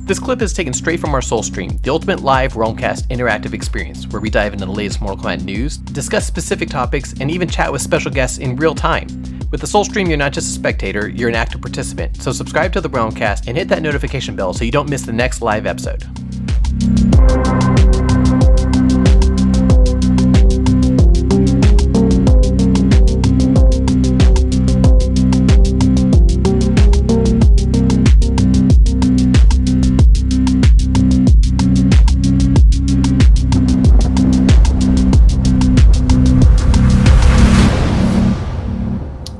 This clip is taken straight from our Soul Stream, the ultimate live Realmcast interactive experience, where we dive into the latest Mortal Kombat news, discuss specific topics, and even chat with special guests in real time. With the Soul Stream, you're not just a spectator, you're an active participant, so subscribe to the Realmcast and hit that notification bell so you don't miss the next live episode.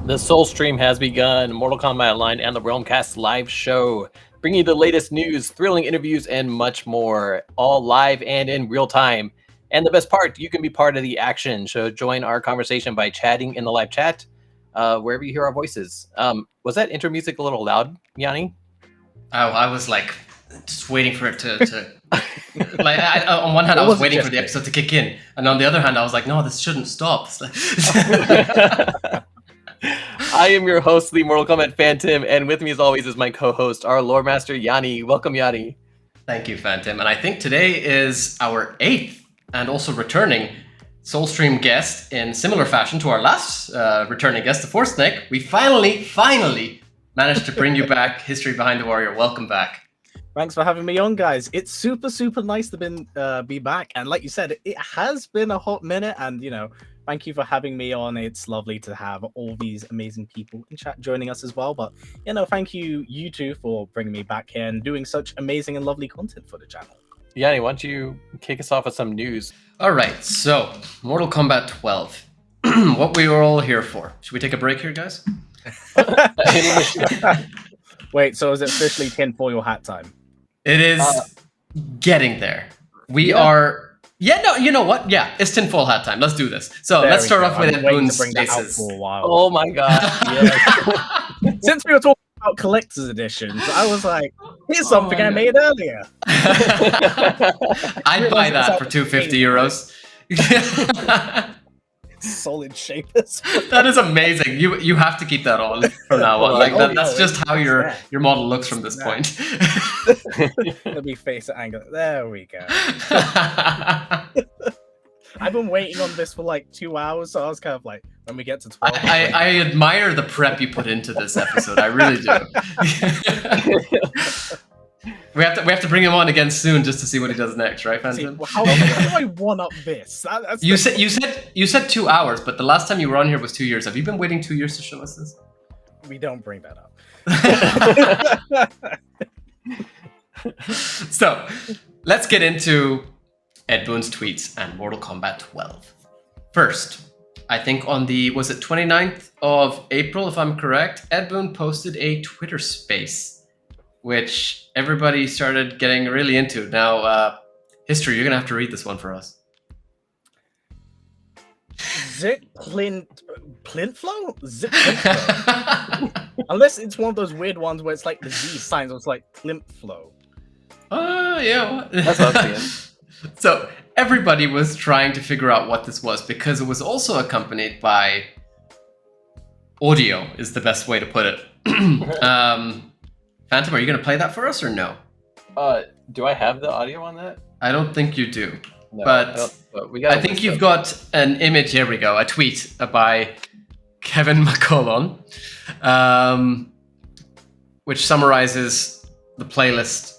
The Soul Stream has begun. Mortal Kombat Online and the Realmcast live show, bringing you the latest news, thrilling interviews, and much more, all live and in real time. And the best part, you can be part of the action. So join our conversation by chatting in the live chat, wherever you hear our voices. Was that intro music a little loud, Yanni? I was like just waiting for it to like. On one hand, I was waiting for the episode to kick in, and on the other hand, I was like, no, this shouldn't stop. I am your host, the Mortal Kombat Phantom, and with me as always is my co-host, our lore master, Yanni. Welcome, Yanni. Thank you, Phantom. And I think today is our 8th and also returning Soul Stream guest in similar fashion to our last returning guest, the Force Snake. We finally managed to bring you back. History Behind the Warrior, welcome back. Thanks for having me on, guys. It's super nice to be back. And like you said, it has been a hot minute, and thank you for having me on. It's lovely to have all these amazing people in chat joining us as well. But, thank you two for bringing me back here and doing such amazing and lovely content for the channel. Yanni, why don't you kick us off with some news? All right, so Mortal Kombat 12. What we were all here for. Should we take a break here, guys? Wait, so is it officially tinfoil hat time? It is getting there. We are... Yeah, no, you know what? Yeah, it's tinfoil hat time. Let's do this. So let's start off with Boon's spaces. Oh my god! Yes. Since we were talking about collector's editions, I was like, "Here's something I made earlier." I'd buy that for €250. Solid shape. That is amazing. You have to keep that on from now on. Like that's just how your model looks from this point. Let me face it, angle. There we go. I've been waiting on this for like 2 hours, so I was kind of like, when we get to 12. I admire the prep you put into this episode. I really do. We have to bring him on again soon just to see what he does next, right, Phantom? How do I one up this? You said 2 hours, but the last time you were on here was 2 years. Have you been waiting 2 years to show us this? We don't bring that up. So let's get into Ed Boon's tweets and Mortal Kombat 12. First, I think on the 29th of April, if I'm correct, Ed Boon posted a Twitter space, which everybody started getting really into. Now, History, you're going to have to read this one for us. Zip Plint Flow? Zip Plint Flow. Unless it's one of those weird ones where it's like the Z signs, or it's like Plimp Flow. Yeah. That's what I'm seeing. So everybody was trying to figure out what this was, because it was also accompanied by audio, is the best way to put it. Phantom, are you going to play that for us or no? Do I have the audio on that? I don't think you do. No, but I think you've got an image. Here we go. A tweet by Kevin McCollum, which summarizes the playlist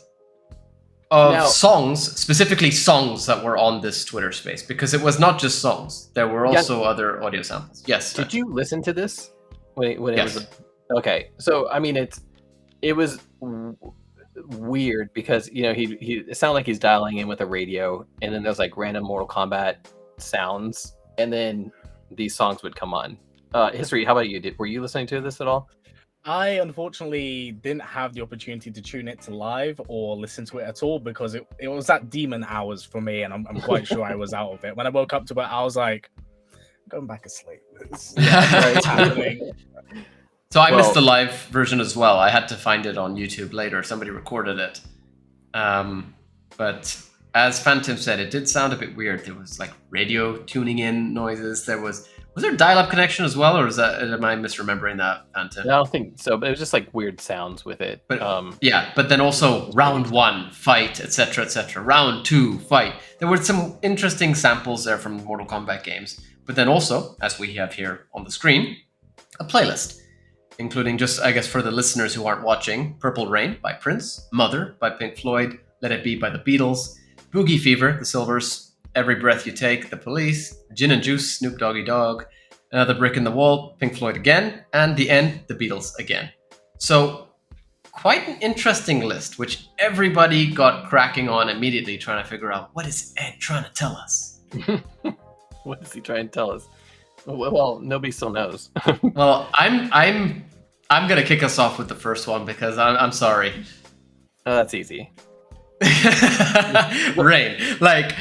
of songs, specifically songs that were on this Twitter space, because it was not just songs. There were also other audio samples. Yes. Did you listen to this? When it yes. was okay. So, I mean, it was weird because, he it sounded like he's dialing in with a radio, and then there's like random Mortal Kombat sounds, and then these songs would come on. History, how about you? Were you listening to this at all? I unfortunately didn't have the opportunity to tune it to live or listen to it at all, because it was at demon hours for me, and I'm quite sure I was out of it. When I woke up to it, I was like, I'm going back asleep. It's happening. So I missed the live version as well. I had to find it on YouTube later. Somebody recorded it. But as Phantom said, it did sound a bit weird. There was like radio tuning in noises. There was Was there a dial-up connection as well, or am I misremembering that, Phantom? I don't think so, but it was just like weird sounds with it. But but then also round 1, fight, etc., etc. Round 2, fight. There were some interesting samples there from Mortal Kombat games. But then also, as we have here on the screen, a playlist, including just, I guess, for the listeners who aren't watching, Purple Rain by Prince, Mother by Pink Floyd, Let It Be by the Beatles, Boogie Fever, The Silvers, Every Breath You Take, The Police, Gin and Juice, Snoop Doggy Dogg, Another Brick in the Wall, Pink Floyd again, and The End, The Beatles again. So, quite an interesting list, which everybody got cracking on immediately, trying to figure out, what is Ed trying to tell us? What is he trying to tell us? Well, nobody still knows. Well, I'm gonna kick us off with the first one because I'm sorry. Oh, that's easy. Rain, like,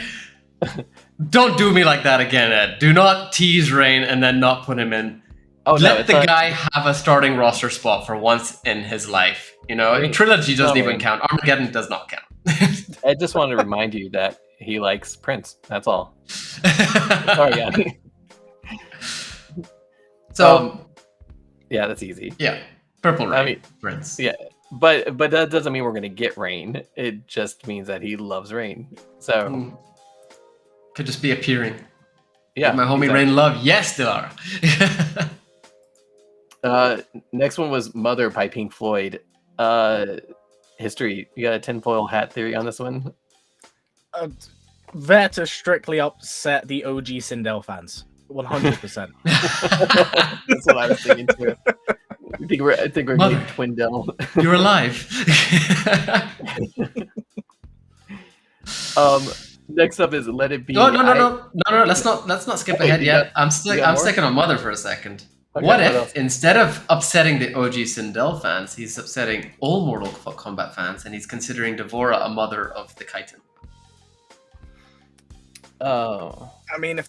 don't do me like that again, Ed. Do not tease Rain and then not put him in. Oh, Let the guy have a starting roster spot for once in his life. You know, Rain. Trilogy doesn't even Rain. count. Armageddon does not count. I just wanted to remind you that he likes Prince. That's all. Sorry, yeah. So, yeah, that's easy. yeah, Purple Rain, I mean, Prince. Yeah, but that doesn't mean we're gonna get Rain. It just means that he loves Rain. So Could just be appearing. yeah, My homie exactly. Rain love. Yes, there are. Next one was Mother by Pink Floyd. History. You got a tinfoil hat theory on this one? There to strictly upset the OG Sindel fans. 100%. That's what I was thinking too. I think we're Mother. getting Twindell. You're alive. Next up is Let It Be. No. Let's not skip ahead you yet. got- I'm you got more? sticking on Mother for a second. Okay, What what if else? instead of upsetting the OG Sindel fans, he's upsetting all Mortal Kombat fans, and he's considering Devora a mother of the Chitin? Oh, I mean, as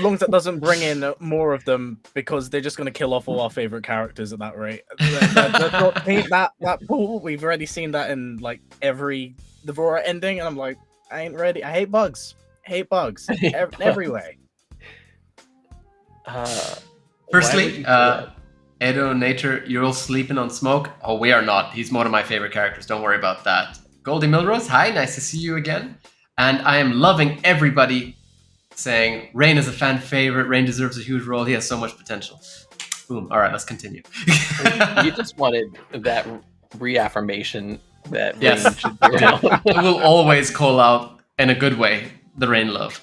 long as that doesn't bring in more of them, because they're just going to kill off all our favorite characters at that rate. Let's not paint that pool. We've already seen that in like every Devora ending, and I'm like, I ain't ready. I hate bugs. Every way. Firstly, Edo Nature, you're all sleeping on smoke. Oh, we are not. He's one of my favorite characters. Don't worry about that. Goldie Milrose, hi, nice to see you again. And I am loving everybody saying Rain is a fan favorite. Rain deserves a huge role. He has so much potential. Boom. All right, let's continue. you just wanted that reaffirmation that Yes. Rain should be around. I will always call out, in a good way, the Rain love.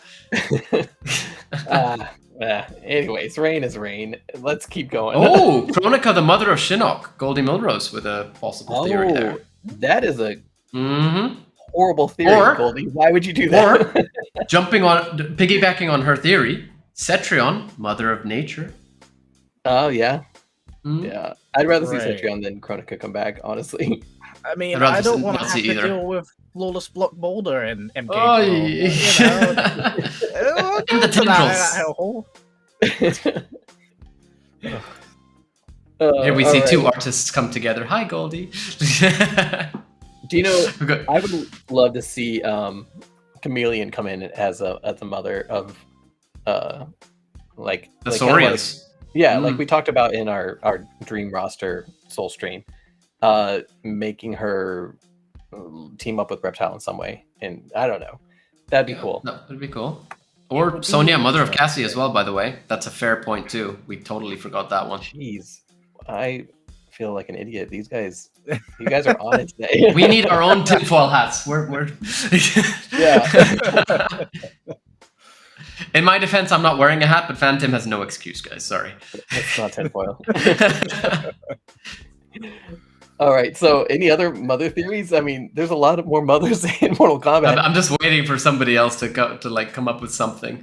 Anyways, Rain is Rain. Let's keep going. Oh, Kronika, the mother of Shinnok. Goldie Milrose with a possible theory there. That is a Mm-hmm. horrible theory, Or- Goldie. Why would you do that? Or, piggybacking on her theory, Cetrion, mother of nature. Oh, yeah. Mm. Yeah. I'd rather see Right. Cetrion than Kronika come back, honestly. I mean, I'd rather I don't not want to have see to either. deal with Flawless Block Boulder and MK. Oh, And the tendrils. Here we see two artists come together. Hi, Goldie. Do you know, Okay. I would love to see Chameleon come in as a mother of like The like kind of like- Saurians. yeah, Mm. like we talked about in our dream roster soul stream, making her team up with Reptile in some way, and I don't know, that'd be cool. No, that'd be cool. Or Sonia, mother of Cassie, as well. By the way, that's a fair point too. We totally forgot that one. Jeez, I feel like an idiot. You guys are on it today. We need our own tinfoil hats. We're Yeah. In my defense, I'm not wearing a hat, but Phantom has no excuse, guys. Sorry. It's not tinfoil. All right. So, any other mother theories? I mean, there's a lot of more mothers in Mortal Kombat. I'm just waiting for somebody else to come up with something.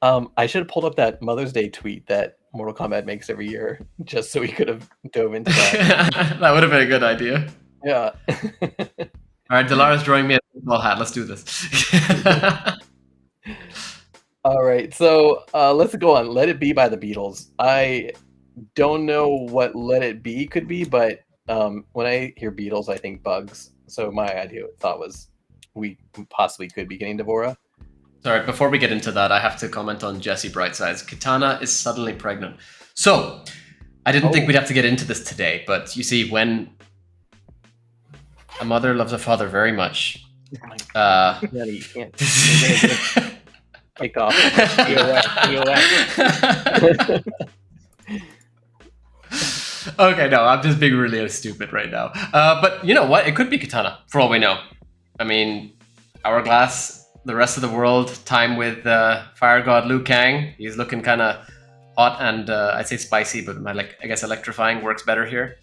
I should have pulled up that Mother's Day tweet that Mortal Kombat makes every year, just so we could have dove into that. That would have been a good idea. Yeah. All right, Delara's drawing me a tinfoil hat. Let's do this. All right. So let's go on. Let It Be by the Beatles. I don't know what Let It Be could be, but when I hear Beatles, I think bugs. So my thought was we possibly could be getting Devora. Sorry, before we get into that, I have to comment on Jesse Brightside's. Kitana is suddenly pregnant. So, I didn't think we'd have to get into this today, but you see, when a mother loves a father very much, Yeah, you can't. Kicked off. Okay, no, I'm just being really stupid right now. But you know what? It could be Kitana, for all we know. I mean, Hourglass, the rest of the world, time with Fire God Liu Kang. He's looking kind of hot and I'd say spicy, but I guess electrifying works better here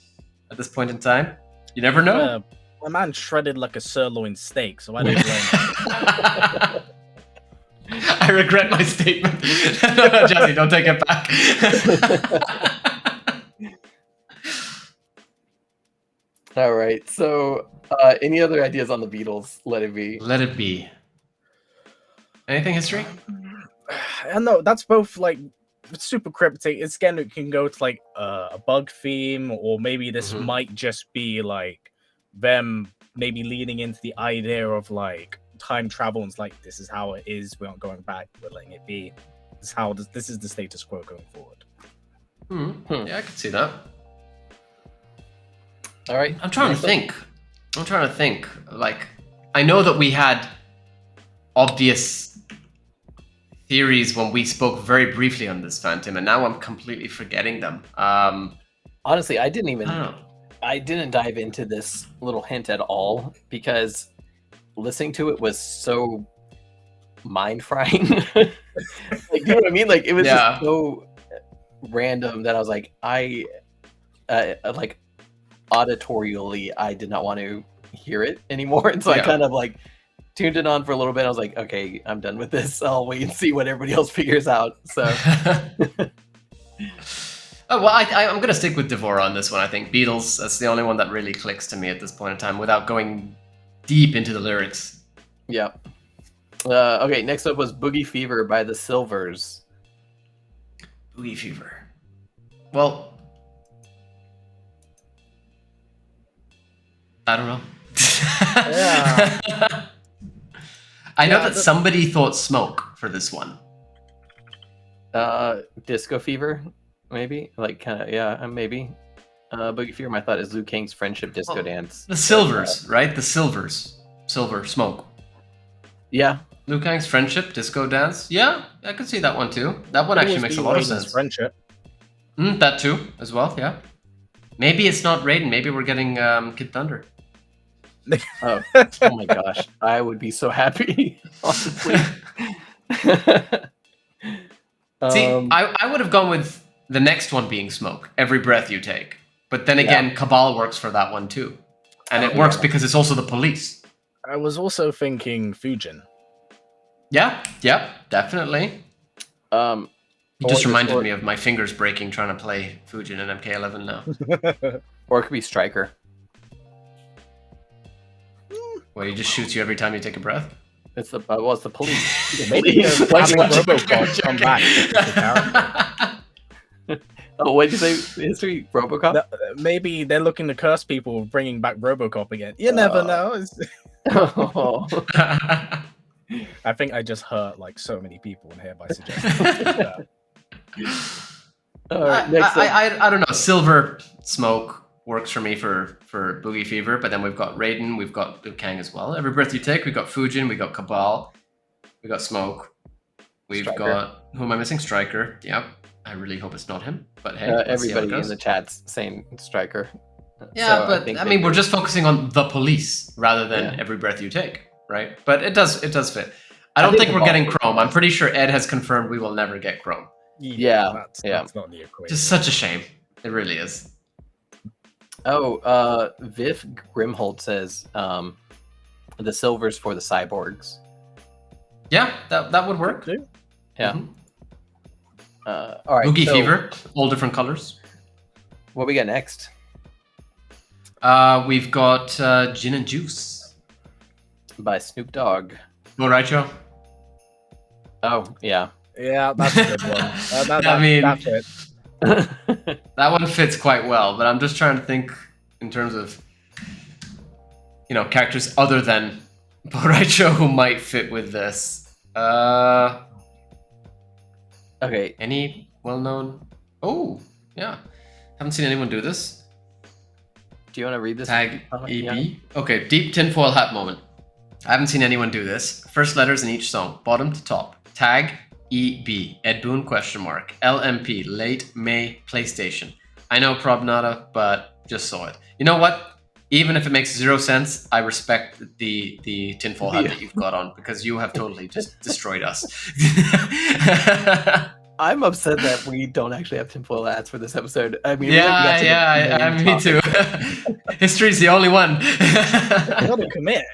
at this point in time. You never know. My man shredded like a sirloin steak, so I don't blame him. I regret my statement. No, Jesse, don't take it back. All right. So, any other ideas on the Beatles? Let it be. Let it be. Anything history? No, that's both like super cryptic. It's again, it can go to like a bug theme, or maybe this might just be like them maybe leaning into the idea of like time travel and it's like, this is how it is, we aren't going back, we're letting it be. This is the status quo going forward. Yeah, I could see that. All right. I'm trying to think. Like, I know that we had obvious theories when we spoke very briefly on this, Phantom, and now I'm completely forgetting them. Honestly, I didn't dive into this little hint at all because listening to it was so mind frying. Like, you know what I mean? Like, it was just so random that I was like, like auditorially, I did not want to hear it anymore, and so I kind of like tuned it on for a little bit. I was like, okay, I'm done with this. I'll wait and see what everybody else figures out. So. Oh, well, I'm going to stick with Devora on this one. I think Beatles, that's the only one that really clicks to me at this point in time without going deep into the lyrics. Yeah. Okay, next up was Boogie Fever by the Silvers. Boogie Fever. Well, I don't know. Yeah. I know that somebody thought Smoke for this one. Disco Fever, maybe? Like, kind of, maybe. Boogie Fever, my thought is Liu Kang's Friendship Disco Dance. The Silvers, right? The Silvers. Silver, Smoke. Yeah. Liu Kang's Friendship Disco Dance. Yeah, I could see that one too. That one actually makes a lot of sense. Friendship. That too, as well, yeah. Maybe it's not Raiden. Maybe we're getting Kid Thunder. Oh my gosh. I would be so happy, honestly. See, I would have gone with the next one being Smoke, Every Breath You Take. But then again, Cabal works for that one too. And it works because it's also the police. I was also thinking Fujin. Yeah, definitely. You just reminded me of my fingers breaking trying to play Fujin in MK11 now. Or it could be Striker. Where he just shoots you every time you take a breath? It's the police. Maybe they're having Robocop come back. Oh, what did you say? History? Robocop? Maybe they're looking to curse people bringing back Robocop again. You never know. I think I just hurt like so many people in here by suggesting that. I don't know. Silver Smoke works for me for Boogie Fever, but then we've got Raiden, we've got Liu Kang as well. Every Breath You Take, we've got Fujin, we've got Cabal, we've got Smoke, we've got, who am I missing? Striker. Yep. I really hope it's not him, but hey, everybody in the chat's saying Striker. Yeah, so but I mean, we're just focusing on the police rather than Every Breath You Take, right? But it does fit. I don't think we're getting Chrome. I'm pretty sure Ed has confirmed we will never get Chrome. That's not the equation. Just such a shame. It really is. Oh, Viv Grimholt says the Silvers for the Cyborgs. Yeah, that would work. Yeah. Mm-hmm. All right. Boogie Fever, all different colors. What we got next? We've got Gin and Juice by Snoop Dogg. All right, Joe. Oh yeah. Yeah, that's a good one. I mean, that's it. That one fits quite well, but I'm just trying to think in terms of, characters other than Boraicho who might fit with this. Okay. Any well-known? Oh, yeah. Haven't seen anyone do this. Do you want to read this? Tag EB. Yeah. Okay, deep tinfoil hat moment. I haven't seen anyone do this. First letters in each song, bottom to top. Tag EB. Ed Boon question mark. LMP. Late May PlayStation. I know Probnata, but just saw it. You know what? Even if it makes 0 sense, I respect the tinfoil hat that you've got on because you have totally just destroyed us. I'm upset that we don't actually have tinfoil hats for this episode. I mean, me too. History's the only one. Gotta commit.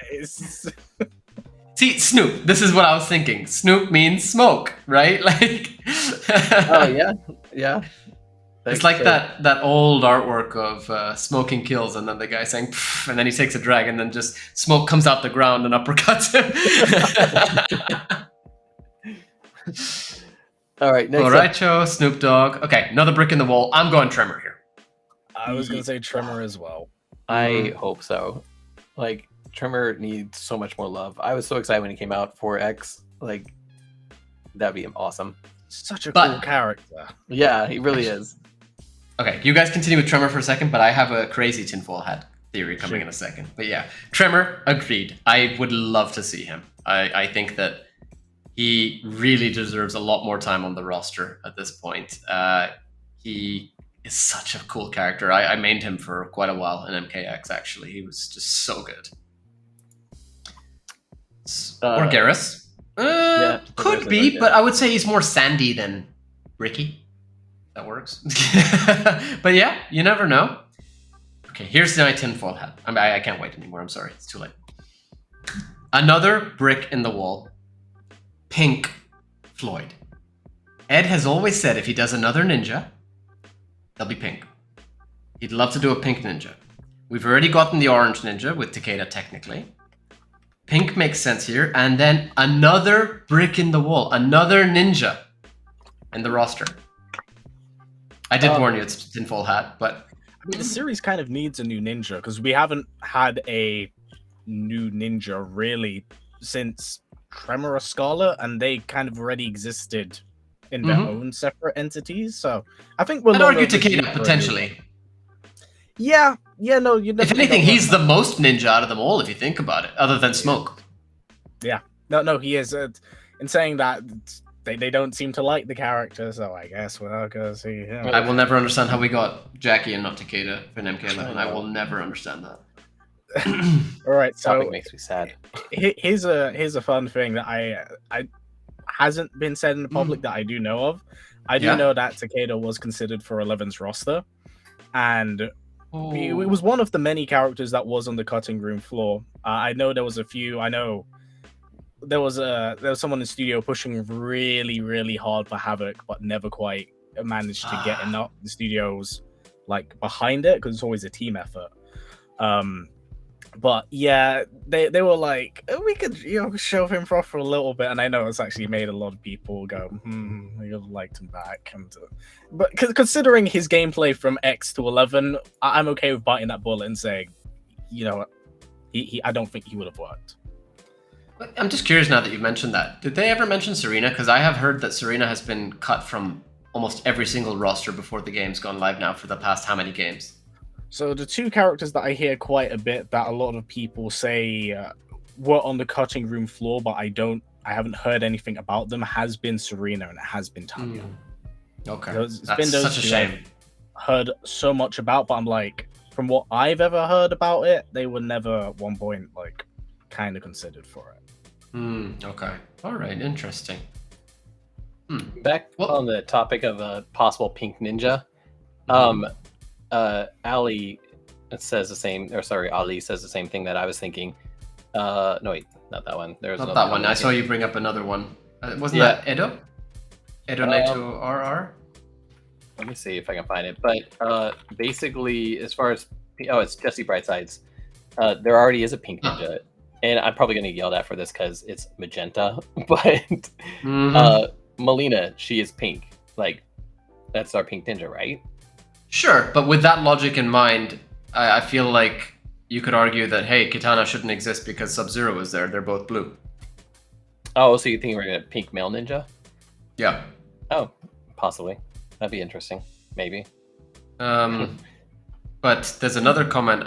See, Snoop. This is what I was thinking. Snoop means smoke, right? Like. Oh yeah. It's like that old artwork of smoking kills, and then the guy saying, "Pff," and then he takes a drag, and then just smoke comes out the ground and uppercuts him. All right, next Borracho, Snoop Dogg. Okay, another brick in the wall. I'm going Tremor here. I was gonna say Tremor as well. I hope so. Like, Tremor needs so much more love. I was so excited when he came out for X. Like, that'd be awesome. Such a cool character. Yeah, he really is. Okay, you guys continue with Tremor for a second, but I have a crazy tinfoil hat theory coming in a second. But yeah, Tremor, agreed. I would love to see him. I think that he really deserves a lot more time on the roster at this point. He is such a cool character. I mained him for quite a while in MKX, actually. He was just so good. Or Garrus. Could be, but I would say he's more Sandy than Ricky. That works. But yeah, you never know. Okay, here's my tinfoil hat. I can't wait anymore. I'm sorry. It's too late. Another brick in the wall. Pink Floyd. Ed has always said if he does another ninja, they'll be pink. He'd love to do a pink ninja. We've already gotten the orange ninja with Takeda, technically. Pink makes sense here. And then another brick in the wall. Another ninja in the roster. I did warn you it's tinfoil hat, but... I mean, the series kind of needs a new ninja, because we haven't had a new ninja, really, since Tremor or Scarlet, and they kind of already existed in their own separate entities, so I think we'll... I'd argue Takeda, potentially. Yeah, no, you if anything, he's the most ninja out of them all, if you think about it, other than Smoke. Yeah. No, he is. In saying that, they don't seem to like the character, so I guess we're gonna see him. I will never understand how we got Jackie and not Takeda for an MK11. I will never understand that. All right, so topic makes me sad. Here's a fun thing that I hasn't been said in the public that I do know of. I do know that Takeda was considered for 11's roster, and it was one of the many characters that was on the cutting room floor. I know there was a few. I know there was someone in the studio pushing really, really hard for Havoc, but never quite managed to get enough. The studio's like behind it because it's always a team effort. But yeah, they were like, we could shove him off for a little bit, and I know it's actually made a lot of people go, we would have liked him back. But considering his gameplay from X to 11, I'm okay with biting that bullet and saying, I don't think he would have worked. I'm just curious now that you've mentioned that. Did they ever mention Serena? Because I have heard that Serena has been cut from almost every single roster before the game's gone live now for the past how many games? So the two characters that I hear quite a bit that a lot of people say were on the cutting room floor, but I haven't heard anything about them, has been Serena and it has been Tanya. Okay, it's that's been those such a shame. I've heard so much about, but I'm like, from what I've ever heard about it, they were never at one point like kind of considered for it. Okay, all right, interesting. Back on the topic of a possible pink ninja, Ali says the same, or sorry, Ali says the same thing that I was thinking. No, wait, not that one. There's not that one. I saw you bring up another one. Wasn't that Edo? Edo Naito RR? Let me see if I can find it. But basically, as far as it's Jesse Brightsides. There already is a pink ninja, and I'm probably gonna get yelled at for this because it's magenta. But Melina, she is pink. Like, that's our pink ninja, right? Sure, but with that logic in mind, I feel like you could argue that, hey, Kitana shouldn't exist because Sub-Zero is there. They're both blue. Oh, so you think we're gonna pink male ninja? Yeah. Oh, possibly. That'd be interesting. Maybe. But there's another comment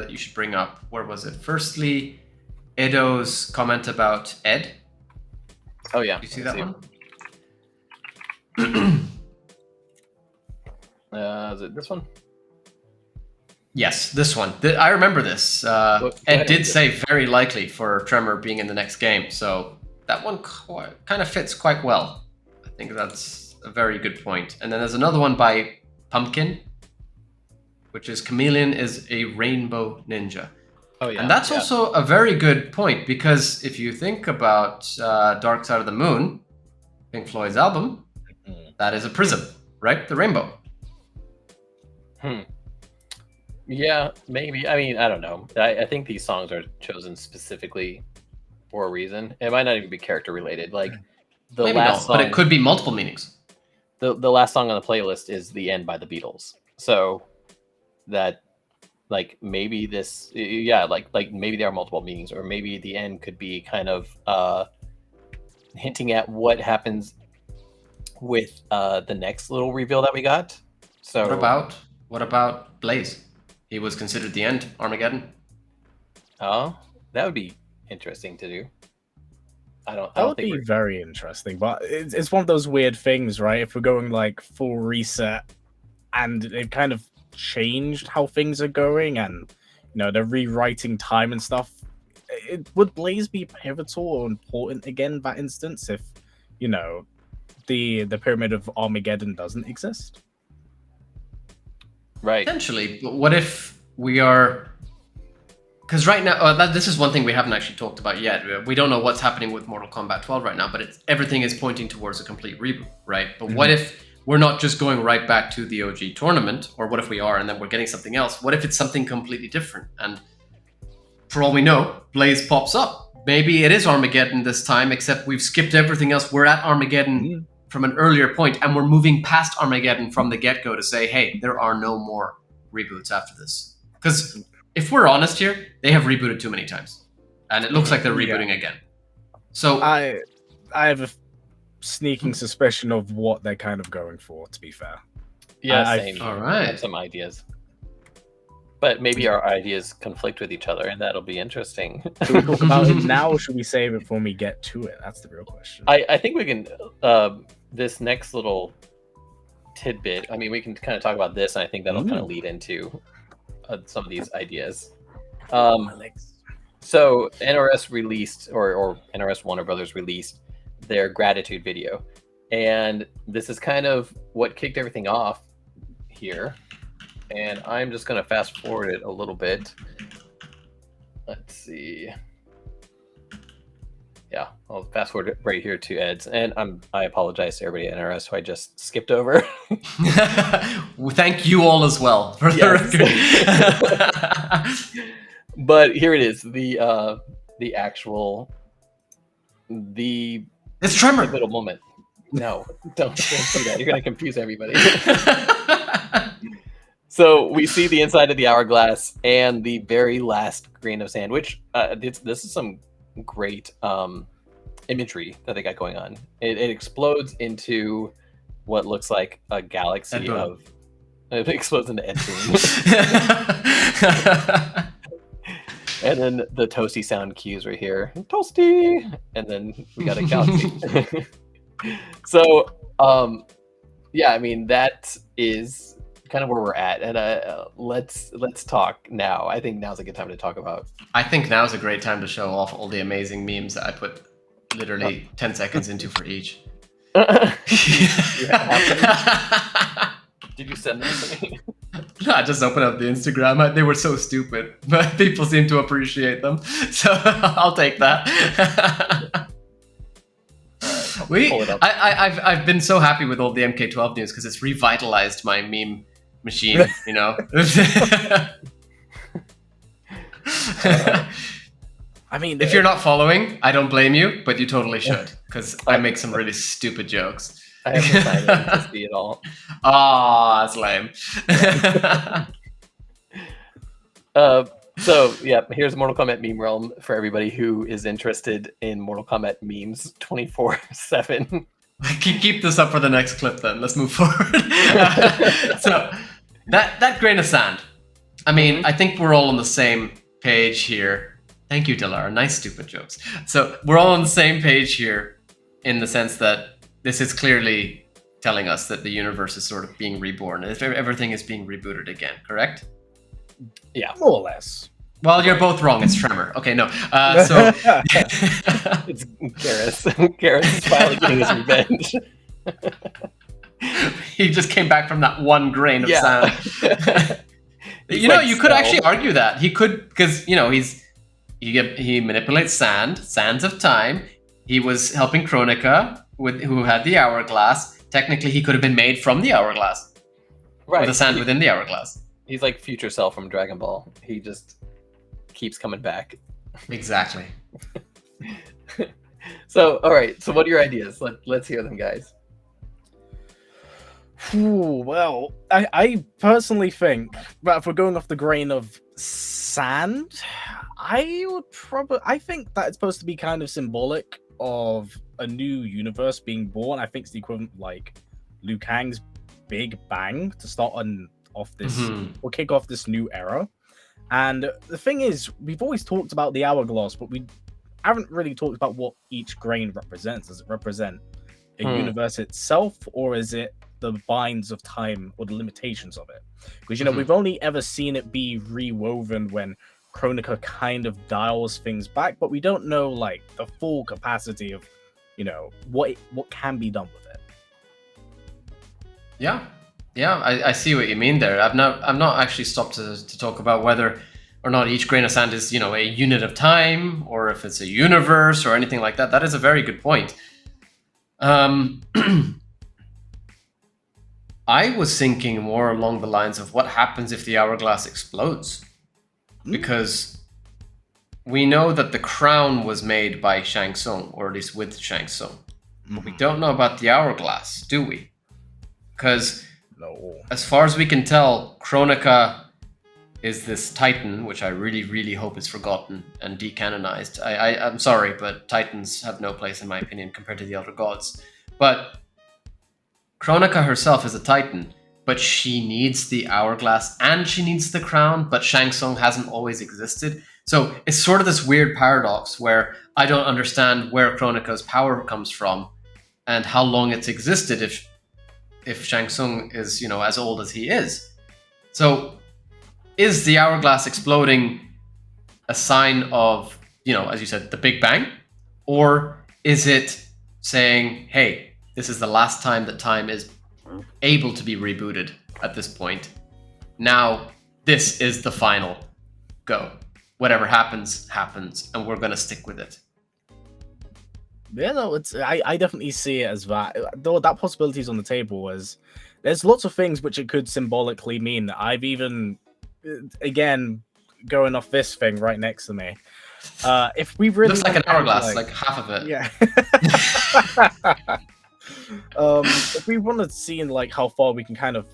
you should bring up. Where was it? Firstly, Edo's comment about Ed. Oh yeah. You see that one? Is it this one? Yes, this one. I remember this. Ed did say very likely for Tremor being in the next game, so that one kind of fits quite well. I think that's a very good point. And then there's another one by Pumpkin, which is Chameleon is a rainbow ninja. Oh yeah. And that's also a very good point, because if you think about Dark Side of the Moon, Pink Floyd's album, that is a prism, right? The rainbow. Yeah, maybe. I mean, I don't know. I think these songs are chosen specifically for a reason. It might not even be character related. Like the Maybe last not, song, but it could be multiple meanings. The last song on the playlist is "The End" by the Beatles. So that, like, maybe this, like maybe there are multiple meanings, or maybe the end could be kind of hinting at what happens with the next little reveal that we got. So what about Blaze? He was considered the end, Armageddon. Oh, that would be interesting to do. That would be very interesting, but it's one of those weird things, right? If we're going like full reset, and they've kind of changed how things are going, and they're rewriting time and stuff. Would Blaze be pivotal or important again in that instance if the Pyramid of Armageddon doesn't exist? Right. Potentially, but what if we are? Because right now, this is one thing we haven't actually talked about yet. We don't know what's happening with Mortal Kombat 12 right now, but everything is pointing towards a complete reboot, right? But what if we're not just going right back to the OG tournament, or what if we are and then we're getting something else? What if it's something completely different? And for all we know, Blaze pops up. Maybe it is Armageddon this time, except we've skipped everything else. We're at Armageddon from an earlier point, and we're moving past Armageddon from the get-go to say, hey, there are no more reboots after this. Because if we're honest here, they have rebooted too many times, and it looks like they're rebooting again. So I have a sneaking suspicion of what they're kind of going for, to be fair. Yeah, same. All right. I have some ideas. But maybe our ideas conflict with each other, and that'll be interesting. Should we talk about it now, or should we save it when we get to it? That's the real question. I think we can, this next little tidbit, I mean, we can kind of talk about this, and I think that'll kind of lead into some of these ideas. So NRS released, or NRS Warner Brothers released their gratitude video. And this is kind of what kicked everything off here. And I'm just going to fast forward it a little bit. Let's see. Yeah, I'll fast forward it right here to Ed's. And I apologize to everybody at NRS who I just skipped over. Well, thank you all as well, for the record. But here it is. The actual... It's Tremor. Little moment. No, don't do that. You're going to confuse everybody. So we see the inside of the hourglass and the very last grain of sand, which this is some great imagery that they got going on. It explodes into what looks like a galaxy of... It explodes into Ed Boon. And then the toasty sound cues right here. Toasty! And then we got a galaxy. So, yeah, I mean, that is kind of where we're at. And let's talk now. I think now's a good time to talk about. I think now's a great time to show off all the amazing memes that I put literally 10 seconds into for each. Did you send them to me? I just opened up the Instagram. They were so stupid, but people seem to appreciate them. So I'll take that. I've been so happy with all the MK12 news because it's revitalized my meme machine, I mean, if you're not following, I don't blame you, but you totally should, because I make some really stupid jokes. I haven't signed in to see it all. Ah, that's lame. So, yeah, here's Mortal Kombat meme realm for everybody who is interested in Mortal Kombat memes 24/7. Keep this up for the next clip then. Let's move forward. So that grain of sand. I mean, I think we're all on the same page here. Thank you, Dilara. Nice stupid jokes. So we're all on the same page here in the sense that this is clearly telling us that the universe is sort of being reborn. If everything is being rebooted again, correct? Yeah. More or less. Well, you're both wrong. It's Tremor. Okay, no. So It's Garrus. Garrus is finally getting his revenge. he just came back from that one grain of Yeah. sand. You know, you could actually argue that he could, because you know he manipulates sands of time. He was helping Kronika who had the hourglass. Technically, he could have been made from the hourglass, Right. or the sand within the hourglass. He's like Future Cell from Dragon Ball. He just keeps coming back. Exactly. So, all right. So, what are your ideas? Let's hear them, guys. Well, I personally think that if we're going off the grain of sand, I think that it's supposed to be kind of symbolic of a new universe being born. I think it's the equivalent of, like, Liu Kang's Big Bang to start off this or kick off this new era. And the thing is, we've always talked about the hourglass, but we haven't really talked about what each grain represents. Does it represent a universe itself, or is it the binds of time or the limitations of it? Because, you know, we've only ever seen it be rewoven when Kronika kind of dials things back, but we don't know, like, the full capacity of, you know, what can be done with it. Yeah, I see what you mean there. I've not actually stopped to talk about whether or not each grain of sand is, you know, a unit of time, or if it's a universe or anything like that. That is a very good point. I was thinking more along the lines of what happens if the hourglass explodes. Because we know that the crown was made by Shang Tsung, or at least with Shang Tsung. But we don't know about the hourglass, do we? Because No. as far as we can tell, Kronika is this Titan, which I really, really hope is forgotten and decanonized. I'm sorry, but Titans have no place, in my opinion, compared to the other gods. But Kronika herself is a Titan, but she needs the hourglass and she needs the crown, but Shang Tsung hasn't always existed. So it's sort of this weird paradox where I don't understand where Kronika's power comes from and how long it's existed if Shang Tsung is, you know, as old as he is. So is the hourglass exploding a sign of, you know, as you said, the Big Bang? Or is it saying, hey, this is the last time that time is able to be rebooted at this point. Now, this is the final go. Whatever happens, happens, and we're going to stick with it. Yeah, no, I definitely see it as that. Though that possibility is on the table, as there's lots of things which it could symbolically mean. I've even, again, going off this thing right next to me. If we really looks like an hourglass, like half of it. Yeah. If we want to see like how far we can kind of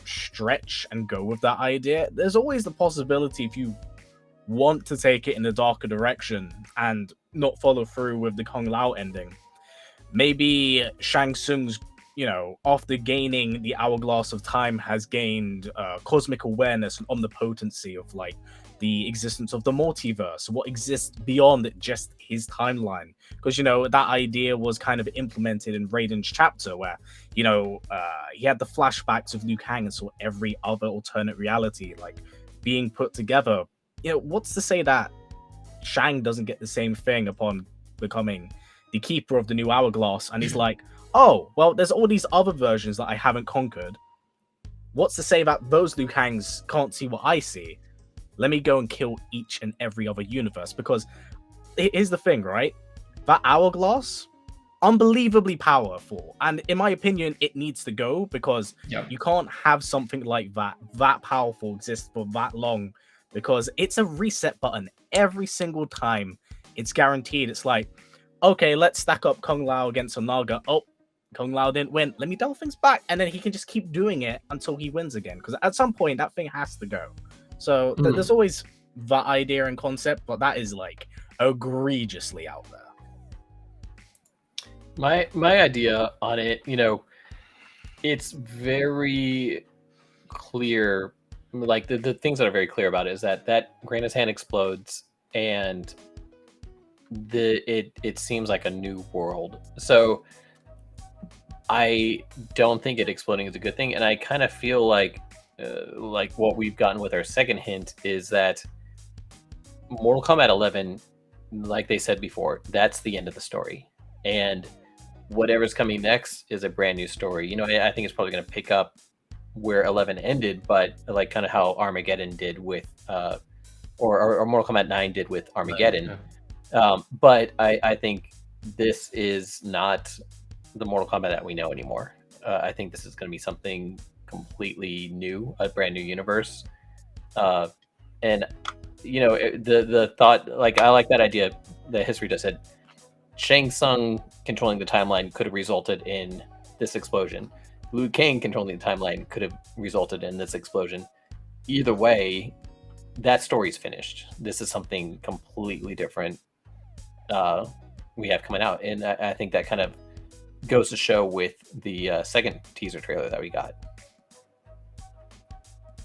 stretch and go with that idea, there's always the possibility if you want to take it in a darker direction and not follow through with the Kung Lao ending. Maybe Shang Tsung's, you know, after gaining the hourglass of time, has gained cosmic awareness and omnipotency of like the existence of the multiverse, what exists beyond just his timeline. Because, you know, that idea was kind of implemented in Raiden's chapter where, you know, he had the flashbacks of Liu Kang and saw every other alternate reality like being put together. You know, what's to say that Shang doesn't get the same thing upon becoming the keeper of the new hourglass, and he's like, oh, well, there's all these other versions that I haven't conquered. What's to say that those Liu Kangs can't see what I see? Let me go and kill each and every other universe. Because here's the thing, right? That hourglass, unbelievably powerful. And in my opinion, it needs to go, because you can't have something like that powerful exist for that long, because it's a reset button every single time. It's guaranteed. It's like, okay, let's stack up Kung Lao against Onaga. Oh, Kung Lao didn't win. Let me dial things back. And then he can just keep doing it until he wins again. Because at some point, that thing has to go. So there's always that idea and concept, but that is like egregiously out there. My idea on it, it's very clear. Like the things that are very clear about it is that Grana's hand explodes and it seems like a new world. So I don't think it exploding is a good thing, and I kind of feel like what we've gotten with our second hint is that Mortal Kombat 11, like they said before, that's the end of the story, and whatever's coming next is a brand new story. I think it's probably going to pick up where 11 ended, but like kind of how Armageddon did with, or Mortal Kombat 9 did with Armageddon. But I think this is not the Mortal Kombat that we know anymore. I think this is going to be something completely new, a brand new universe. And the thought, like, I like that idea that history just said Shang Tsung controlling the timeline could have resulted in this explosion. Liu Kang controlling the timeline could have resulted in this explosion. Either way, that story's finished. This is something completely different we have coming out, and I think that kind of goes to show with the second teaser trailer that we got.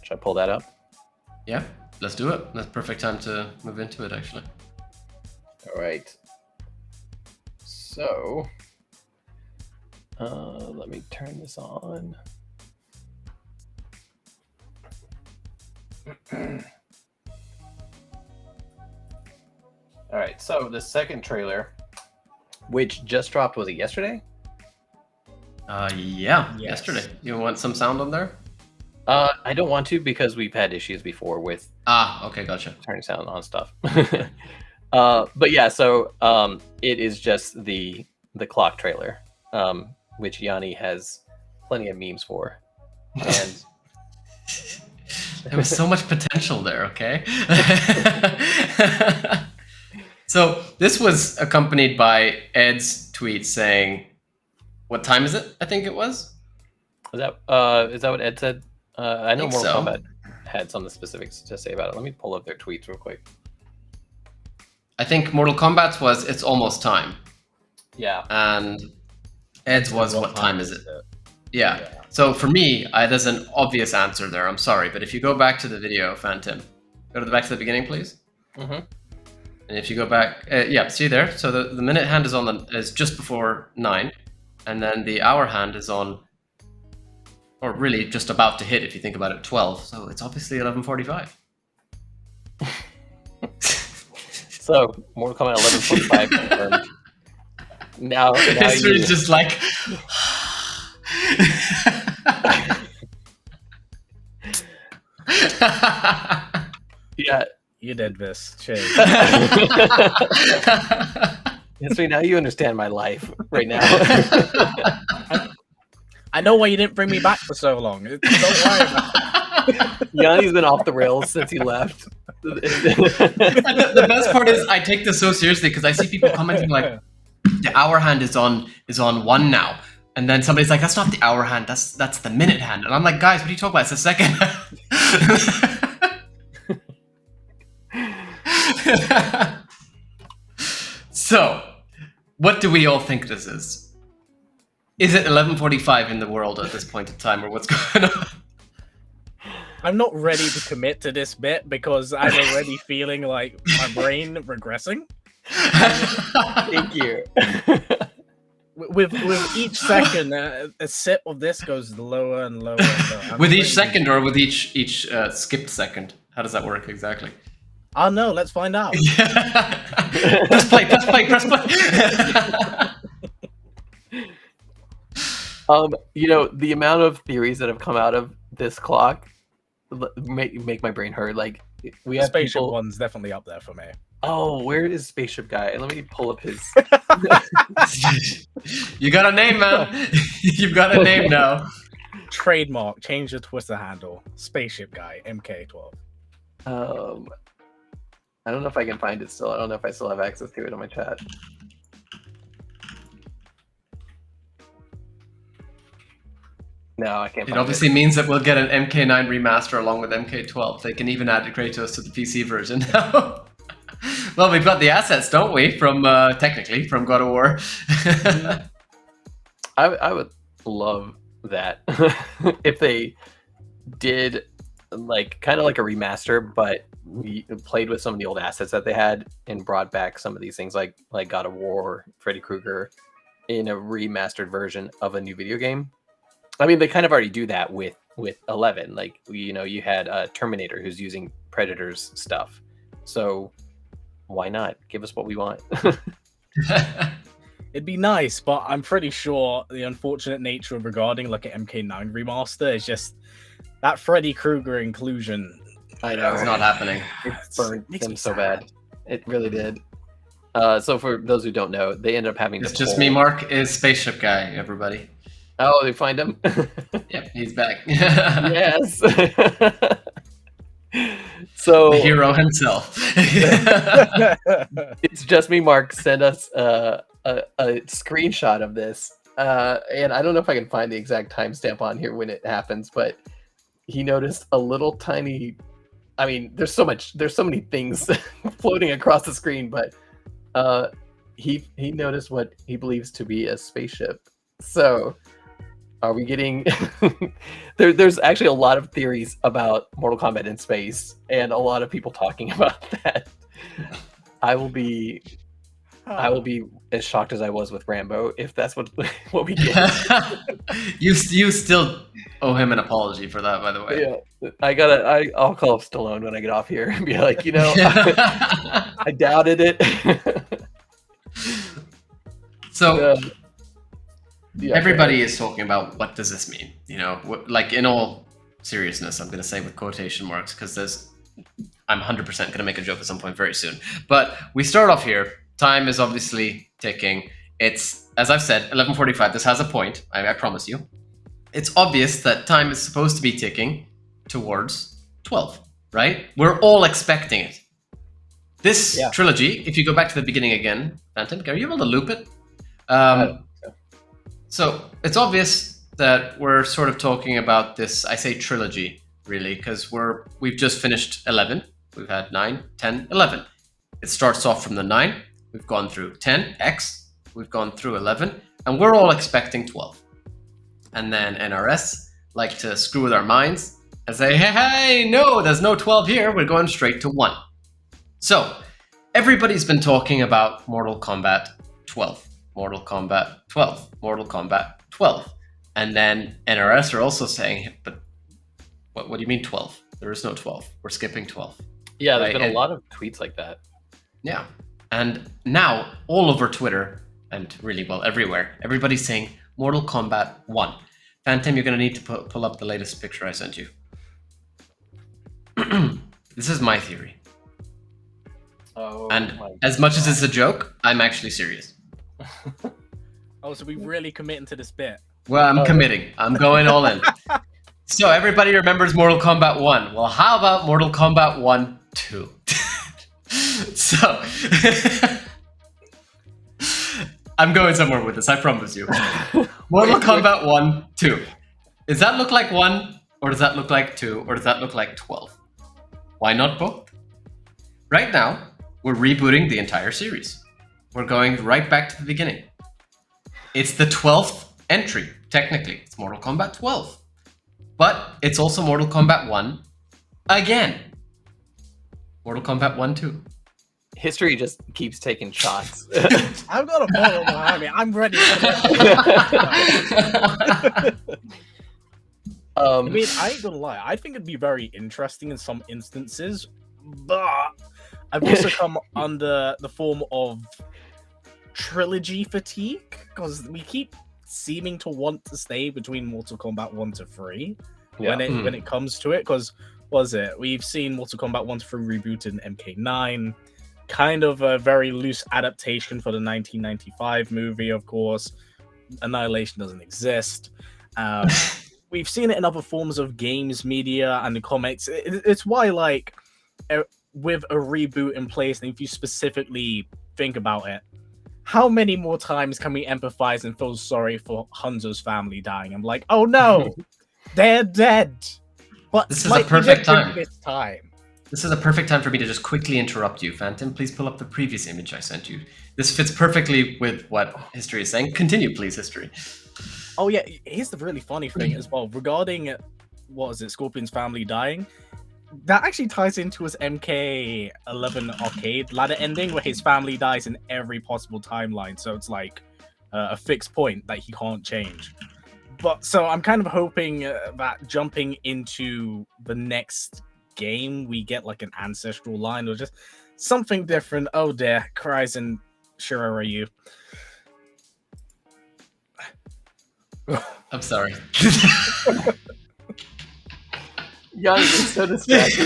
Should I pull that up? Yeah, let's do it. That's perfect time to move into it, actually. All right. So, let me turn this on. All right, so the second trailer, which just dropped, was it yesterday? Yeah, Yes. yesterday. You want some sound on there? I don't want to because we've had issues before with Okay, gotcha. turning sound on stuff. But yeah, so it is just the clock trailer, which Yanni has plenty of memes for, and there was so much potential there. Okay. So this was accompanied by Ed's tweet saying, "What time is it?" I think it was. is that what Ed said? I know think Mortal so. Kombat had some of the specifics to say about it. Let me pull up their tweets real quick. I think Mortal Kombat's was "It's almost time," Yeah. and Ed's was "What time is it?" Yeah. So for me, there's an obvious answer there. I'm sorry, but if you go back to the video, Phantom, back to the beginning, please. Mm-hmm. And if you go back, yeah, see there. So the minute hand is just before 9, and then the hour hand is on, or really just about to hit if you think about it, 12. So it's obviously 11:45. So Mortal Kombat 11:45 confirmed. Now History's just like. yeah. You did this. Cheers. History. Now you understand my life right now. I know why you didn't bring me back for so long. Don't worry about it. Yanni's been off the rails since he left. The best part is I take this so seriously because I see people commenting like, the hour hand is on 1 now, and then somebody's like, that's not the hour hand, that's the minute hand, and I'm like, guys, what are you talking about? It's the second. So, what do we all think this is? Is it 11:45 in the world at this point in time, or what's going on? I'm not ready to commit to this bit because I'm already feeling like my brain regressing. Thank you. With each second, a sip of this goes lower and lower. And lower. With each second, or with each skipped second? How does that work exactly? Oh no, let's find out. Press play. The amount of theories that have come out of this clock make my brain hurt. Like, we The have spaceship people... one's definitely up there for me. Oh, where is Spaceship Guy? Let me pull up his... You got a name, man. You've got a name now. Trademark, change the Twitter handle. Spaceship Guy, MK12. I don't know if I can find it still. I don't know if I still have access to it on my chat. No, I can't It find obviously means that we'll get an MK9 remaster along with MK12. They can even add Kratos to the PC version now. Well, we've got the assets, don't we? From technically from God of War. I would love that if they did like kind of like a remaster, but we played with some of the old assets that they had and brought back some of these things like God of War, Freddy Krueger in a remastered version of a new video game. I mean, they kind of already do that with 11. Like, you know, you had Terminator who's using Predator's stuff. So why not? Give us what we want. It'd be nice, but I'm pretty sure the unfortunate nature of regarding like an MK9 remaster is just that Freddy Krueger inclusion. I know. It's not happening. It burned them so bad. It really did. So for those who don't know, they ended up having It's to just pull... me, Mark, is spaceship guy, everybody. Oh, they find him? Yep, he's back. Yes. So the hero himself. It's just me, Mark. Send us a screenshot of this. And I don't know if I can find the exact timestamp on here when it happens, but he noticed a little tiny... I mean, there's so many things floating across the screen, but he noticed what he believes to be a spaceship. So are we getting there's actually a lot of theories about Mortal Kombat in space and a lot of people talking about that. I will be as shocked as I was with Rambo if that's what we get. You still owe him an apology for that, by the way. Yeah, I'll call up Stallone when I get off here and be like, you know, I doubted it. So yeah, everybody is talking about what does this mean? You know, like in all seriousness, I'm going to say with quotation marks because I'm 100% going to make a joke at some point very soon. But we start off here. Time is obviously ticking. It's, as I've said, 11:45. This has a point. I promise you. It's obvious that time is supposed to be ticking towards 12, right? We're all expecting it. This trilogy, if you go back to the beginning again, Phantom, are you able to loop it? So it's obvious that we're sort of talking about this, I say trilogy, really, because we've just finished 11. We've had 9, 10, 11. It starts off from the 9. We've gone through 10, X. We've gone through 11. And we're all expecting 12. And then NRS like to screw with our minds and say, hey, no, there's no 12 here. We're going straight to 1. So everybody's been talking about Mortal Kombat 12. Mortal Kombat 12, Mortal Kombat 12. And then NRS are also saying, but what do you mean 12? There is no 12. We're skipping 12. Yeah, there's been a lot of tweets like that. Yeah. And now, all over Twitter, and really, well, everywhere, everybody's saying Mortal Kombat 1. Phantom, you're going to need to pull up the latest picture I sent you. This is my theory. Oh, and as much as it's a joke, I'm actually serious. Oh, so we really committing to this bit? Well, I'm committing. I'm going all in. So everybody remembers Mortal Kombat 1. Well, how about Mortal Kombat 1, 2? So I'm going somewhere with this, I promise you. Mortal Kombat 1, 2. Does that look like 1, or does that look like 2, or does that look like 12? Why not both? Right now, we're rebooting the entire series. We're going right back to the beginning. It's the 12th entry, technically. It's Mortal Kombat 12. But it's also Mortal Kombat 1 again. Mortal Kombat 1, 2. History just keeps taking shots. I've got a bottle behind me. I'm ready. I mean, I ain't gonna lie. I think it'd be very interesting in some instances, but I've also come under the form of trilogy fatigue because we keep seeming to want to stay between Mortal Kombat 1 to 3 when it comes to it. Because we've seen Mortal Kombat 1 to 3 rebooted in MK9, kind of a very loose adaptation for the 1995 movie. Of course, Annihilation doesn't exist. We've seen it in other forms of games, media, and the comics. It's why, like, with a reboot in place, and if you specifically think about it, how many more times can we empathize and feel sorry for Hanzo's family dying? I'm like, oh no, they're dead. But This is a slightly perfect different time. this time. This is a perfect time for me to just quickly interrupt you, Phantom. Please pull up the previous image I sent you. This fits perfectly with what history is saying. Continue, please, history. Oh yeah, here's the really funny thing as well regarding what is it, Scorpion's family dying. That actually ties into his MK11 arcade ladder ending, where his family dies in every possible timeline. So it's like a fixed point that he can't change. But so I'm kind of hoping that jumping into the next game, we get like an ancestral line or just something different. Oh dear, cries and Shiroryu. I'm sorry. Young is so distracted.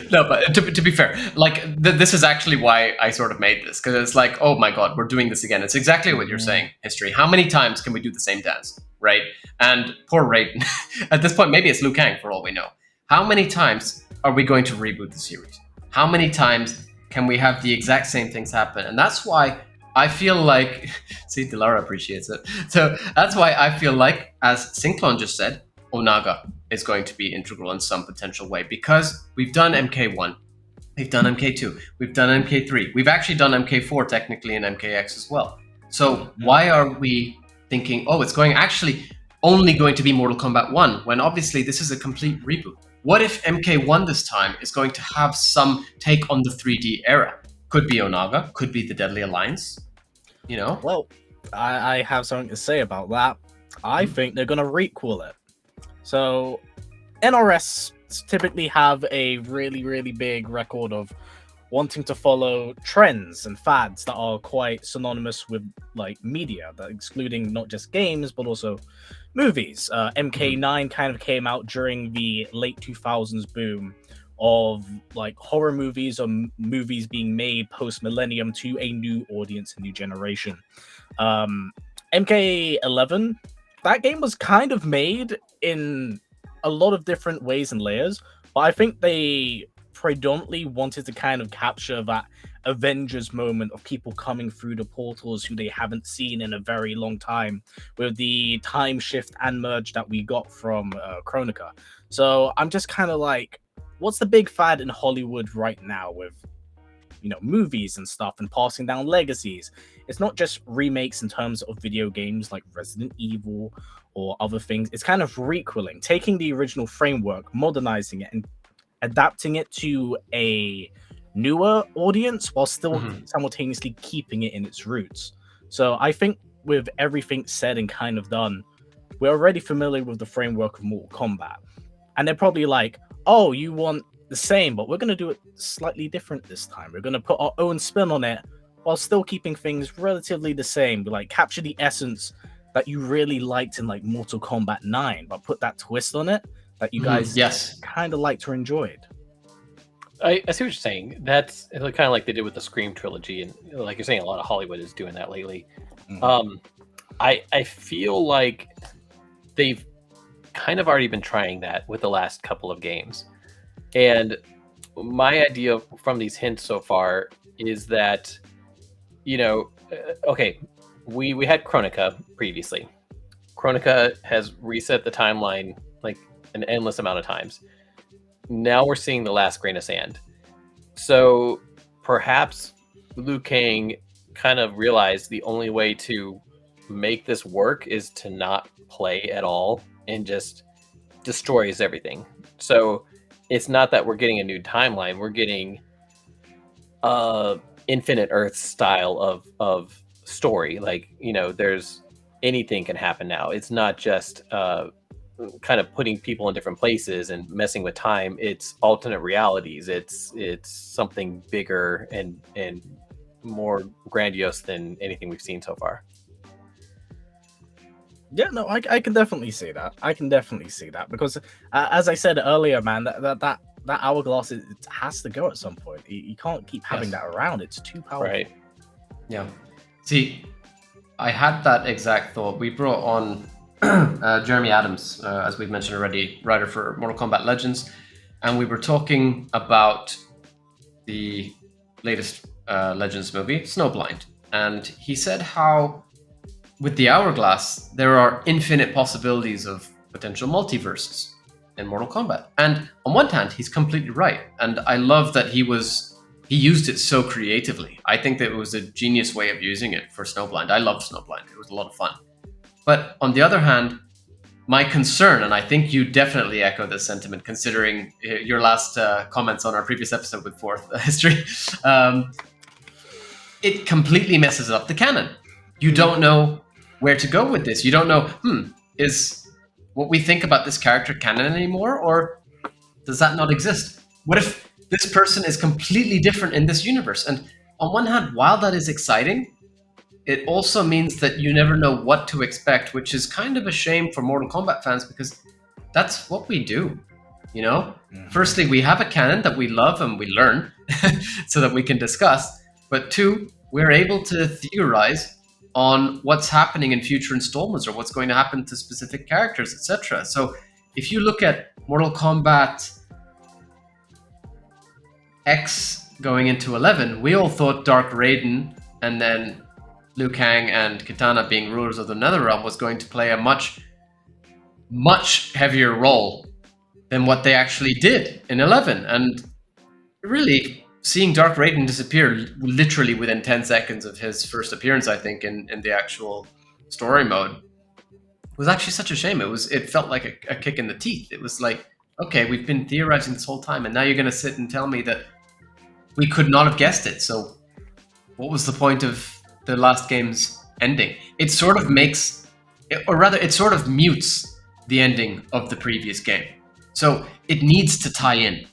No, but to be fair, like this is actually why I sort of made this, because it's like, oh my god, we're doing this again. It's exactly what you're saying, history. How many times can we do the same dance, right? And poor Raiden, at this point, maybe it's Liu Kang for all we know. How many times are we going to reboot the series? How many times can we have the exact same things happen? And that's why I feel like, see, Dilara appreciates it. So that's why I feel like, as Synclone just said, Onaga is going to be integral in some potential way, because we've done MK1, we've done MK2, we've done MK3, we've actually done MK4 technically in MKX as well. So why are we thinking, oh, it's going actually only going to be Mortal Kombat 1, when obviously this is a complete reboot? What if MK1 this time is going to have some take on the 3D era? Could be Onaga, could be the Deadly Alliance, you know? Well, I have something to say about that. I think they're going to requel it. So, NRS typically have a really, really big record of wanting to follow trends and fads that are quite synonymous with like media, that excluding not just games but also movies. MK9 kind of came out during the late 2000s boom of like horror movies or movies being made post-millennium to a new audience, a new generation. MK11, that game was kind of made in a lot of different ways and layers, but I think they predominantly wanted to kind of capture that Avengers moment of people coming through the portals who they haven't seen in a very long time, with the time shift and merge that we got from Chronica. So I'm just kind of like, what's the big fad in Hollywood right now with, you know, movies and stuff and passing down legacies? It's not just remakes in terms of video games like Resident Evil or other things. It's kind of requeling, taking the original framework, modernizing it, and adapting it to a newer audience while still simultaneously keeping it in its roots. So I think with everything said and kind of done, we're already familiar with the framework of Mortal Kombat. And they're probably like, oh, you want the same, but we're going to do it slightly different this time. We're going to put our own spin on it while still keeping things relatively the same. Like, capture the essence that you really liked in like Mortal Kombat 9, but put that twist on it that you guys kind of liked or enjoyed. I see what you're saying. That's kind of like they did with the Scream trilogy, and like you're saying, a lot of Hollywood is doing that lately. I feel like they've kind of already been trying that with the last couple of games, and my idea from these hints so far is that, you know, okay, we had Chronica previously. Chronica has reset the timeline like an endless amount of times. Now we're seeing the last grain of sand. So perhaps Liu Kang kind of realized the only way to make this work is to not play at all and just destroys everything. So it's not that we're getting a new timeline, we're getting Infinite Earth style of story. Like, you know, there's anything can happen now. It's not just kind of putting people in different places and messing with time. It's alternate realities. It's something bigger and more grandiose than anything we've seen so far. Yeah, no, I can definitely see that. I can definitely see that because, as I said earlier, man, that hourglass, it has to go at some point. You can't keep having that around. It's too powerful. Right. Yeah. See, I had that exact thought. We brought on Jeremy Adams, as we've mentioned already, writer for Mortal Kombat Legends, and we were talking about the latest Legends movie, Snowblind. And he said how with the Hourglass, there are infinite possibilities of potential multiverses in Mortal Kombat. And on one hand, he's completely right. And I love that he used it so creatively. I think that it was a genius way of using it for Snowblind. I love Snowblind. It was a lot of fun. But on the other hand, my concern, and I think you definitely echo this sentiment considering your last comments on our previous episode with Fourth History, it completely messes up the canon. You don't know where to go with this. You don't know, is what we think about this character canon anymore, or does that not exist? What if this person is completely different in this universe? And on one hand, while that is exciting, it also means that you never know what to expect, which is kind of a shame for Mortal Kombat fans because that's what we do, you know? Mm-hmm. Firstly, we have a canon that we love and we learn so that we can discuss. But two, we're able to theorize on what's happening in future installments or what's going to happen to specific characters, etc. So if you look at Mortal Kombat X going into 11, we all thought Dark Raiden and then Liu Kang and Kitana being rulers of the Netherrealm was going to play a much, much heavier role than what they actually did in 11. And really, seeing Dark Raiden disappear literally within 10 seconds of his first appearance, I think, in the actual story mode, was actually such a shame. It felt like a kick in the teeth. It was like, okay, we've been theorizing this whole time, and now you're going to sit and tell me that we could not have guessed it. So what was the point of the last game's ending? It sort of makes, or rather, it sort of mutes the ending of the previous game. So it needs to tie in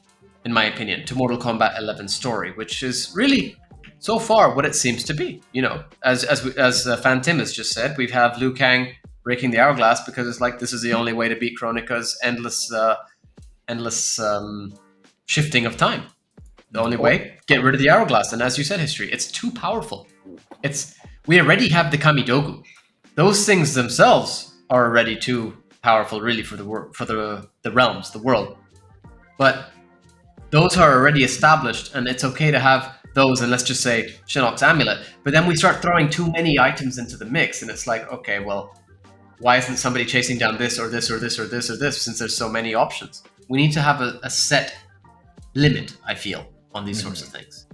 my opinion, to Mortal Kombat 11's story, which is really, so far, what it seems to be. You know, as Fan Tim has just said, we have Liu Kang breaking the Hourglass because it's like this is the only way to beat Kronika's endless shifting of time. The only way, get rid of the Hourglass. And as you said, History, it's too powerful. We already have the Kamidogu. Those things themselves are already too powerful, really, for the realms, the world. But those are already established, and it's okay to have those, and let's just say Shinnok's amulet. But then we start throwing too many items into the mix, and it's like, okay, well, why isn't somebody chasing down this or this or this or this or this, since there's so many options? We need to have a set limit, I feel, on these sorts of things.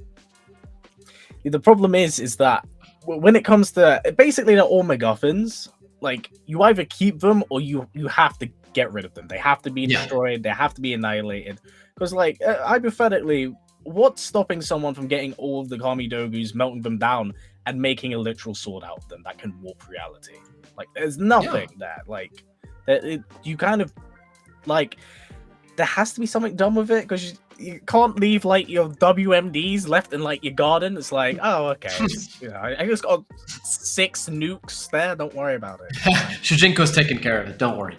The problem is that when it comes to basically they're all MacGuffins, like you either keep them or you have to get rid of them. They have to be destroyed. They have to be annihilated. Because, like, hypothetically, what's stopping someone from getting all of the Kamidogus, melting them down, and making a literal sword out of them that can warp reality? Like, there's nothing there. Like, you kind of, like, there has to be something done with it, because you can't leave, like, your WMDs left in, like, your garden. It's like, oh, okay. You know, I just got 6 nukes there. Don't worry about it. Shujinko's taking care of it. Don't worry.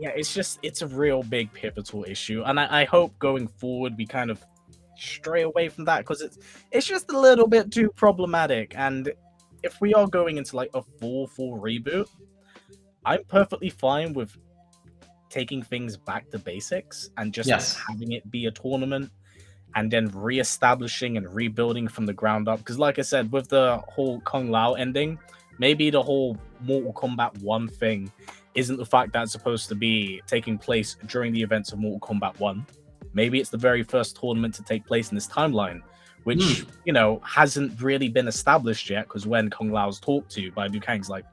Yeah, it's a real big pivotal issue, and I hope going forward we kind of stray away from that, because it's just a little bit too problematic. And if we are going into like a full reboot, I'm perfectly fine with taking things back to basics and just having it be a tournament and then re-establishing and rebuilding from the ground up. Because like I said, with the whole Kung Lao ending, maybe the whole Mortal Kombat 1 thing isn't the fact that it's supposed to be taking place during the events of Mortal Kombat 1. Maybe it's the very first tournament to take place in this timeline, which, you know, hasn't really been established yet, because when Kung Lao's talked to by Liu Kang's like,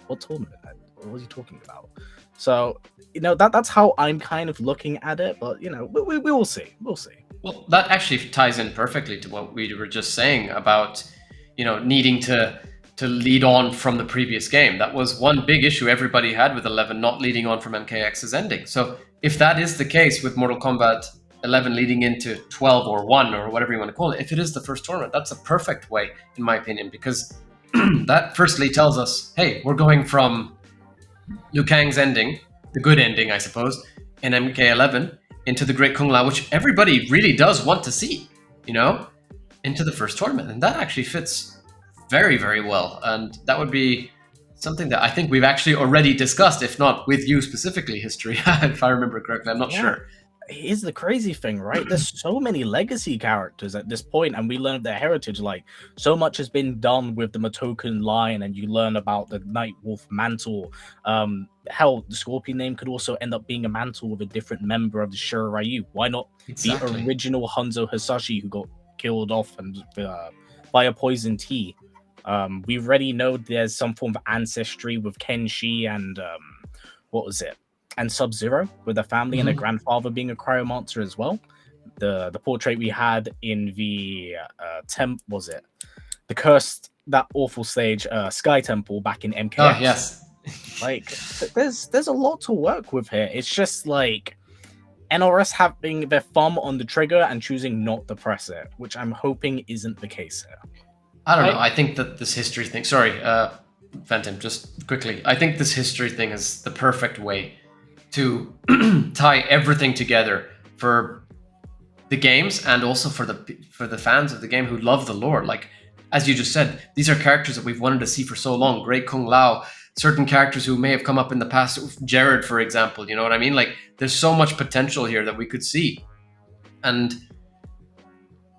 what tournament? What was he talking about? So, you know, that's how I'm kind of looking at it, but, you know, we will see. We'll see. Well, that actually ties in perfectly to what we were just saying about, you know, needing to lead on from the previous game. That was one big issue everybody had with 11, not leading on from MKX's ending. So if that is the case with Mortal Kombat 11 leading into 12 or 1 or whatever you want to call it, if it is the first tournament, that's a perfect way, in my opinion, because that firstly tells us, hey, we're going from Liu Kang's ending, the good ending, I suppose, in MK11, into the Great Kung Lao, which everybody really does want to see, you know, into the first tournament. And that actually fits very, very well. And that would be something that I think we've actually already discussed, if not with you specifically, History, if I remember correctly. I'm not sure. here's the crazy thing, right? There's so many legacy characters at this point, and we learned their heritage. Like, so much has been done with the Matokan line, and you learn about the Night Wolf mantle. Hell, the Scorpion name could also end up being a mantle with a different member of the Shiryu. Why not Exactly. the original Hanzo Hasashi who got killed off and by a poison tea? We already know there's some form of ancestry with Kenshi and what was it? And Sub-Zero with a family and a grandfather being a cryomancer as well. The portrait we had in the was it the cursed, that awful stage, Sky Temple back in MKX. Oh yes. Like there's a lot to work with here. It's just like NRS having their thumb on the trigger and choosing not to press it, which I'm hoping isn't the case here. I don't know. I think that this history thing. Sorry, Phantom. Just quickly, I think this history thing is the perfect way to tie everything together for the games and also for the fans of the game who love the lore. Like, as you just said, these are characters that we've wanted to see for so long. Great Kung Lao, certain characters who may have come up in the past, Jared, for example. You know what I mean? Like, there's so much potential here that we could see. And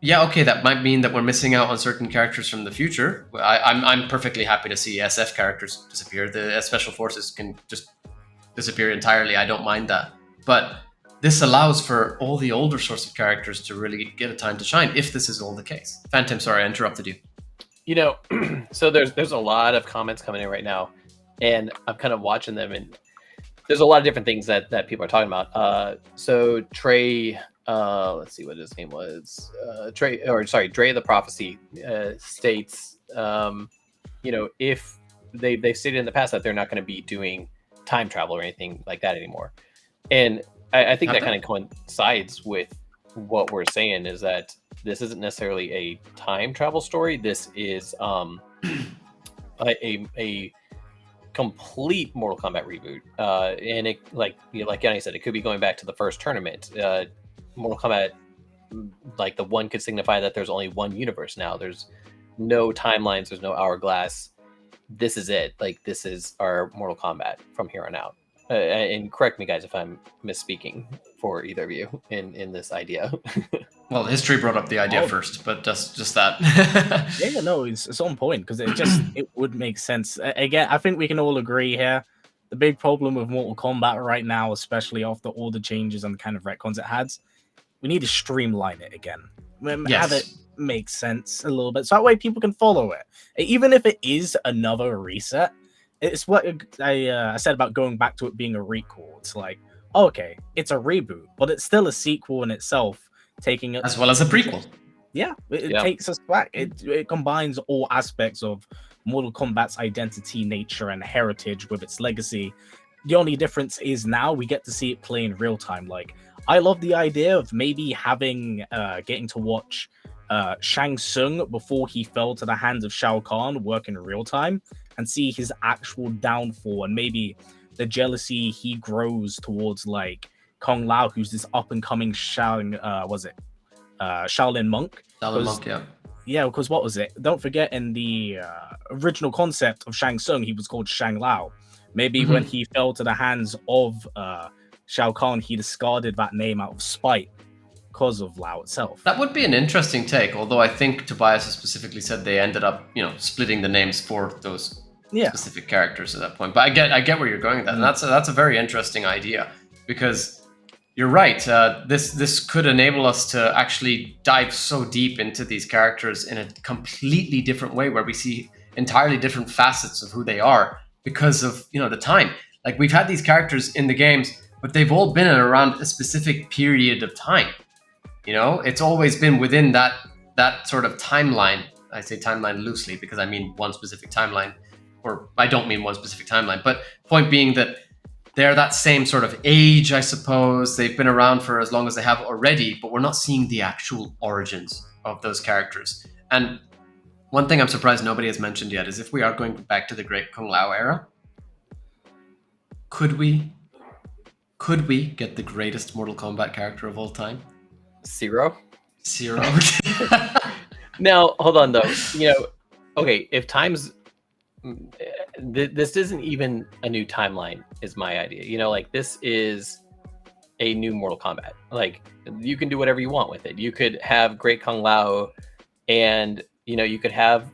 yeah, okay, that might mean that we're missing out on certain characters from the future. I'm perfectly happy to see SF characters disappear. The Special Forces can just disappear entirely. I don't mind that. But this allows for all the older sorts of characters to really get a time to shine, if this is all the case. Phantom, sorry, I interrupted you. You know, so there's a lot of comments coming in right now, and I'm kind of watching them, and there's a lot of different things that people are talking about. So Trey, let's see what his name was. Dre the Prophecy states, you know, if they stated in the past that they're not going to be doing time travel or anything like that anymore, and I think that kind of coincides with what we're saying, is that this isn't necessarily a time travel story. This is a complete Mortal Kombat reboot, and it, like Yanni said, it could be going back to the first tournament. Mortal Kombat, like, the one could signify that there's only one universe now. There's no timelines. There's no hourglass. This is it. Like, this is our Mortal Kombat from here on out. And correct me, guys, if I'm misspeaking for either of you in this idea. Well, history brought up the idea first, but just that. Yeah, no, it's on point, because it would make sense. Again, I think we can all agree here. The big problem with Mortal Kombat right now, especially after all the changes and kind of retcons it has, we need to streamline it again. Have it make sense a little bit, so that way people can follow it. Even if it is another reset, it's what I said about going back to it being a recall. It's like, okay, it's a reboot, but it's still a sequel in itself, taking it as well as a prequel. Yeah, it takes us back. It combines all aspects of Mortal Kombat's identity, nature, and heritage with its legacy. The only difference is now we get to see it play in real time. Like, I love the idea of maybe getting to watch Shang Tsung before he fell to the hands of Shao Kahn work in real time and see his actual downfall, and maybe the jealousy he grows towards, like, Kung Lao, who's this up and coming Shaolin monk. Shaolin monk, yeah. Yeah, because what was it? Don't forget, in the original concept of Shang Tsung, he was called Shang Lao. Maybe when he fell to the hands of Shao Kahn, he discarded that name out of spite because of Lao itself. That would be an interesting take, although I think Tobias has specifically said they ended up, splitting the names for those specific characters at that point. But I get where you're going with that, and that's a very interesting idea, because you're right. This could enable us to actually dive so deep into these characters in a completely different way, where we see entirely different facets of who they are because of the time. Like, we've had these characters in the games, but they've all been around a specific period of time. It's always been within that sort of timeline. I say timeline loosely because I mean one specific timeline, or I don't mean one specific timeline. But point being that they're that same sort of age, I suppose. They've been around for as long as they have already, but we're not seeing the actual origins of those characters. And one thing I'm surprised nobody has mentioned yet is, if we are going back to the Great Kung Lao era, could we get the greatest Mortal Kombat character of all time? Zero. Now, hold on though. Okay, if time's this isn't even a new timeline, is my idea. Like, this is a new Mortal Kombat. Like, you can do whatever you want with it. You could have Great Kung Lao, and you could have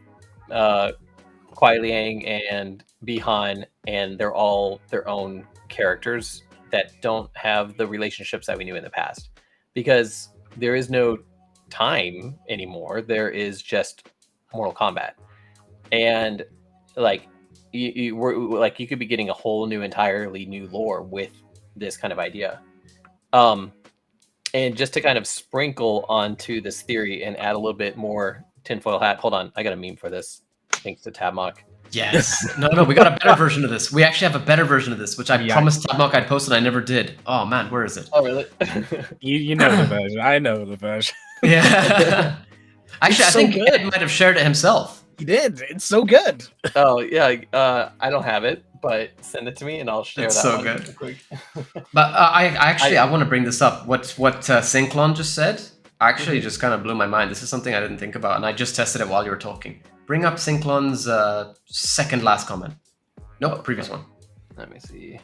Kuai Liang and Bihan, and they're all their own characters that don't have the relationships that we knew in the past, because there is no time anymore. There is just Mortal Kombat, and like you could be getting a whole new, entirely new lore with this kind of idea. And just to kind of sprinkle onto this theory and add a little bit more tinfoil hat. Hold on, I got a meme for this. Thanks to Tabmock. Yes. No, we got a better version of this. We actually have a better version of this, which I promised Tabmock I'd post and I never did. Oh man, where is it? Oh really? you know the version. I know the version. Yeah. Actually, I think Ed might have shared it himself. He did. It's so good. Oh yeah. I don't have it, but send it to me and I'll share it's that. So good. Quick. But I want to bring this up. What Synklon just said actually just kind of blew my mind. This is something I didn't think about, and I just tested it while you were talking. Bring up Synklon's second last comment. Nope, previous one. Let me see.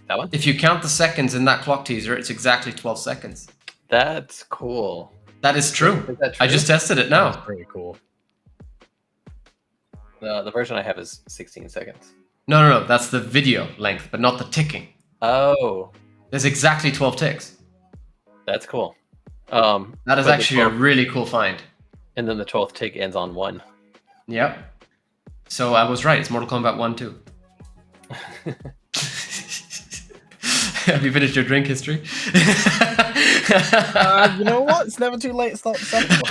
That one? If you count the seconds in that clock teaser, it's exactly 12 seconds. That's cool. That is true. Is that true? I just tested it now. That's pretty cool. The version I have is 16 seconds. No. That's the video length, but not the ticking. Oh. There's exactly 12 ticks. That's cool. That is actually a really cool find. And then the 12th tick ends on 1. Yep. So I was right. It's Mortal Kombat 1 too. Have you finished your drink history? You know what? It's never too late to start the second.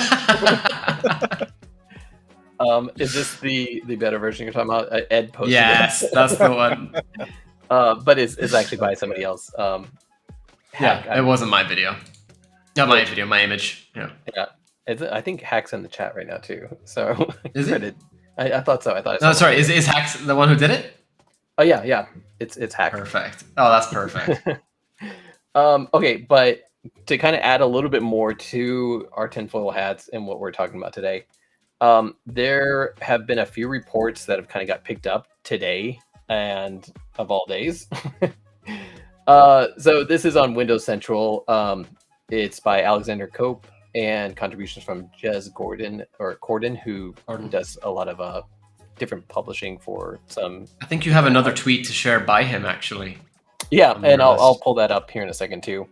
Is this the better version you're talking about? Ed posted Yes, that's the one. But it's actually by somebody else. It wasn't my video. Not my video, my image. Yeah. I think Hack's in the chat right now too. So is it? I thought so. I thought. No, sorry. Is Hack's the one who did it? Oh yeah. It's Hack. Perfect. Oh, that's perfect. Okay, but to kind of add a little bit more to our tinfoil hats and what we're talking about today, there have been a few reports that have kind of got picked up today, and of all days. So this is on Windows Central. It's by Alexander Cope and contributions from Jez Corden, who does a lot of different publishing for some. I think you have another tweet to share by him, actually. Yeah, and I'll pull that up here in a second too.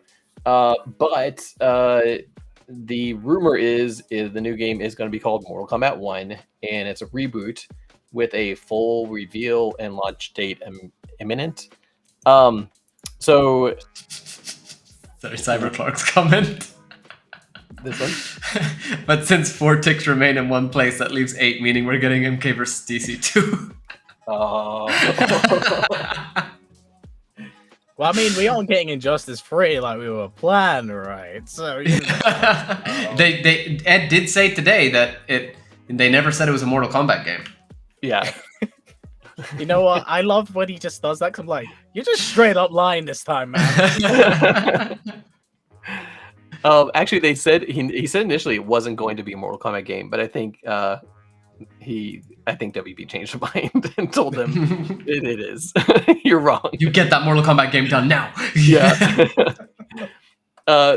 But the rumor is the new game is going to be called Mortal Kombat 1, and it's a reboot with a full reveal and launch date imminent. So sorry, Cyberclark's comment. This one? But since 4 ticks remain in one place, that leaves 8, meaning we're getting MK versus DC2. Oh. Well, I mean, we aren't getting Injustice free like we were planned, right? So Ed did say today that they never said it was a Mortal Kombat game. Yeah. You know what? I love when he just does that, because I'm like, you're just straight up lying this time, man. Actually, they said he said initially it wasn't going to be a Mortal Kombat game, but I think WB changed his mind and told them it is. You're wrong. You get that Mortal Kombat game done now. Yeah.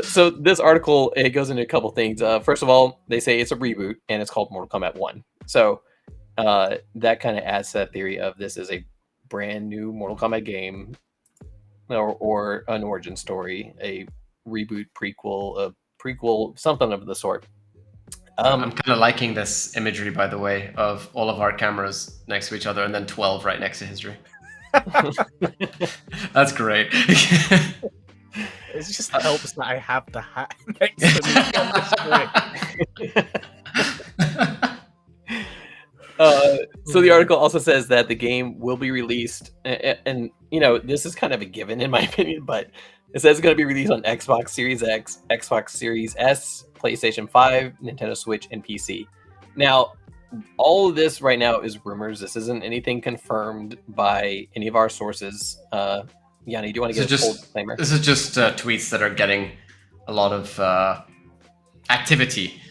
So this article, it goes into a couple things. First of all, they say it's a reboot and it's called Mortal Kombat 1. So that kind of adds to that theory of this is a brand new Mortal Kombat game, or an origin story, a reboot, prequel, something of the sort. I'm kind of liking this imagery, by the way, of all of our cameras next to each other and then 12 right next to history. That's great. It just helps that I have the hat next to me on the screen. So the article also says that the game will be released, and this is kind of a given in my opinion, but it says it's going to be released on Xbox Series X, Xbox Series S, PlayStation 5, Nintendo Switch, and PC. Now, all of this right now is rumors. This isn't anything confirmed by any of our sources. Yanni, do you want to give a full disclaimer? This is just tweets that are getting a lot of activity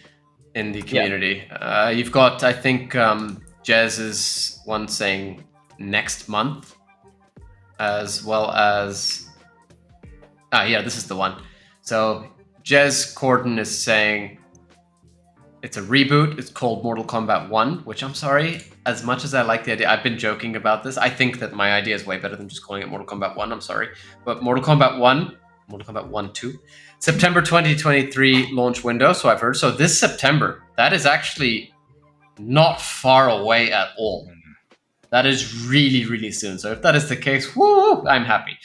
in the community. Yeah. You've got, I think, Jez is one saying next month. as well as this is the one. So Jez Corden is saying it's a reboot. It's called Mortal Kombat 1, which I'm sorry, as much as I like the idea, I've been joking about this. I think that my idea is way better than just calling it Mortal Kombat 1. I'm sorry. But Mortal Kombat 1, 2, September 2023 launch window. So I've heard. So this September, that is actually not far away at all. That is really, really soon. So if that is the case, woo, I'm happy.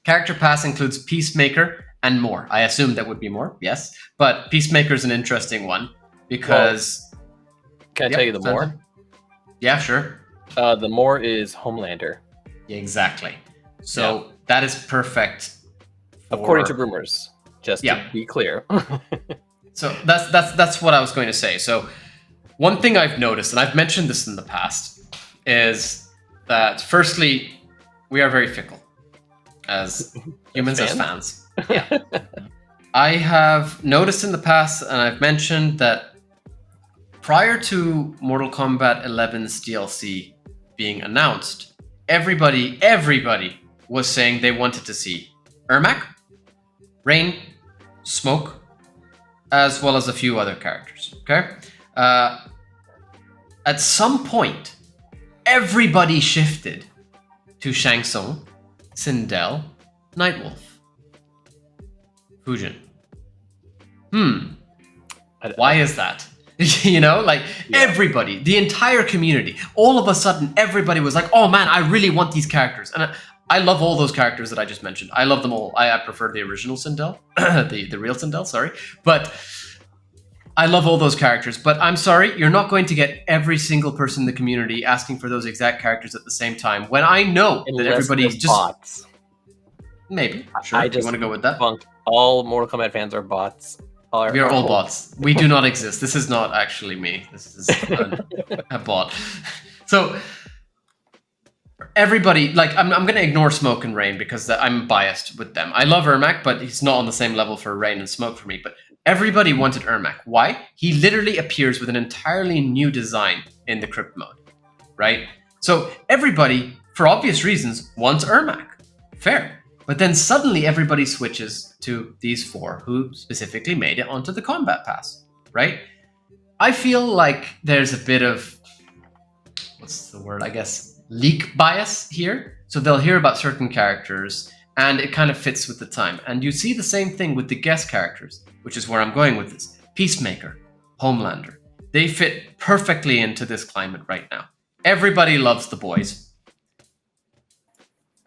Character pass includes Peacemaker and more. I assume that would be more, yes. But Peacemaker is an interesting one because... Can I tell you the more? Yeah, sure. The more is Homelander. Yeah, exactly. So that is perfect. According to rumors, just to be clear. So that's what I was going to say. So one thing I've noticed, and I've mentioned this in the past, is that firstly, we are very fickle as humans, as fans. Yeah. I have noticed in the past, and I've mentioned that prior to Mortal Kombat 11's DLC being announced, everybody was saying they wanted to see Ermac, Rain, Smoke, as well as a few other characters. Okay? At some point, everybody shifted to Shang Tsung, Sindel, Nightwolf, Fujin. Why is that? You know, like everybody, the entire community, all of a sudden, everybody was like, oh man, I really want these characters. And I love all those characters that I just mentioned. I love them all. I prefer the original Sindel, the real Sindel, sorry. But I love all those characters. But I'm sorry, you're not going to get every single person in the community asking for those exact characters at the same time. When I know that everybody's just... bots. Maybe. Sure, you want to go with that? All Mortal Kombat fans are bots. We are all bots. We do not exist. This is not actually me. This is a bot. So everybody, like, I'm going to ignore Smoke and Rain because I'm biased with them. I love Ermac, but he's not on the same level for Rain and Smoke for me. But everybody wanted Ermac. Why? He literally appears with an entirely new design in the Crypt mode, right? So everybody, for obvious reasons, wants Ermac. Fair. But then suddenly everybody switches to these four who specifically made it onto the Combat Pass, right? I feel like there's a bit of, what's the word, I guess, leak bias here. So they'll hear about certain characters and it kind of fits with the time. And you see the same thing with the guest characters, which is where I'm going with this. Peacemaker, Homelander. They fit perfectly into this climate right now. Everybody loves the boys.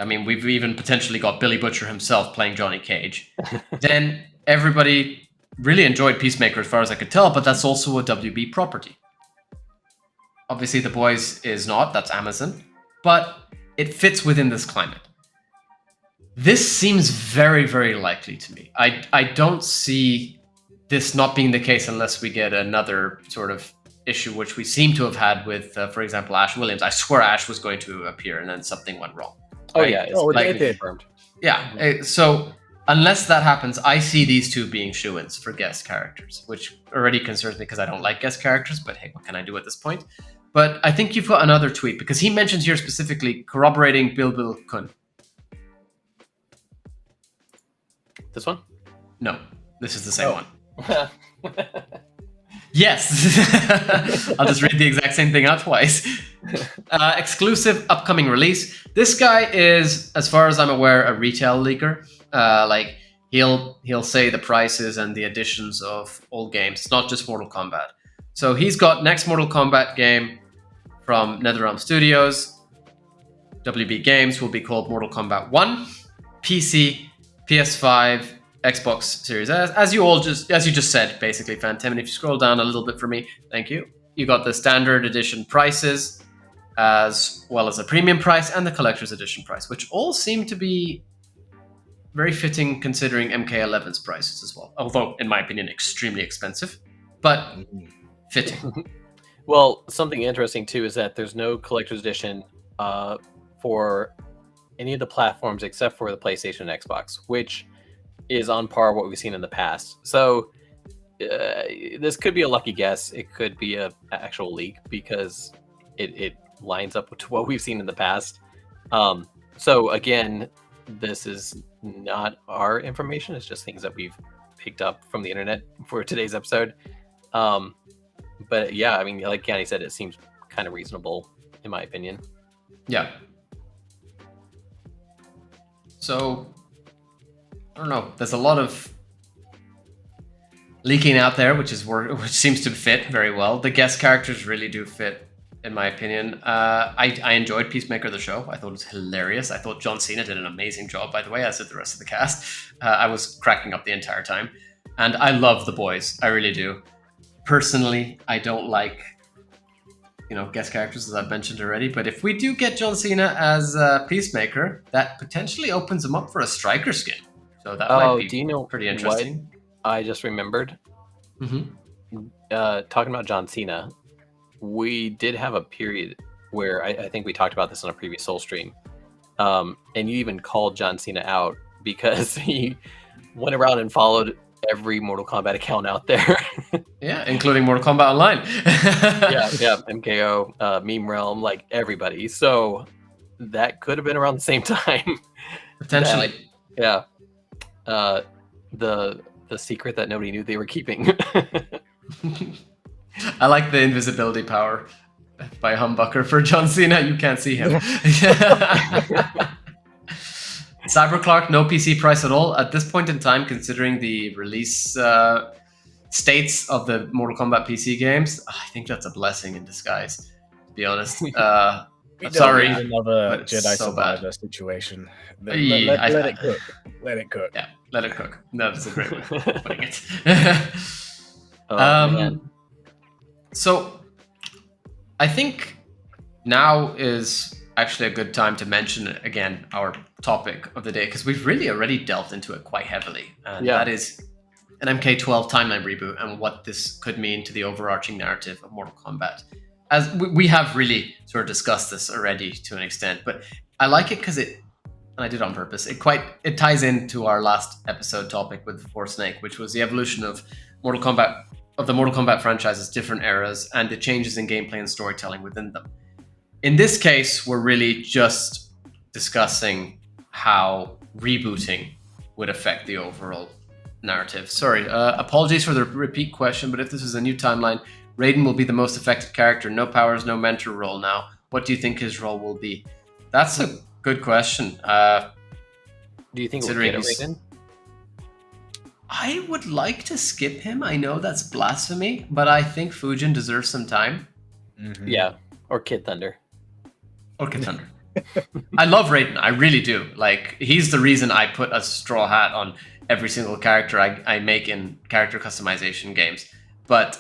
I mean, we've even potentially got Billy Butcher himself playing Johnny Cage. Then everybody really enjoyed Peacemaker as far as I could tell, but that's also a WB property. Obviously, The Boys is not, that's Amazon, but it fits within this climate. This seems very, very likely to me. I don't see this not being the case unless we get another sort of issue, which we seem to have had with, for example, Ash Williams. I swear Ash was going to appear and then something went wrong. Oh, right? Yeah. It confirmed. Yeah. So unless that happens, I see these two being shoo-ins for guest characters, which already concerns me because I don't like guest characters, but hey, what can I do at this point? But I think you've got another tweet because he mentions here specifically corroborating Bilbil Kun. This one? No, this is the same one. Yes. I'll just read the exact same thing out twice. Exclusive upcoming release. This guy is, as far as I'm aware, a retail leaker. Like he'll say the prices and the additions of all games. It's not just Mortal Kombat. So he's got next Mortal Kombat game from NetherRealm Studios. WB Games will be called Mortal Kombat 1. PC, PS5, Xbox Series S, as you just said, basically, Phantom. And if you scroll down a little bit for me, thank you. You got the standard edition prices, as well as a premium price and the collector's edition price, which all seem to be very fitting considering MK11's prices as well. Although, in my opinion, extremely expensive, but fitting. Well, something interesting too is that there's no collector's edition for any of the platforms except for the PlayStation and Xbox, which is on par with what we've seen in the past. So this could be a lucky guess. It could be an actual leak because it lines up to what we've seen in the past. So again, this is not our information. It's just things that we've picked up from the internet for today's episode. But yeah, I mean, like Yanni said, it seems kind of reasonable in my opinion. Yeah. So, I don't know. There's a lot of leaking out there, which seems to fit very well. The guest characters really do fit, in my opinion. I enjoyed Peacemaker the show. I thought it was hilarious. I thought John Cena did an amazing job, by the way, as did the rest of the cast. I was cracking up the entire time. And I love the boys. I really do. Personally, I don't like, guest characters, as I've mentioned already. But if we do get John Cena as Peacemaker, that potentially opens him up for a striker skin. So that might be pretty interesting. I just remembered. Talking about John Cena, we did have a period where I think we talked about this on a previous Soul stream, and you even called John Cena out because he went around and followed every Mortal Kombat account out there. Yeah, including Mortal Kombat Online. yeah, MKO, Meme Realm, like everybody. So that could have been around the same time. Potentially. The secret that nobody knew they were keeping. I like the invisibility power by Humbucker for John Cena. You can't see him. Cyberclock, no PC price at all. At this point in time, considering the release states of the Mortal Kombat PC games, I think that's a blessing in disguise, to be honest. I'm sorry. Another Jedi so Survivor situation. Let it cook. Let it cook. Yeah, let it cook. That's a great way of putting it. Man. So, I think now is actually a good time to mention again our topic of the day, because we've really already delved into it quite heavily, and that is an MK12 timeline reboot and what this could mean to the overarching narrative of Mortal Kombat. As we have really sort of discussed this already to an extent, but I like it because and I did it on purpose, it ties into our last episode topic with Force Snake, which was the evolution of the Mortal Kombat franchise's different eras and the changes in gameplay and storytelling within them. In this case, we're really just discussing how rebooting would affect the overall narrative. Sorry, apologies for the repeat question, but if this is a new timeline, Raiden will be the most affected character. No powers, no mentor role now. What do you think his role will be? That's a good question. Do you think we'll get a Raiden? I would like to skip him. I know that's blasphemy, but I think Fujin deserves some time. Mm-hmm. Yeah, or Kid Thunder. I love Raiden. I really do. Like, he's the reason I put a straw hat on every single character I make in character customization games. But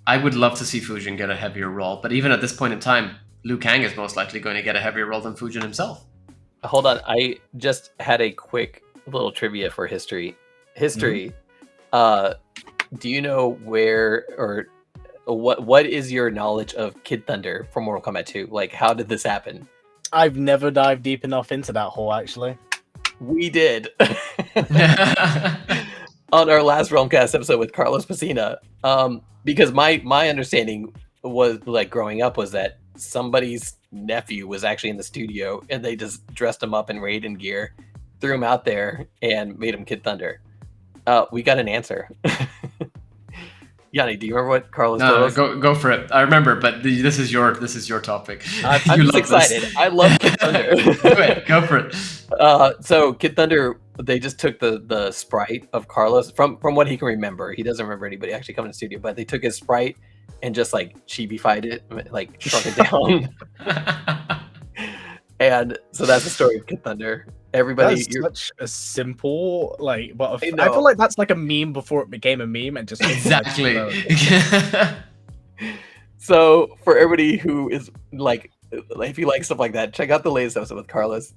I would love to see Fujin get a heavier role. But even at this point in time, Liu Kang is most likely going to get a heavier role than Fujin himself. Hold on. I just had a quick little trivia for history. Do you know where or what is your knowledge of Kid Thunder from Mortal Kombat 2? Like, how did this happen? I've never dived deep enough into that hole, actually. We did. On our last Realmcast episode with Carlos Pacina. Because my understanding was, like, growing up, was that somebody's nephew was actually in the studio and they just dressed him up in Raiden gear, threw him out there, and made him Kid Thunder. We got an answer. Yanni, do you remember what Carlos told us? Go for it. I remember, but this is your topic. I'm just excited. I love Kid Thunder. Go for it. So Kid Thunder, they just took the sprite of Carlos from what he can remember. He doesn't remember anybody actually coming to the studio, but they took his sprite and just like chibified it, like shrunk it down. And so that's the story of Kid Thunder. Everybody, that's such a simple, like, but I feel like that's like a meme before it became a meme and just exactly. So for everybody who is like, if you like stuff like that, check out the latest episode with Carlos.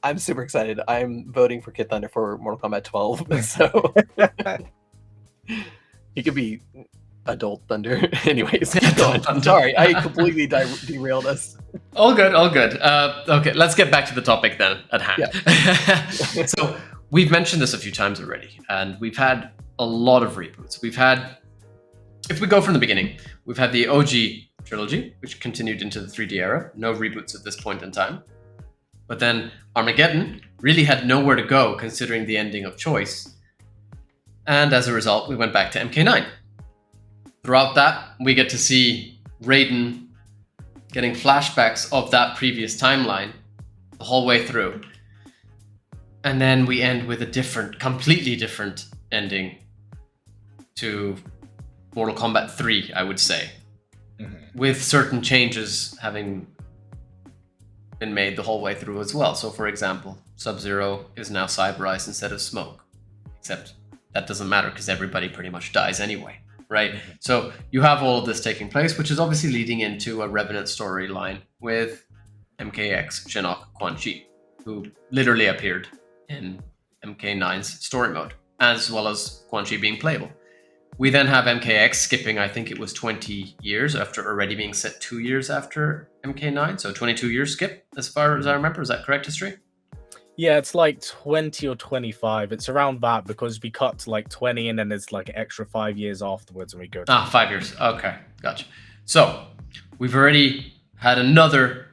I'm super excited. I'm voting for Kid Thunder for Mortal Kombat 12. So he could be Adult Thunder. Anyways, sorry, I completely derailed us. All good. Okay, let's get back to the topic then at hand. Yeah. So we've mentioned this a few times already, and we've had a lot of reboots. We've had, if we go from the beginning, we've had the OG trilogy, which continued into the 3D era. No reboots at this point in time. But then Armageddon really had nowhere to go considering the ending of Choice. And as a result, we went back to MK9. Throughout that, we get to see Raiden getting flashbacks of that previous timeline the whole way through. And then we end with a completely different ending to Mortal Kombat 3, I would say. Mm-hmm. With certain changes having been made the whole way through as well. So for example, Sub-Zero is now cyberized instead of Smoke. Except that doesn't matter because everybody pretty much dies anyway, right? Mm-hmm. So you have all of this taking place, which is obviously leading into a Revenant storyline with MKX, Shinnok, Quan Chi, who literally appeared in MK9's story mode, as well as Quan Chi being playable. We then have MKX skipping, I think it was 20 years after already being set 2 years after MK9. So 22 years skip, as far as I remember. Is that correct history? Yeah, it's like 20 or 25. It's around that because we cut to like 20 and then there's like an extra 5 years afterwards and we go to 5 years. Okay, gotcha. So we've already had another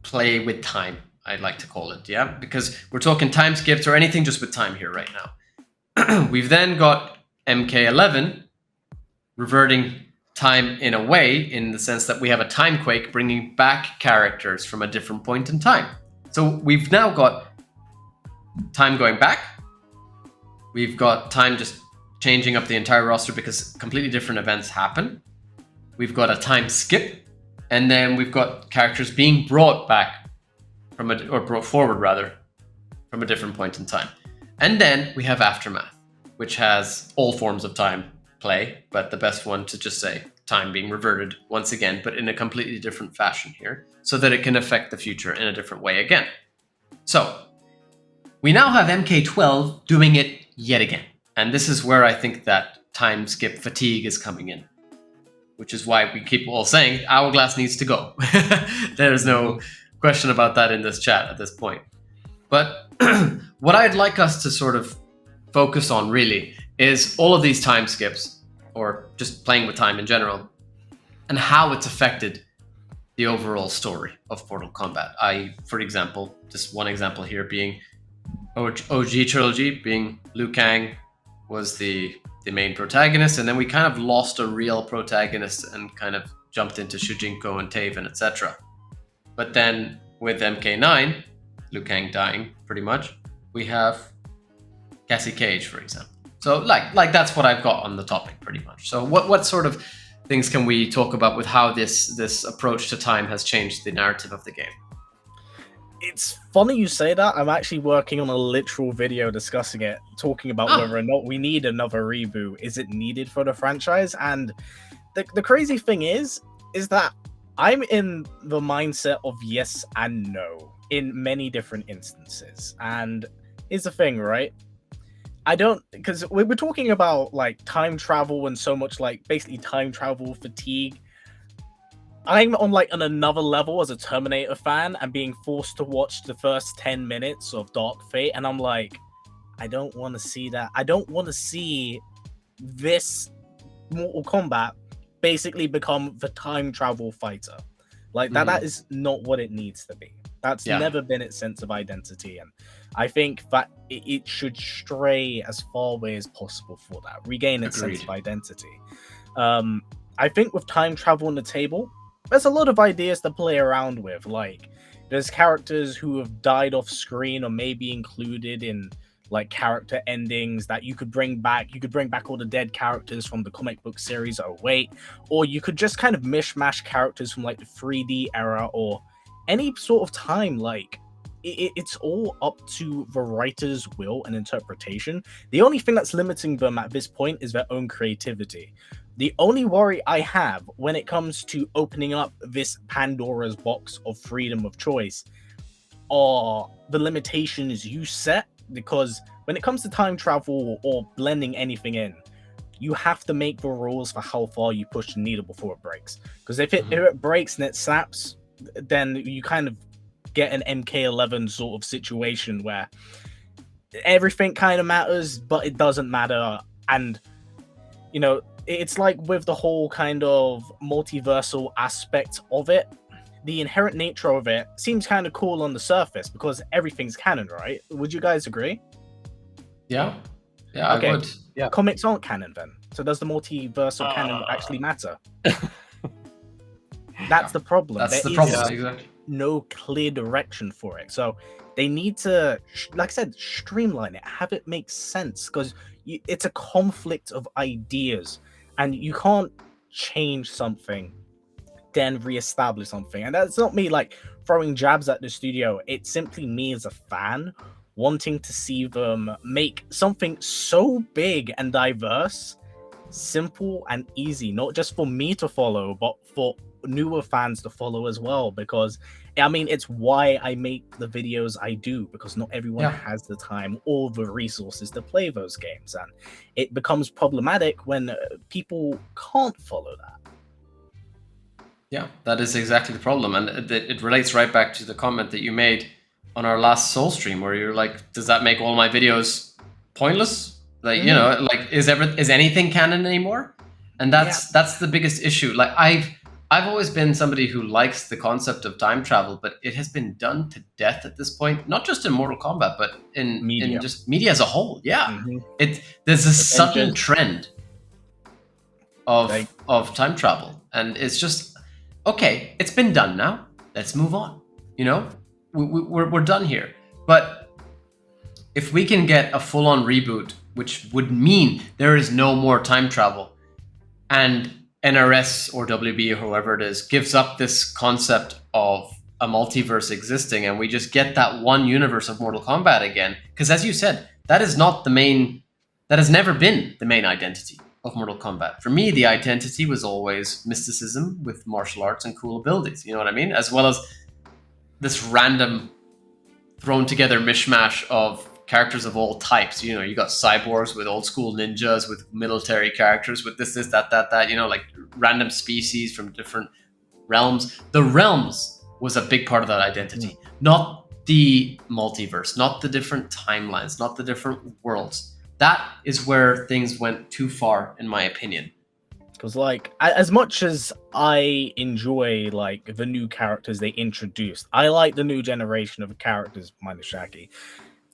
play with time, I'd like to call it, yeah? Because we're talking time skips or anything just with time here right now. We've then got MK11 reverting time in a way, in the sense that we have a time quake bringing back characters from a different point in time. So we've now got time going back. We've got time just changing up the entire roster because completely different events happen. We've got a time skip, and then we've got characters being brought back or brought forward rather, from a different point in time. And then we have Aftermath, which has all forms of time play, but the best one to just say time being reverted once again, but in a completely different fashion here, so that it can affect the future in a different way again. So we now have MK12 doing it yet again. And this is where I think that time skip fatigue is coming in, which is why we keep all saying Hourglass needs to go. There's no question about that in this chat at this point. But what I'd like us to sort of focus on really is all of these time skips, or just playing with time in general, and how it's affected the overall story of Mortal Kombat. For example, just one example here being OG trilogy, being Liu Kang was the main protagonist, and then we kind of lost a real protagonist and kind of jumped into Shujinko and Taven, etc. But then with MK9, Liu Kang dying pretty much, we have Cassie Cage, for example. So like that's what I've got on the topic pretty much. So what sort of things can we talk about with how this approach to time has changed the narrative of the game? It's funny you say that. I'm actually working on a literal video discussing it, talking about whether or not we need another reboot. Is it needed for the franchise? And the crazy thing is that I'm in the mindset of yes and no in many different instances. And here's the thing, right? I don't, because we're talking about like time travel and so much like basically time travel fatigue. I'm on like on another level as a Terminator fan and being forced to watch the first 10 minutes of Dark Fate, and I'm like, I don't want to see that. I don't want to see this Mortal Kombat basically become the time travel fighter. Like that is not what it needs to be. That's never been its sense of identity, and I think that it should stray as far away as possible for that, regain its sense of identity. I think with time travel on the table, there's a lot of ideas to play around with. Like, there's characters who have died off screen or may be included in like character endings that you could bring back. You could bring back all the dead characters from the comic book series or you could just kind of mishmash characters from like the 3D era or any sort of time. Like, it's all up to the writer's will and interpretation. The only thing that's limiting them at this point is their own creativity. The only worry I have when it comes to opening up this Pandora's box of freedom of choice are the limitations you set, because when it comes to time travel or blending anything in, you have to make the rules for how far you push the needle before it breaks. Because if it breaks and it snaps, then you kind of get an MK11 sort of situation where everything kind of matters, but it doesn't matter. And, it's like with the whole kind of multiversal aspect of it, the inherent nature of it seems kind of cool on the surface because everything's canon, right? Would you guys agree? Yeah, I Okay. would. Yeah. Comics aren't canon then. So does the multiversal canon actually matter? That's the problem. That's There the problem. is Exactly. no clear direction for it. So they need to, like I said, streamline it, have it make sense, because it's a conflict of ideas, and you can't change something, then reestablish something. And that's not me like throwing jabs at the studio. It's simply me as a fan wanting to see them make something so big and diverse, simple and easy, not just for me to follow, but for newer fans to follow as well. Because I mean, it's why I make the videos I do, because not everyone has the time or the resources to play those games, and it becomes problematic when people can't follow that. Yeah, that is exactly the problem, and it relates right back to the comment that you made on our last Soul stream, where you're like, "Does that make all my videos pointless? Like, you know, like is anything canon anymore?" And that's the biggest issue. Like I've always been somebody who likes the concept of time travel, but it has been done to death at this point. Not just in Mortal Kombat, but in just media as a whole. Yeah, there's a sudden trend of time travel, and it's just. Okay, it's been done now. Let's move on. You know, we're done here. But if we can get a full-on reboot, which would mean there is no more time travel, and NRS or WB or whoever it is gives up this concept of a multiverse existing, and we just get that one universe of Mortal Kombat again. Because as you said, that is not the main. That has never been the main identity of Mortal Kombat. For me, the identity was always mysticism with martial arts and cool abilities. You know what I mean? As well as this random thrown together mishmash of characters of all types. You know, you got cyborgs with old school ninjas, with military characters, with this, that, you know, like random species from different realms. The realms was a big part of that identity, not the multiverse, not the different timelines, not the different worlds. That is where things went too far, in my opinion. Because, like, as much as I enjoy, like, the new characters they introduced, I like the new generation of characters, minus Shaggy.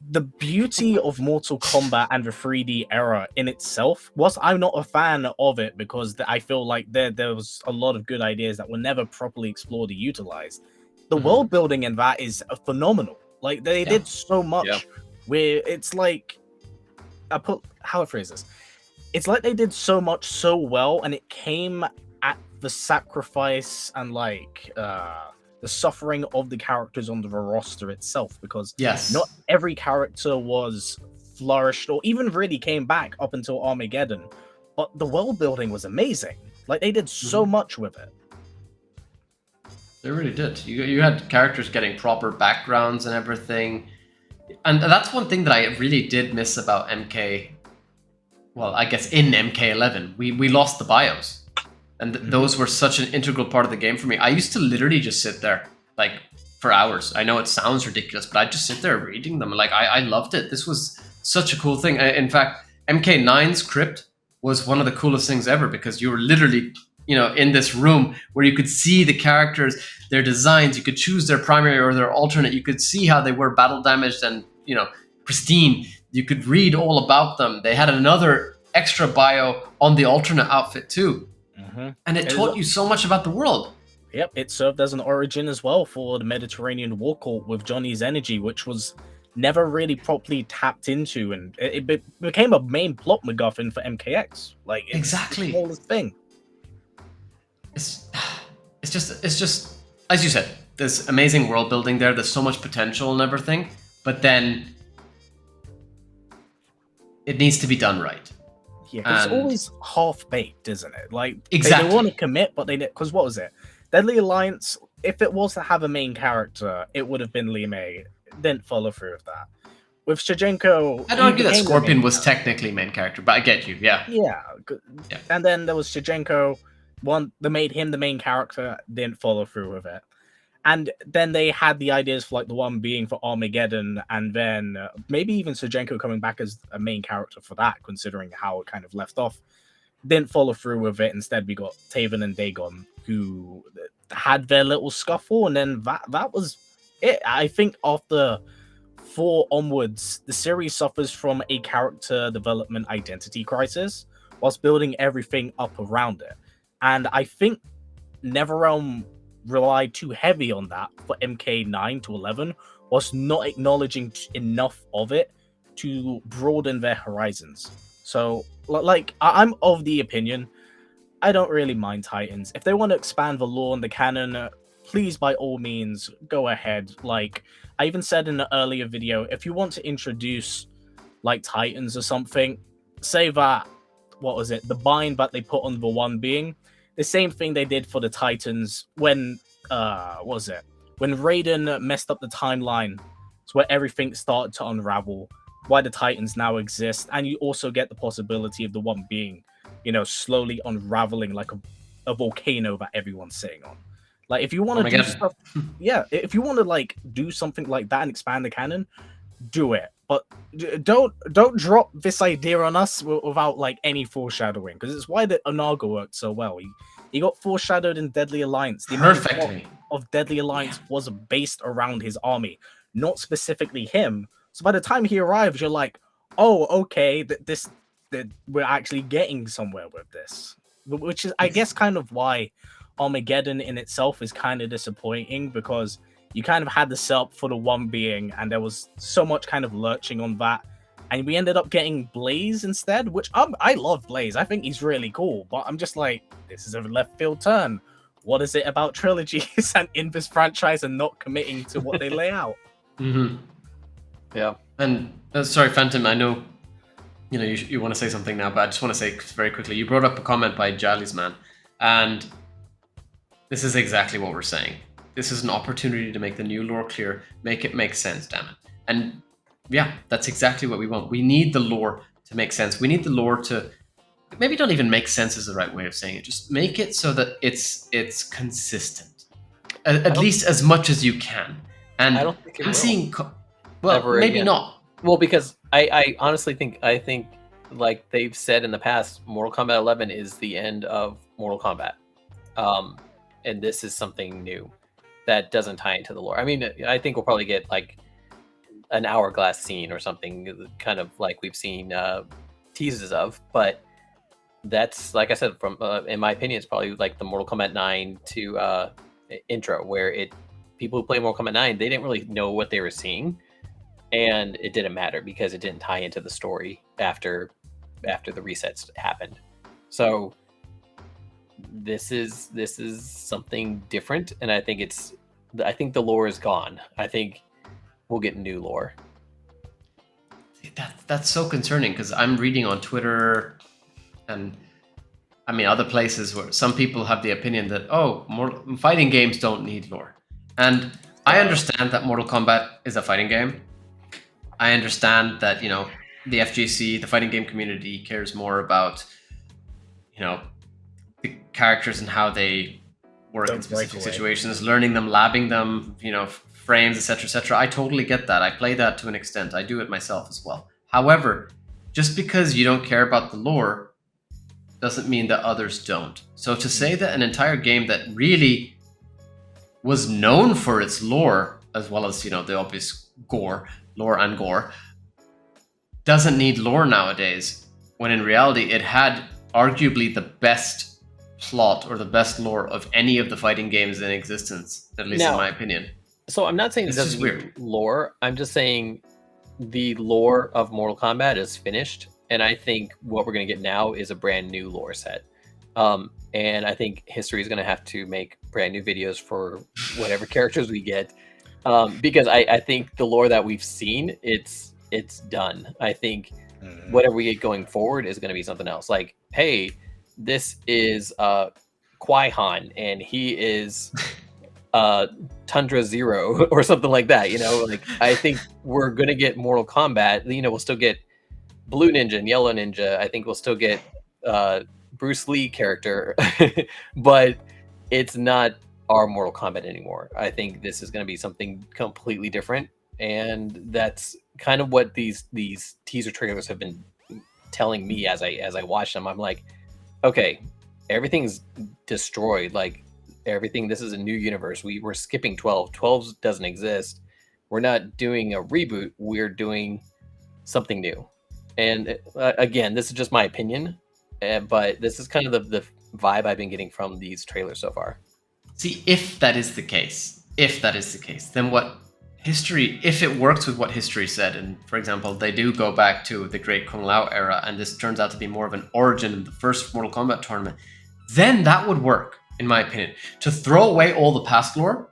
The beauty of Mortal Kombat and the 3D era in itself, whilst I'm not a fan of it because I feel like there was a lot of good ideas that were never properly explored or utilized, the world building in that is phenomenal. Like, they did so much where it's like... how I phrase this. It's like they did so much so well, and it came at the sacrifice and like the suffering of the characters on the roster itself, because not every character was flourished or even really came back up until Armageddon, but the world building was amazing. Like, they did so much with it. They really did. You had characters getting proper backgrounds and everything. And that's one thing that I really did miss about MK. Well, I guess in MK11, we lost the bios. And those were such an integral part of the game for me. I used to literally just sit there, like, for hours. I know it sounds ridiculous, but I'd just sit there reading them. Like, I loved it. This was such a cool thing. In fact, MK9's crypt was one of the coolest things ever, because you were literally, you know, in this room where you could see the characters, their designs. You could choose their primary or their alternate. You could see how they were battle damaged and, you know, pristine. You could read all about them. They had another extra bio on the alternate outfit too. And it taught you so much about the world. Yep, it served as an origin as well for the Mediterranean War Cult with Johnny's energy, which was never really properly tapped into, and it became a main plot MacGuffin for MKX. Like, it's exactly the smallest thing. It's just as you said, there's amazing world building there. There's so much potential and everything, but then it needs to be done right. Yeah, it's always half-baked, isn't it? Like, exactly. They want to commit, but they didn't. Because what was it? Deadly Alliance, if it was to have a main character, it would have been Li Mei. Didn't follow through with that. With Shigenko... I'd argue that Scorpion was technically main character, but I get you, yeah. Yeah. And then there was Shigenko, they made him the main character, didn't follow through with it. And then they had the ideas for, like, the one being for Armageddon, and then maybe even Shigenko coming back as a main character for that, considering how it kind of left off. Didn't follow through with it. Instead, we got Taven and Dagon, who had their little scuffle, and then that was it. I think after 4 onwards, the series suffers from a character development identity crisis whilst building everything up around it. And I think NetherRealm relied too heavy on that for MK9 to 11, whilst not acknowledging enough of it to broaden their horizons. So, like, I'm of the opinion, I don't really mind Titans. If they want to expand the lore and the canon, please, by all means, go ahead. Like, I even said in an earlier video, if you want to introduce, like, Titans or something, say that, what was it, the bind that they put on the one being, the same thing they did for the Titans when, what was it? When Raiden messed up the timeline, it's where everything started to unravel, why the Titans now exist, and you also get the possibility of the one being, you know, slowly unraveling like a volcano that everyone's sitting on. Like, if you want to do stuff, yeah, if you want to like do something like that and expand the canon, do it. But don't drop this idea on us without like any foreshadowing, because it's why the Onaga worked so well. He got foreshadowed in Deadly Alliance. The Perfectly. of Deadly Alliance was based around his army, not specifically him. So by the time he arrives, you're like, oh, okay, that we're actually getting somewhere with this, which is, I guess, kind of why Armageddon in itself is kind of disappointing, because you kind of had the setup for the one being, and there was so much kind of lurching on that, and we ended up getting Blaze instead, which I love Blaze. I think he's really cool, but I'm just like, this is a left field turn. What is it about trilogies and in this franchise and not committing to what they lay out? Mm-hmm. Yeah. And sorry, Phantom, I know you want to say something now, but I just want to say very quickly, you brought up a comment by Jolly's Man, and this is exactly what we're saying. This is an opportunity to make the new lore clear, make it make sense, damn it. And yeah, that's exactly what we want. We need the lore to make sense. We need the lore to, maybe not even make sense is the right way of saying it, just make it so that it's consistent, at least as much as you can. And I don't think it I'm will. seeing, well, Ever maybe again. not. Well, because I honestly think like they've said in the past, Mortal Kombat 11 is the end of Mortal Kombat, and this is something new that doesn't tie into the lore. I mean, I think we'll probably get like an hourglass scene or something, kind of like we've seen teases of, but that's, like I said, from in my opinion, it's probably like the Mortal Kombat 9 to intro, where people who play Mortal Kombat 9, they didn't really know what they were seeing. And it didn't matter because it didn't tie into the story after the resets happened. So this is something different, and I think the lore is gone. I think we'll get new lore. That's so concerning, because I'm reading on Twitter and I mean other places where some people have the opinion that fighting games don't need lore. And I understand that Mortal Kombat is a fighting game. I understand that, the FGC, the fighting game community, cares more about, the characters and how they work in specific situations, learning them, labbing them, frames, etc., etc. I totally get that. I play that to an extent. I do it myself as well. However, just because you don't care about the lore doesn't mean that others don't. So to say that an entire game that really was known for its lore, as well as, the obvious lore and gore, doesn't need lore nowadays, when in reality it had arguably the best plot or the best lore of any of the fighting games in existence, at least in my opinion. So I'm not saying it doesn't need lore. I'm just saying the lore of Mortal Kombat is finished, and I think what we're going to get now is a brand new lore set. And I think history is going to have to make brand new videos for whatever characters we get. Because I think the lore that we've seen, it's done. I think whatever we get going forward is going to be something else. Like, hey, this is Qui-Gon, and he is Tundra Zero or something like that. Like, I think we're going to get Mortal Kombat. We'll still get Blue Ninja and Yellow Ninja. I think we'll still get Bruce Lee character, but it's not our Mortal Kombat anymore. I think this is going to be something completely different, and that's kind of what these teaser trailers have been telling me as I watch them. I'm like, okay, everything's destroyed. Like, everything. This is a new universe. We're skipping 12. 12 doesn't exist. We're not doing a reboot. We're doing something new. And again, this is just my opinion, but this is kind of the vibe I've been getting from these trailers so far. See, if that is the case, then what history, if it works with what history said, and for example, they do go back to the Great Kung Lao era, and this turns out to be more of an origin in the first Mortal Kombat tournament, then that would work, in my opinion. To throw away all the past lore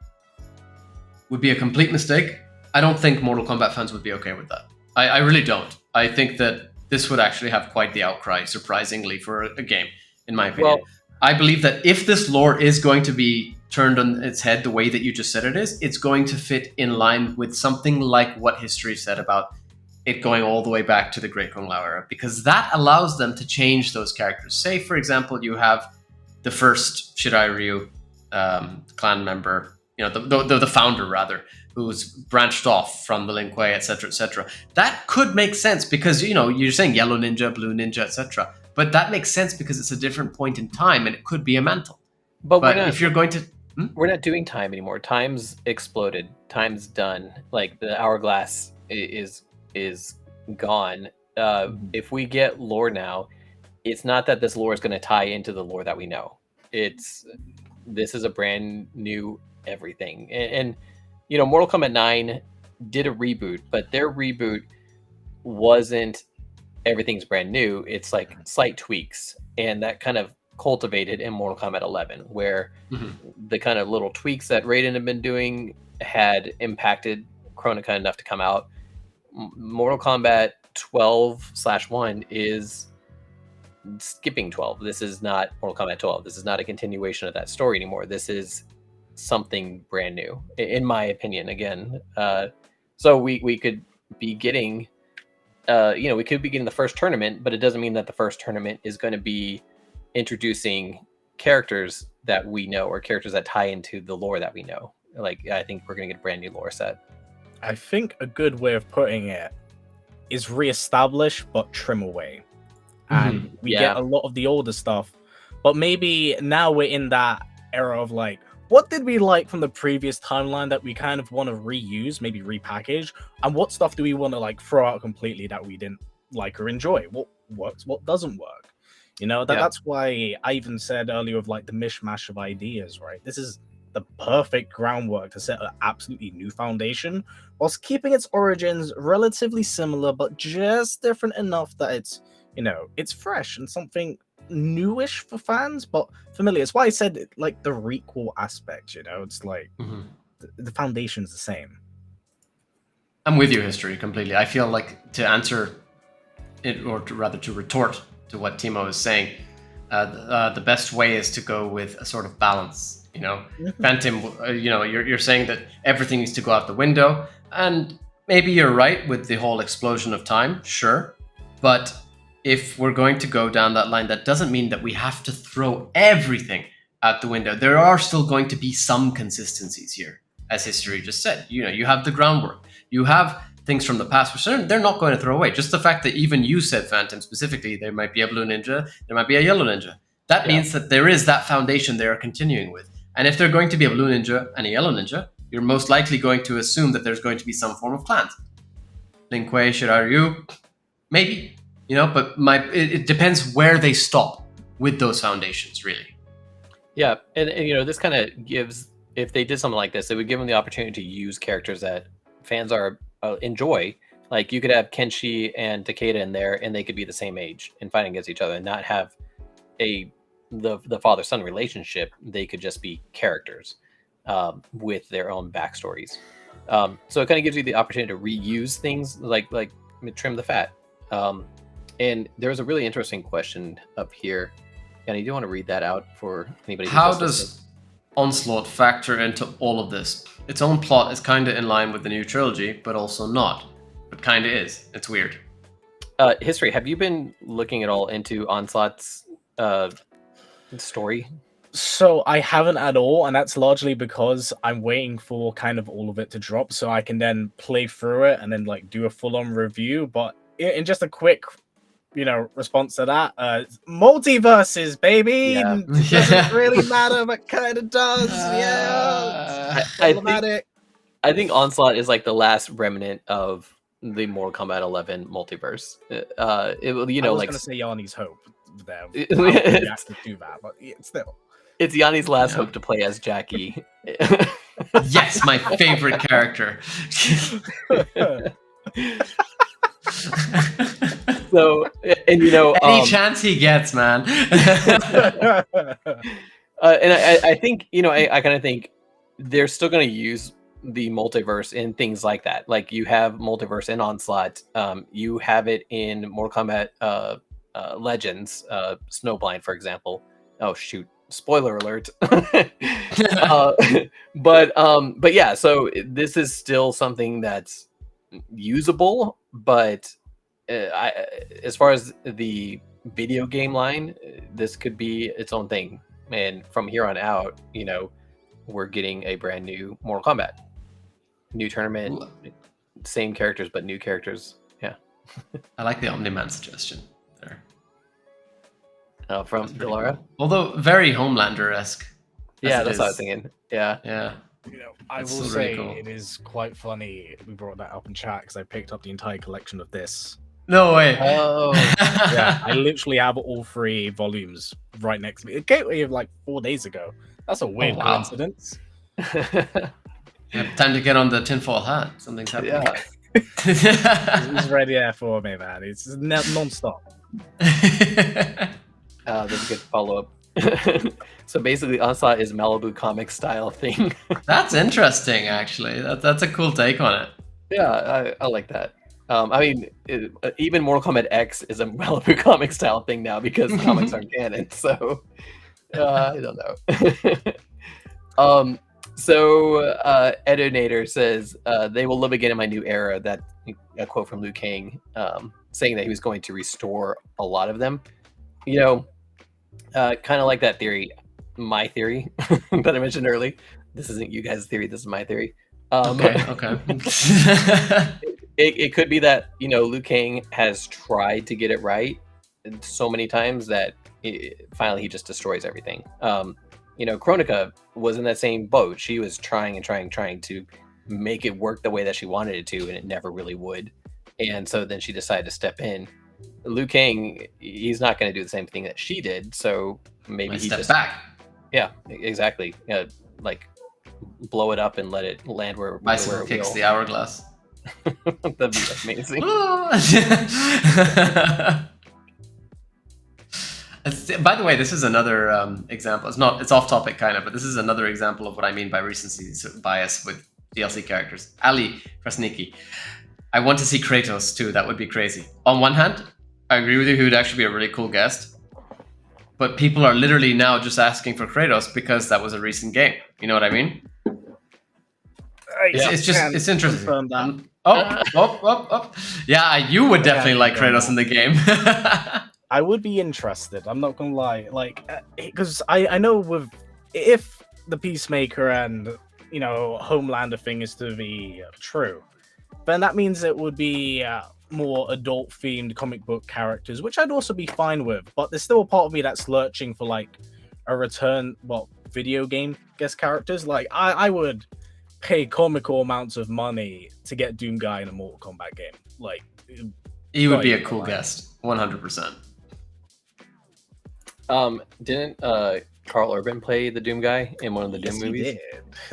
would be a complete mistake. I don't think Mortal Kombat fans would be okay with that. I really don't. I think that this would actually have quite the outcry, surprisingly, for a game, in my opinion. Well, I believe that if this lore is going to be turned on its head the way that you just said it is, it's going to fit in line with something like what history said about it going all the way back to the Great Kung Lao era, because that allows them to change those characters. Say, for example, you have the first Shirai Ryu clan member, the founder rather, who's branched off from the Lin Kuei, etc., etc. That could make sense because you're saying yellow ninja, blue ninja, etc. But that makes sense because it's a different point in time, and it could be a mantle. But if you're going to, we're not doing time anymore. Time's exploded. Time's done. Like the hourglass is gone. If we get lore now, it's not that this lore is going to tie into the lore that we know. This is a brand new everything. And Mortal Kombat 9 did a reboot, but their reboot wasn't everything's brand new. It's like slight tweaks, and that kind of cultivated in Mortal Kombat 11, where the kind of little tweaks that Raiden had been doing had impacted Kronika enough to come out. Mortal Kombat 12/1 is skipping 12. This is not Mortal Kombat 12. This is not a continuation of that story anymore. This is something brand new, in my opinion. Again, so we could be getting, we could be getting the first tournament, but it doesn't mean that the first tournament is going to be introducing characters that we know or characters that tie into the lore that we know. Like, I think we're going to get a brand new lore set. I think a good way of putting it is reestablish but trim away. And we get a lot of the older stuff, but maybe now we're in that era of like, what did we like from the previous timeline that we kind of want to reuse, maybe repackage, and what stuff do we want to like throw out completely that we didn't like or enjoy? What works, what doesn't work? That's why I even said earlier of like the mishmash of ideas, right? This is the perfect groundwork to set an absolutely new foundation whilst keeping its origins relatively similar, but just different enough that it's fresh and something newish for fans, but familiar. It's why I said like the requel aspect, it's like the foundation's the same. I'm with you, history, completely. I feel like to answer it, or rather to retort to what Timo is saying, the best way is to go with a sort of balance. Phantom, you're saying that everything needs to go out the window, and maybe you're right with the whole explosion of time, sure, but if we're going to go down that line, that doesn't mean that we have to throw everything out the window. There are still going to be some consistencies here, as history just said. You have the groundwork. You have things from the past, which they're not going to throw away. Just the fact that even you said, Phantom, specifically, there might be a blue ninja, there might be a yellow ninja. That means that there is that foundation they are continuing with. And if they're going to be a blue ninja and a yellow ninja, you're most likely going to assume that there's going to be some form of clans. Lin Kuei, Shirai Ryu, maybe. But it depends where they stop with those foundations, really. Yeah, and this kind of gives, if they did something like this, it would give them the opportunity to use characters that fans enjoy. Like, you could have Kenshi and Takeda in there, and they could be the same age and fighting against each other, and not have the father-son relationship. They could just be characters with their own backstories. So it kind of gives you the opportunity to reuse things, like trim the fat. And there's a really interesting question up here. And you do want to read that out for anybody? How does Onslaught factor into all of this? Its own plot is kind of in line with the new trilogy, but also not. But kind of is. It's weird. History, have you been looking at all into Onslaught's story? So I haven't at all, and that's largely because I'm waiting for kind of all of it to drop so I can then play through it and then like do a full-on review. But in just a quick response to that, multiverses, baby. Yeah. It doesn't really matter, but kind of does. Yeah, it's I problematic. think Onslaught is like the last remnant of the Mortal Kombat 11 multiverse. It will, I was like gonna say Yanni's hope there. It- How he reacted to that, but still. it's Yanni's last hope to play as Jackie. Yes, my favorite character. So, and any chance he gets, man. and I think I kind of think they're still going to use the multiverse in things like that. Like you have multiverse in Onslaught. You have it in Mortal Kombat Legends, Snowblind, for example. Oh shoot! Spoiler alert. But yeah. So this is still something that's usable, but as far as the video game line, this could be its own thing. And from here on out, we're getting a brand new Mortal Kombat, new tournament, same characters but new characters. Yeah, I like the Omni-Man suggestion there. From Delara. Cool. Although very Homelander-esque. Yeah, that's what I was thinking. Yeah. Yeah. I will say it is quite funny. We brought that up in chat because I picked up the entire collection of this. No way. Oh, yeah. I literally have all 3 volumes right next to me. It came of like 4 days ago. That's a weird coincidence. Time to get on the tinfoil hat. Something's happening. Yeah. It's ready there for me, man. It's non-stop. That's a good follow-up. So basically, Onslaught is Malibu comic style thing. That's interesting, actually. That's a cool take on it. Yeah, I like that. I mean, even Mortal Kombat X is a Malibu comic style thing now because comics aren't canon. So I don't know. So Edinator says they will live again in my new era. That a quote from Liu Kang saying that he was going to restore a lot of them. Kind of like that theory, my theory that I mentioned earlier. This isn't you guys' theory. This is my theory. Okay. It could be that Liu Kang has tried to get it right so many times that finally he just destroys everything. Kronika was in that same boat. She was trying to make it work the way that she wanted it to, and it never really would. And so then she decided to step in. Liu Kang, he's not going to do the same thing that she did. So maybe he step back. Yeah, exactly. Like blow it up and let it land where Bicycle kicks the hourglass. That'd be amazing. By the way, this is another example. It's off topic kind of, but this is another example of what I mean by recency bias with DLC characters. Ali Krasniki. I want to see Kratos too. That would be crazy. On one hand, I agree with you. He would actually be a really cool guest. But people are literally now just asking for Kratos because that was a recent game. You know what I mean? It's interesting. Oh. Yeah, you would definitely like Kratos in the game. I would be interested. I'm not gonna lie, because I know if the Peacemaker and Homelander thing is to be true, then that means it would be more adult-themed comic book characters, which I'd also be fine with. But there's still a part of me that's lurching for a return, video game guest characters. I would pay comical amounts of money to get Doomguy in a Mortal Kombat game. He would be a cool guest, 100%. Didn't Carl Urban play the Doom guy in one of the Doom movies? He did.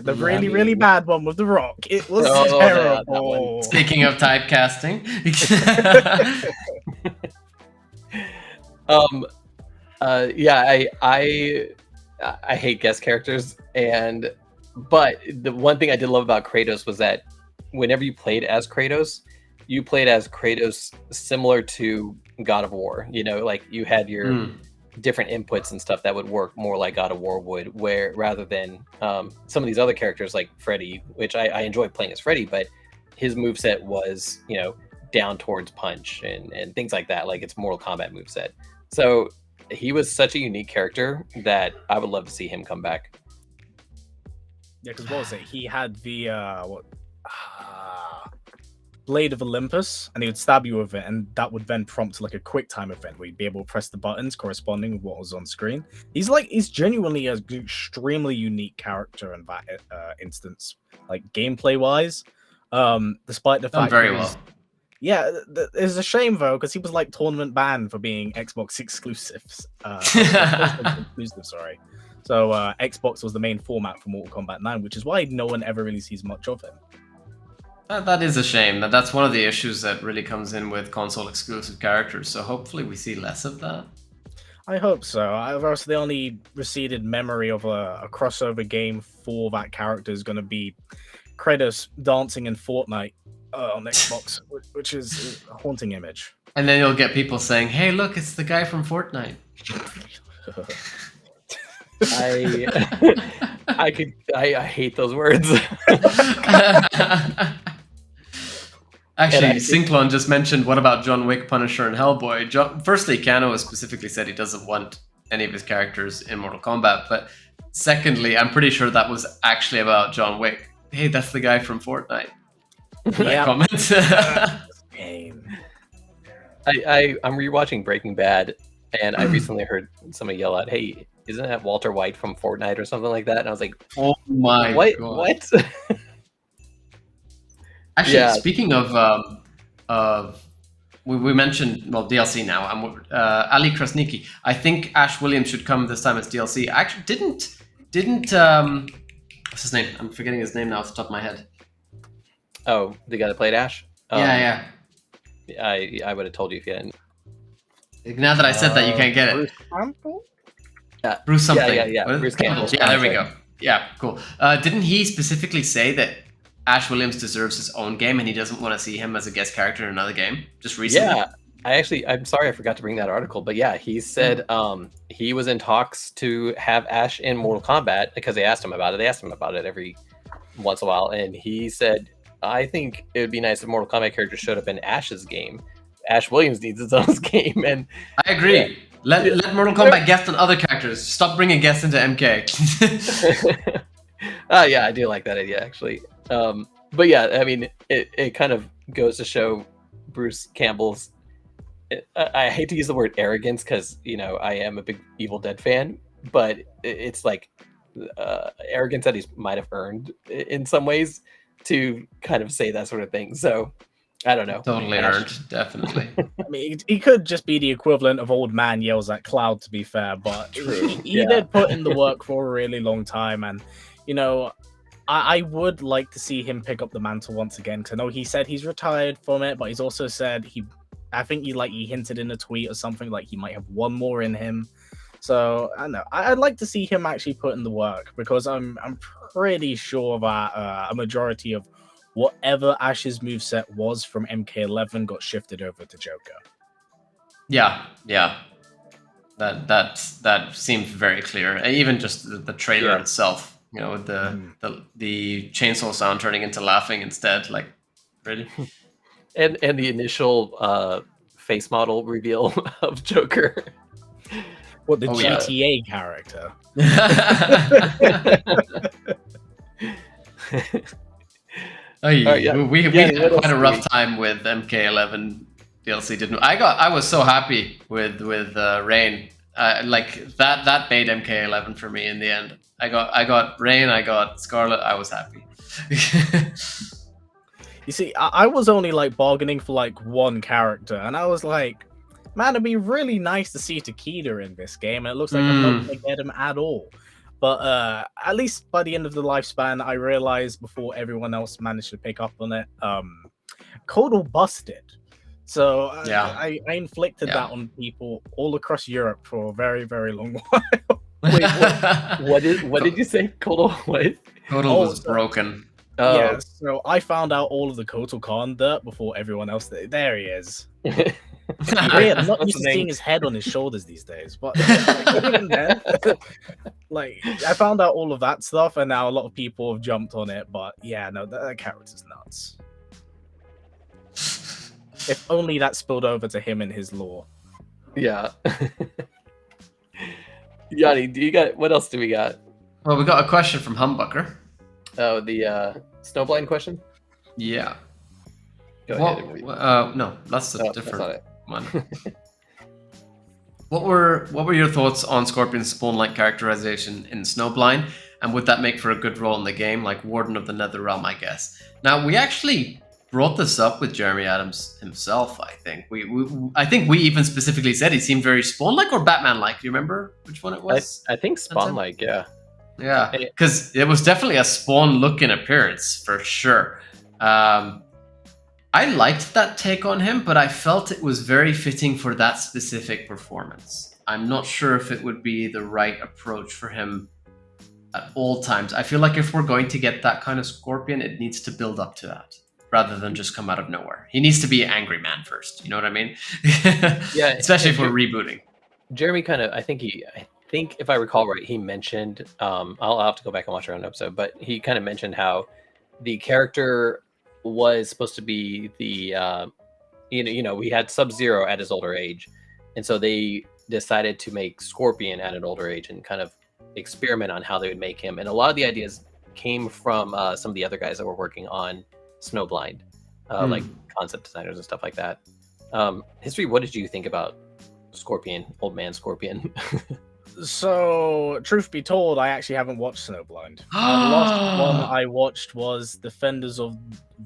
The really bad one with The Rock. It was terrible. Speaking of typecasting. I hate guest characters, but the one thing I did love about Kratos was that whenever you played as Kratos, you played as Kratos similar to God of War. You had your different inputs and stuff that would work more like God of War would, where rather than some of these other characters like Freddy, which I enjoy playing as Freddy, but his moveset was, down towards punch and things like that. Like it's Mortal Kombat moveset. So he was such a unique character that I would love to see him come back. Yeah, because what was it? He had the Blade of Olympus, and he would stab you with it, and that would then prompt like a quick time event where you'd be able to press the buttons corresponding with what was on screen. He's genuinely an extremely unique character in that instance, like gameplay wise. Despite the Done fact very well. Yeah, it's a shame though, because he was like tournament banned for being Xbox exclusives. Exclusive, sorry. So Xbox was the main format for Mortal Kombat 9, which is why no one ever really sees much of him. That is a shame. That's one of the issues that really comes in with console exclusive characters. So hopefully we see less of that. I hope so. Else the only receded memory of a crossover game for that character is going to be Kratos dancing in Fortnite on Xbox, which is a haunting image. And then you'll get people saying, "Hey, look, it's the guy from Fortnite." I hate those words. Actually, Sinklon just mentioned, what about John Wick, Punisher, and Hellboy? Firstly, Kano has specifically said he doesn't want any of his characters in Mortal Kombat, but secondly, I'm pretty sure that was actually about John Wick. Hey, that's the guy from Fortnite. Yeah. Comment. I'm rewatching Breaking Bad, and I recently heard somebody yell out, "Hey, isn't that Walter White from Fortnite or something like that?" And I was like, "Oh my what? God. What?" Actually, Yeah. Speaking of we mentioned, well, DLC now. Ali Krasniki. I think Ash Williams should come this time as DLC. I actually didn't what's his name? I'm forgetting his name now off the top of my head. Oh, the guy that played Ash? Yeah. I would have told you if you hadn't. Now that I said that, you can't get Bruce it. Campbell? Yeah. Bruce something. Yeah. What? Bruce Campbell. Yeah, there we go. Yeah, cool. Didn't he specifically say that Ash Williams deserves his own game and he doesn't want to see him as a guest character in another game? Just recently? Yeah. I'm sorry I forgot to bring that article, but yeah, he said he was in talks to have Ash in Mortal Kombat because they asked him about it. They asked him about it every once in a while, and he said, I think it would be nice if Mortal Kombat characters showed up in Ash's game. Ash Williams needs his own game, and I agree. Yeah. Let Mortal Kombat guest on other characters. Stop bringing guests into MK. Yeah, I do like that idea actually. But yeah, I mean, it kind of goes to show Bruce Campbell's. I hate to use the word arrogance because I am a big Evil Dead fan, but it's like arrogance that he might have earned in some ways to kind of say that sort of thing. So I don't know. Totally earned, definitely. I mean, he could just be the equivalent of old man yells at cloud, to be fair, but he did put in the work for a really long time, and I would like to see him pick up the mantle once again, because I know he said he's retired from it, but he's also said I think he hinted in a tweet or something like he might have one more in him. So I don't know. I'd like to see him actually put in the work, because I'm pretty sure that a majority of whatever Ash's moveset was from MK11 got shifted over to Joker. Yeah. That seems very clear. Even just the trailer itself, with the chainsaw sound turning into laughing instead. Like, really? And the initial face model reveal of Joker. What, the GTA character? We had quite a rough time with MK11 DLC, didn't we? I was so happy with Rain. Like that made MK11 for me in the end. I got Rain, I got Scarlet. I was happy. You see, I was only bargaining for one character, and I was like, man, it'd be really nice to see Takeda in this game, and it looks like I'm not going to get him at all. But at least by the end of the lifespan, I realized before everyone else managed to pick up on it, Kodal busted. So I inflicted that on people all across Europe for a very, very long while. Wait, what did you say? Kodal what? Kodal was broken. Oh. Yeah, so I found out all of the Kotal Khan dirt before everyone else. There he is. Weird. I'm not used to seeing his head on his shoulders these days, but even then, I found out all of that stuff, and now a lot of people have jumped on it. But yeah, no, that character's nuts. If only that spilled over to him and his lore. Yeah. Yanni, what else do we got? Well, we got a question from Humbucker. Oh, the Snowblind question? Yeah. Go ahead and read. No, that's a No, that's different not it. one. What were your thoughts on Scorpion's spawn-like characterization in Snowblind, and would that make for a good role in the game, like Warden of the Nether Realm, I guess? Now, we actually brought this up with Jeremy Adams himself. I think I think we even specifically said he seemed very Spawn-like or Batman-like. Do you remember which one it was? I think Spawn-like, yeah. Yeah, because it was definitely a Spawn-looking appearance for sure. I liked that take on him, but I felt it was very fitting for that specific performance. I'm not sure if it would be the right approach for him at all times. I feel like if we're going to get that kind of Scorpion, it needs to build up to that rather than just come out of nowhere. He needs to be an angry man first. You know what I mean? Yeah, especially if we're rebooting. Jeremy kind of, I think if I recall right, he mentioned, I'll have to go back and watch our own episode, but he kind of mentioned how the character was supposed to be the, we had Sub-Zero at his older age. And so they decided to make Scorpion at an older age and kind of experiment on how they would make him. And a lot of the ideas came from some of the other guys that were working on Snowblind, like concept designers and stuff like that. History, what did you think about Scorpion, old man Scorpion? So, truth be told, I actually haven't watched Snowblind. The last one I watched was Defenders of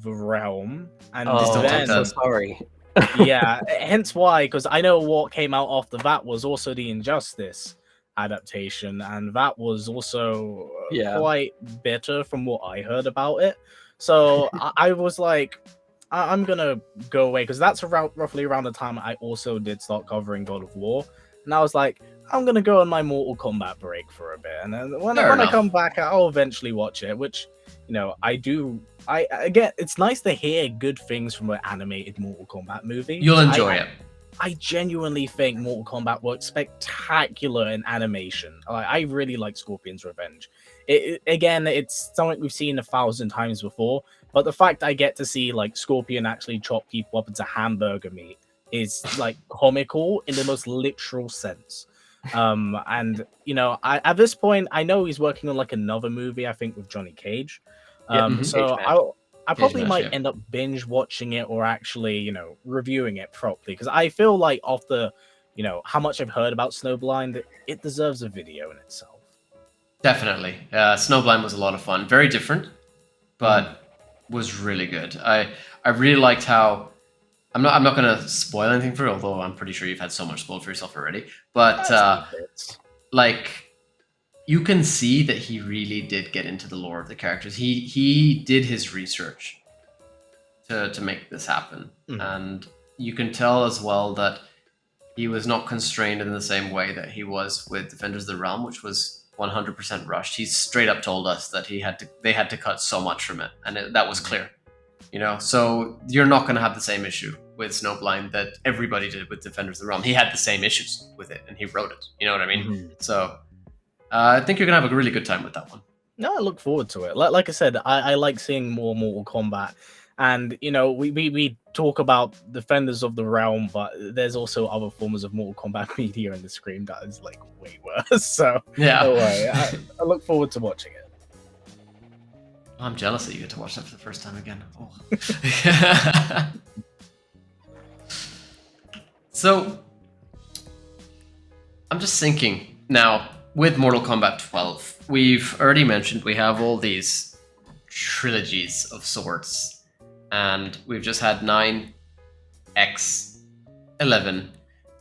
the Realm, and I'm so sorry. Yeah, hence why, because I know what came out after that was also the Injustice adaptation, and that was also quite bitter from what I heard about it. So I was like, I'm gonna go away, because that's roughly around the time I also did start covering God of War, and I was like, I'm gonna go on my Mortal Kombat break for a bit, and then when I come back, I'll eventually watch it. Which, I do. Again, it's nice to hear good things from an animated Mortal Kombat movie. You'll enjoy it. I genuinely think Mortal Kombat works spectacular in animation. I really like Scorpion's Revenge. Again, it's something we've seen 1,000 times before, but the fact I get to see like Scorpion actually chop people up into hamburger meat is like comical in the most literal sense. And at this point, I know he's working on like another movie, I think with Johnny Cage. So I probably might end up binge watching it or actually, reviewing it properly, because I feel like after, how much I've heard about Snowblind, it deserves a video in itself. Definitely. Snowblind was a lot of fun. Very different, but was really good. I really liked how I'm not gonna spoil anything for you, although I'm pretty sure you've had so much spoiled for yourself already. But you can see that he really did get into the lore of the characters. He did his research to make this happen, and you can tell as well that he was not constrained in the same way that he was with Defenders of the Realm, which was 100% rushed. He straight up told us that they had to cut so much from it, and that was clear. So you're not going to have the same issue with Snowblind that everybody did with Defenders of the Realm. He had the same issues with it, and he wrote it. You know what I mean? So I think you're going to have a really good time with that one. No, I look forward to it. Like I said, I like seeing more Mortal Kombat. And, we talk about Defenders of the Realm, but there's also other forms of Mortal Kombat media in the screen that is, like, way worse. So, yeah. Don't worry. I look forward to watching it. I'm jealous that you get to watch that for the first time again. Oh. So, I'm just thinking now, with Mortal Kombat 12, we've already mentioned we have all these trilogies of sorts, and we've just had 9, X, 11.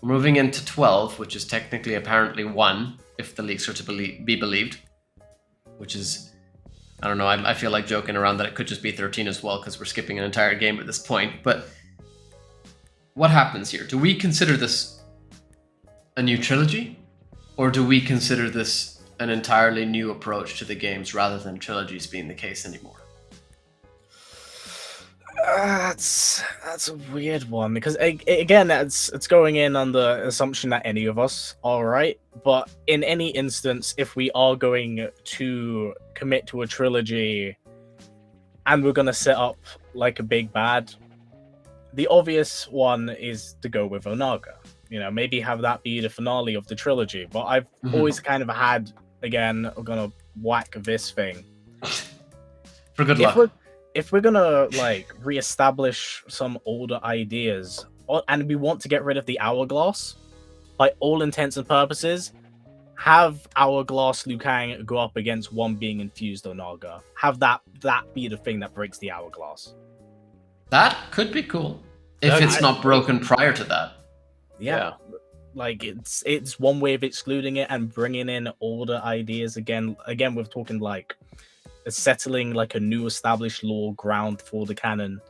We're moving into 12, which is technically apparently 1, if the leaks are to be believed, which is, I don't know, I feel like joking around that it could just be 13 as well, because we're skipping an entire game at this point. But what happens here? Do we consider this a new trilogy? Or do we consider this an entirely new approach to the games rather than trilogies being the case anymore? That's a weird one, because again, it's going in on the assumption that any of us are right. But in any instance, if we are going to commit to a trilogy and we're going to set up like a big bad, the obvious one is to go with Onaga. Maybe have that be the finale of the trilogy. But I've always kind of had, again, we're going to whack this thing. For good luck. if we're gonna like reestablish some older ideas, and we want to get rid of the hourglass, by all intents and purposes, have hourglass Liu Kang go up against one being infused Onaga. Have that be the thing that breaks the hourglass. That could be cool if it's not broken prior to that. Yeah. Like it's one way of excluding it and bringing in older ideas again. Again, we're talking like settling like a new established lore ground for the canon.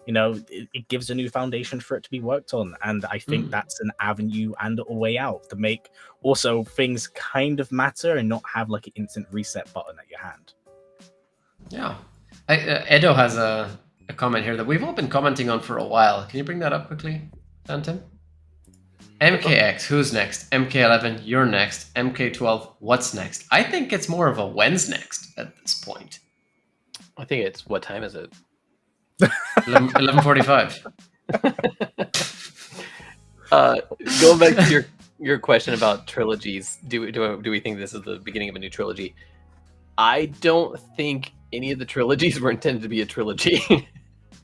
You know, it gives a new foundation for it to be worked on, and I think that's an avenue and a way out to make also things kind of matter and not have like an instant reset button at your hand. Yeah, Edo has a comment here that we've all been commenting on for a while. Can you bring that up quickly, Phantom? MKX, who's next? MK11, you're next. MK12, what's next? I think it's more of a when's next at this point. I think it's, what time is it? 11:45. Going back to your question about trilogies, do we think this is the beginning of a new trilogy? I don't think any of the trilogies were intended to be a trilogy.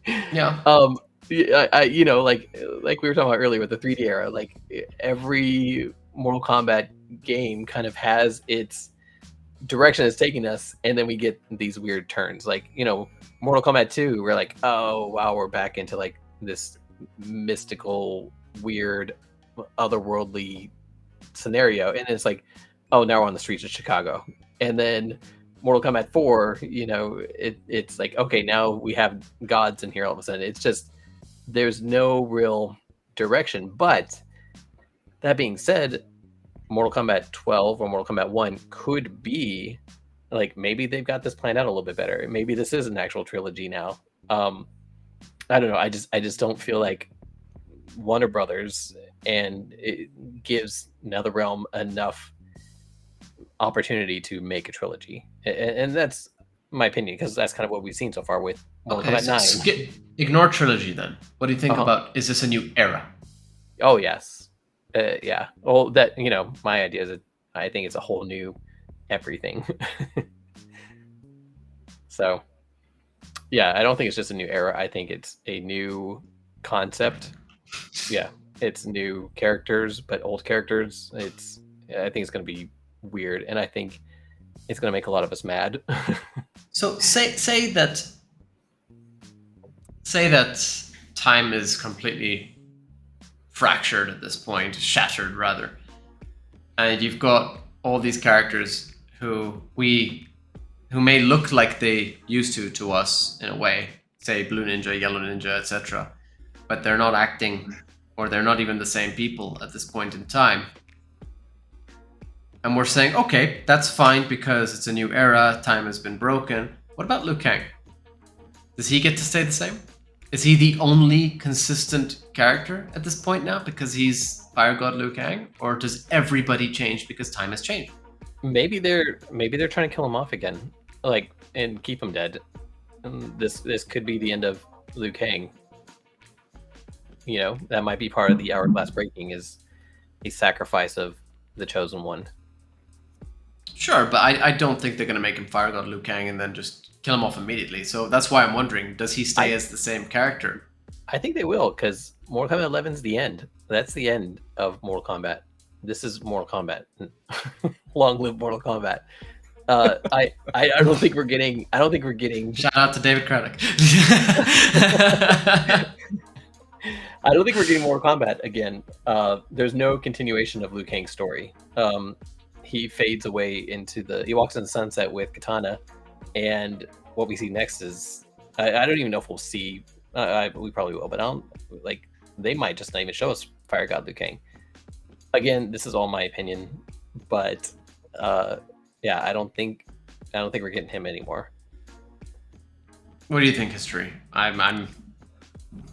Yeah. I you know, like we were talking about earlier with the 3D era, like every Mortal Kombat game kind of has its direction it's taking us, and then we get these weird turns. Like, you know, Mortal Kombat 2, we're like, oh wow, we're back into like this mystical, weird, otherworldly scenario, and it's like, oh, now we're on the streets of Chicago. And then Mortal Kombat 4, you know, it's like, okay, now we have gods in here all of a sudden. It's just, there's no real direction. But that being said, Mortal Kombat 12 or Mortal Kombat 1 could be like, maybe they've got this planned out a little bit better. Maybe this is an actual trilogy now. I don't know. I just don't feel like Warner Brothers and it gives NetherRealm enough opportunity to make a trilogy, and that's my opinion, because that's kind of what we've seen so far with Mortal Kombat 9. Ignore trilogy then. What do you think about, is this a new era? Oh yes, yeah. Well, that, you know, my idea is that I think it's a whole new everything. So yeah, I don't think it's just a new era. I think it's a new concept. Yeah, it's new characters, but old characters. I think it's going to be weird, and I think it's going to make a lot of us mad. So say that time is completely fractured at this point, shattered rather, and you've got all these characters who may look like they used to us in a way, say Blue Ninja, Yellow Ninja, etc., but they're not acting, or they're not even the same people at this point in time. And we're saying, okay, that's fine because it's a new era, time has been broken. What about Liu Kang? Does he get to stay the same? Is he the only consistent character at this point now because he's Fire God Liu Kang? Or does everybody change because time has changed? Maybe they're trying to kill him off again, like, and keep him dead. And this could be the end of Liu Kang. You know, that might be part of the hourglass breaking, is a sacrifice of the chosen one. Sure, but I don't think they're going to make him Fire God Liu Kang and then just kill him off immediately. So that's why I'm wondering, does he stay as the same character? I think they will, because Mortal Kombat 11 is the end. That's the end of Mortal Kombat. This is Mortal Kombat. Long live Mortal Kombat. I don't think we're getting. Shout out to David Craddock. I don't think we're getting Mortal Kombat again. There's no continuation of Liu Kang's story. He fades away he walks in the sunset with Katana, and what we see next is, I don't even know if we'll see. We probably will, but I don't, like, they might just not even show us Fire God Liu Kang. Again, this is all my opinion, but yeah, I don't think we're getting him anymore. What do you think, History?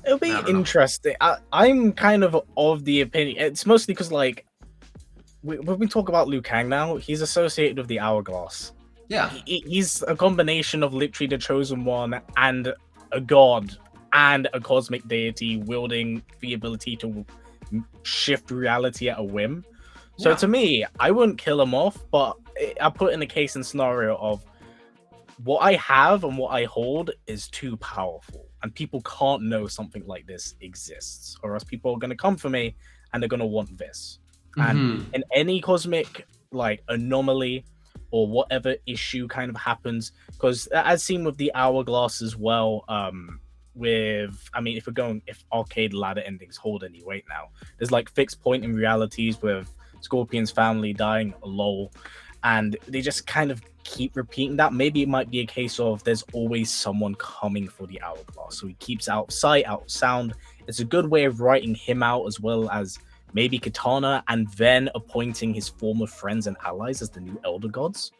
It'll be interesting. I'm kind of the opinion. It's mostly because, like, when we talk about Liu Kang now, he's associated with the hourglass. Yeah. He's a combination of literally the chosen one and a god and a cosmic deity wielding the ability to shift reality at a whim. So to me, I wouldn't kill him off, but I put in a case and scenario of what I have and what I hold is too powerful, and people can't know something like this exists, or else people are going to come for me and they're going to want this. And in any cosmic like anomaly or whatever issue kind of happens, because as seen with the hourglass as well, if arcade ladder endings hold any weight now, there's like fixed point in realities with Scorpion's family dying, lol, and they just kind of keep repeating that. Maybe it might be a case of there's always someone coming for the hourglass, so he keeps out of sight, out of sound. It's a good way of writing him out, as well as maybe Katana, and then appointing his former friends and allies as the new elder gods.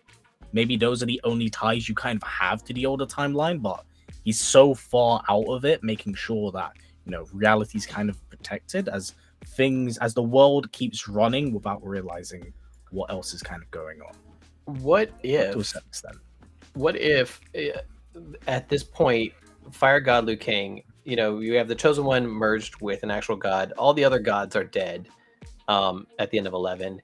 Maybe those are the only ties you kind of have to the older timeline, but he's so far out of it, making sure that, you know, reality's kind of protected as the world keeps running without realizing what else is kind of going on. What To a if certain extent. what if at this point, Fire God Liu Kang, you know, you have the Chosen One merged with an actual god. All the other gods are dead at the end of 11.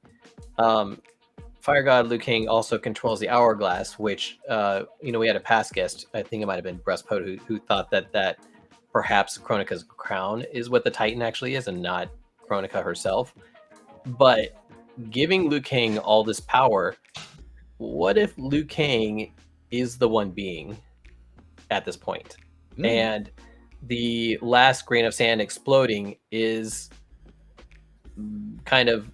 Fire God Liu Kang also controls the hourglass, which, you know, we had a past guest, I think it might have been Breastpod, who thought that perhaps Kronika's crown is what the Titan actually is and not Kronika herself. But giving Liu Kang all this power, what if Liu Kang is the one being at this point? And the last grain of sand exploding is kind of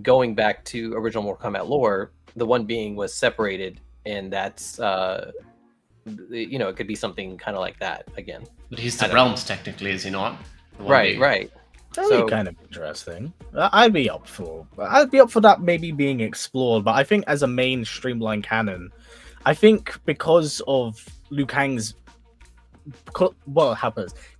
going back to original Mortal Kombat lore. The one being was separated, and that's you know, it could be something kind of like that again. But he's the realms technically, is he not? Right. That'd be kind of interesting. I'd be up for that maybe being explored, but I think as a main streamline canon, I think because of Liu Kang's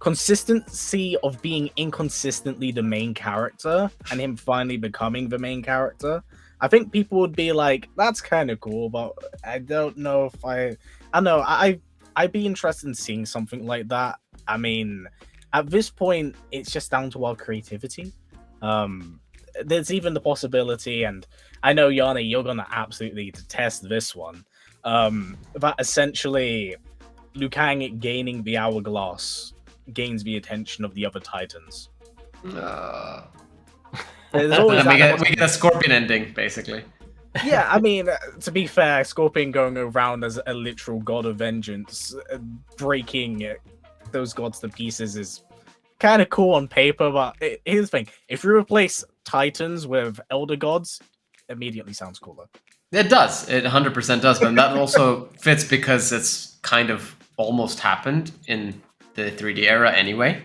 consistency of being inconsistently the main character and him finally becoming the main character, I think people would be like, that's kind of cool, but I don't know if I'd be interested in seeing something like that. I mean, at this point, it's just down to our creativity. There's even the possibility, and I know, Yanni, you're going to absolutely detest this one, that essentially Liu Kang gaining the hourglass gains the attention of the other Titans. There's always we get a Scorpion ending, basically. Yeah, I mean, to be fair, Scorpion going around as a literal god of vengeance, breaking those gods to pieces is kind of cool on paper, but here's the thing. If you replace Titans with Elder Gods, immediately sounds cooler. It does. It 100% does, but that also fits because it's kind of almost happened in the 3D era anyway,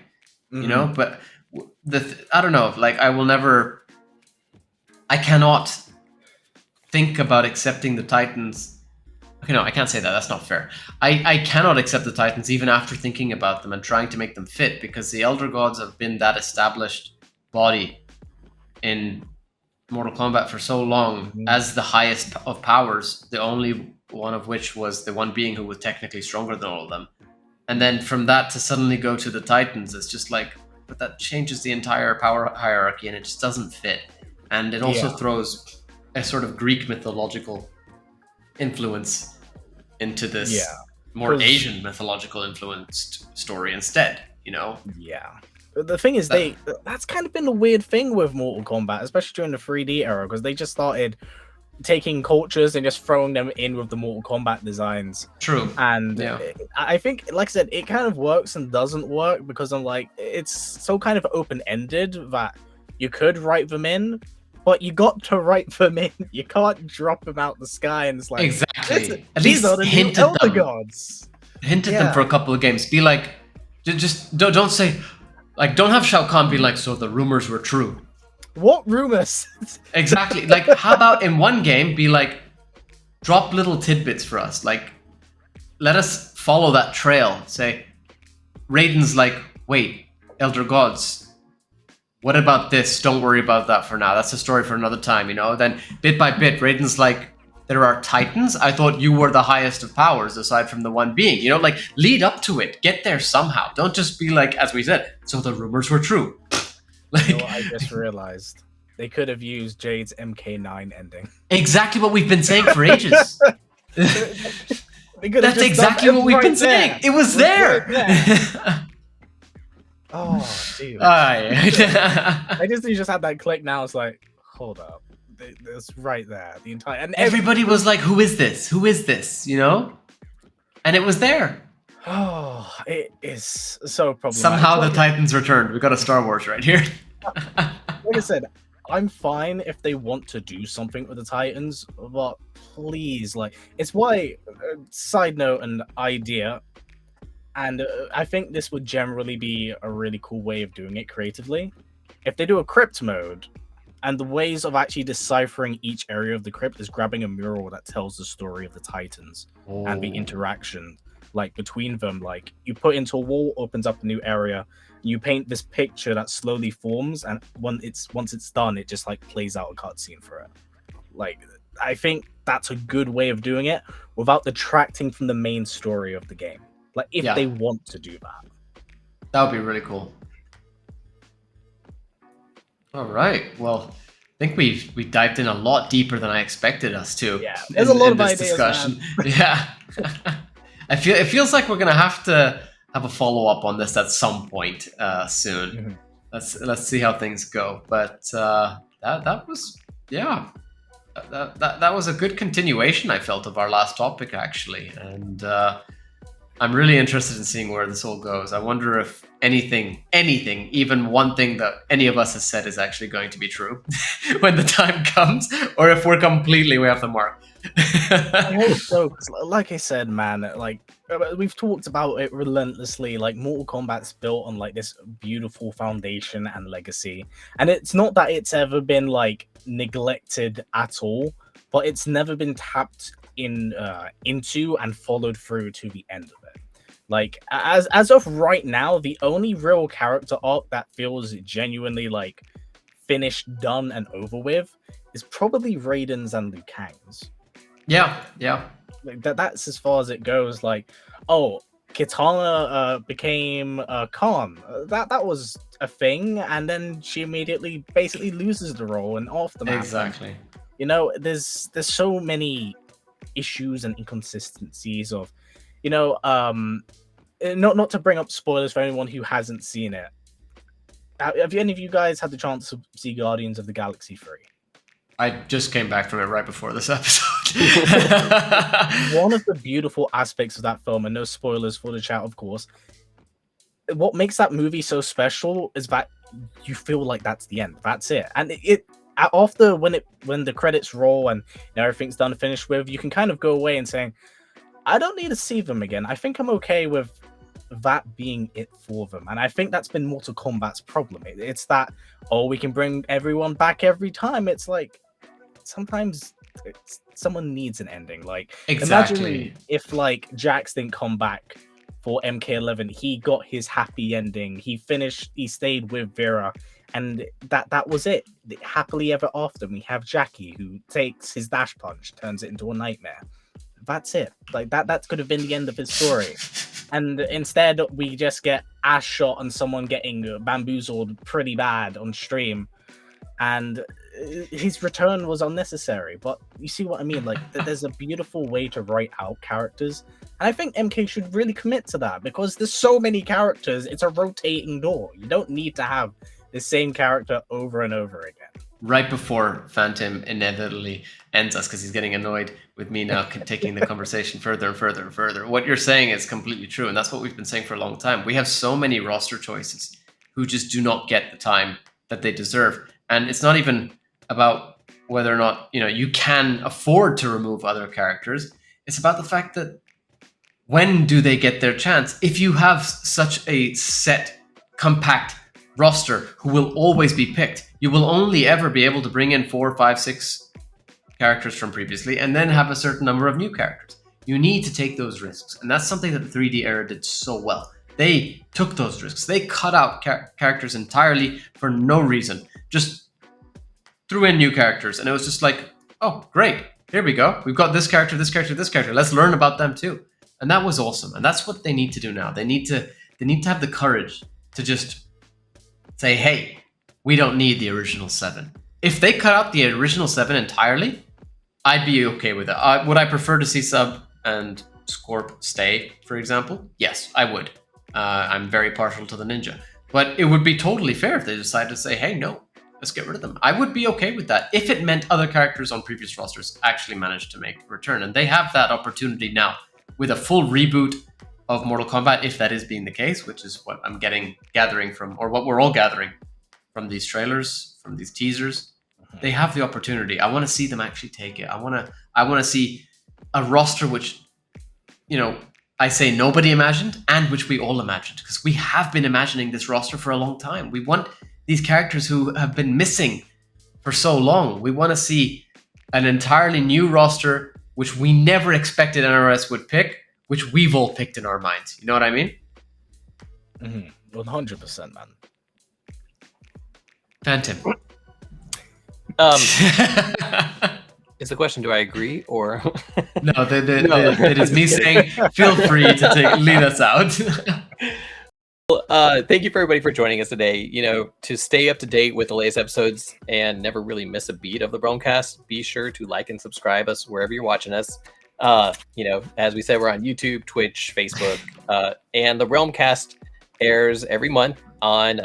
you know? But I don't know, like, I cannot think about accepting the Titans. Okay, no, I can't say that. That's not fair. I cannot accept the Titans even after thinking about them and trying to make them fit, because the Elder Gods have been that established body in Mortal Kombat for so long as the highest of powers, the only one of which was the one being who was technically stronger than all of them. And then from that to suddenly go to the Titans, it's just like, but that changes the entire power hierarchy and it just doesn't fit. And it also throws a sort of Greek mythological influence into this more Asian mythological influenced story instead, you know? Yeah. The thing is, that's kind of been the weird thing with Mortal Kombat, especially during the 3D era, because they just started taking cultures and just throwing them in with the Mortal Kombat designs. True. And I think, like I said, it kind of works and doesn't work, because I'm like, it's so kind of open-ended that you could write them in, but you got to write them in. You can't drop them out the sky and it's like, exactly. At these least are the new Elder Gods. Hinted them for a couple of games. Be like, just don't say, like, don't have Shao Kahn be like, so the rumors were true. What rumors? Exactly. Like, how about in one game be like, drop little tidbits for us. Like, let us follow that trail. Say, Raiden's like, wait, Elder Gods, what about this? Don't worry about that for now. That's a story for another time, you know? Then, bit by bit, Raiden's like, there are Titans? I thought you were the highest of powers, aside from the one being. You know, like, lead up to it. Get there somehow. Don't just be like, as we said, so the rumors were true. Like, you know what I just realized? They could have used Jade's MK9 ending. Exactly what we've been saying for ages. That's exactly what we've been saying. It was there. Oh, dude. I I just had that click now. It's like, hold up. It's right there. The entire and everybody was like, "Who is this? Who is this?" You know, and it was there. Oh, it is so problematic. Somehow the Titans returned. We got a Star Wars right here. Like I said, I'm fine if they want to do something with the Titans, but please, like, it's why. Side note and idea. And I think this would generally be a really cool way of doing it creatively. If they do a crypt mode, and the ways of actually deciphering each area of the crypt is grabbing a mural that tells the story of the Titans and the interaction like between them. Like you put into a wall, opens up a new area. You paint this picture that slowly forms, and once it's done, it just like plays out a cutscene for it. Like I think that's a good way of doing it without detracting from the main story of the game. Like if they want to do that would be really cool. All right. Well, I think we dived in a lot deeper than I expected us to. Yeah, there's a lot of ideas. Discussion. Yeah, it feels like we're gonna have to have a follow up on this at some point soon. Mm-hmm. Let's see how things go. But that was that was a good continuation, I felt, of our last topic actually, and I'm really interested in seeing where this all goes. I wonder if anything, even one thing that any of us has said is actually going to be true when the time comes, or if we're completely way off the mark. I hope so. Like I said, man, like we've talked about it relentlessly. Like Mortal Kombat's built on like this beautiful foundation and legacy, and it's not that it's ever been like neglected at all, but it's never been tapped into and followed through to the end of it. Like as of right now, the only real character arc that feels genuinely like finished, done, and over with is probably Raiden's and Liu Kang's. Yeah. Like that's as far as it goes. Like, oh, Kitana became Khan. That was a thing, and then she immediately basically loses the role and off the map. Exactly. You know, there's so many issues and inconsistencies of, you know, not to bring up spoilers for anyone who hasn't seen it. Have any of you guys had the chance to see Guardians of the Galaxy 3? I just came back from it right before this episode. One of the beautiful aspects of that film, and no spoilers for the chat, of course, what makes that movie so special is that you feel like that's the end. That's it. And it after when the credits roll and everything's done and finished with, you can kind of go away and saying, I don't need to see them again. I think I'm okay with that being it for them. And I think that's been Mortal Kombat's problem. It's that, we can bring everyone back every time. It's like, sometimes someone needs an ending. Like, exactly. Imagine if like Jax didn't come back for MK11, he got his happy ending. He stayed with Vera, and that was it. Happily ever after. We have Jackie, who takes his dash punch, turns it into a nightmare. That's it. Like that could have been the end of his story. And instead we just get ass shot and someone getting bamboozled pretty bad on stream, and his return was unnecessary. But you see what I mean? Like there's a beautiful way to write out characters, and I think MK should really commit to that, because there's so many characters. It's a rotating door. You don't need to have the same character over and over again. Right before Phantom inevitably ends us, because he's getting annoyed with me now taking the conversation further and further and further. What you're saying is completely true, and that's what we've been saying for a long time. We have so many roster choices who just do not get the time that they deserve. And it's not even about whether or not you can afford to remove other characters. It's about the fact that when do they get their chance? If you have such a set, compact roster who will always be picked, you will only ever be able to bring in 4, 5, 6 characters from previously and then have a certain number of new characters. You need to take those risks, and that's something that the 3D era did so well. They took those risks. They cut out characters entirely for no reason, just threw in new characters, and it was just like, oh great, here we go, we've got this character, this character, this character, let's learn about them too. And that was awesome, and that's what they need to do now. They need to have the courage to just say, hey, we don't need the original 7. If they cut out the original 7 entirely, I'd be okay with that. Would I prefer to see Sub and Scorp stay, for example? Yes, I would. I'm very partial to the Ninja. But it would be totally fair if they decided to say, hey, no, let's get rid of them. I would be okay with that if it meant other characters on previous rosters actually managed to make a return. And they have that opportunity now with a full reboot of Mortal Kombat, if that is being the case, which is what I'm gathering from, or what we're all gathering from these trailers, from these teasers. They have the opportunity. I want to see them actually take it. I want to see a roster which, I say nobody imagined and which we all imagined, because we have been imagining this roster for a long time. We want these characters who have been missing for so long. We want to see an entirely new roster which we never expected NRS would pick, which we've all picked in our minds. You know what I mean? 100%, man. Phantom. Is the question, do I agree or? No, it is me saying, feel free to lead us out. Well, thank you for everybody for joining us today. To stay up to date with the latest episodes and never really miss a beat of the Realmcast, be sure to like and subscribe us wherever you're watching us. As we said, we're on YouTube, Twitch, Facebook, and the Realmcast airs every month on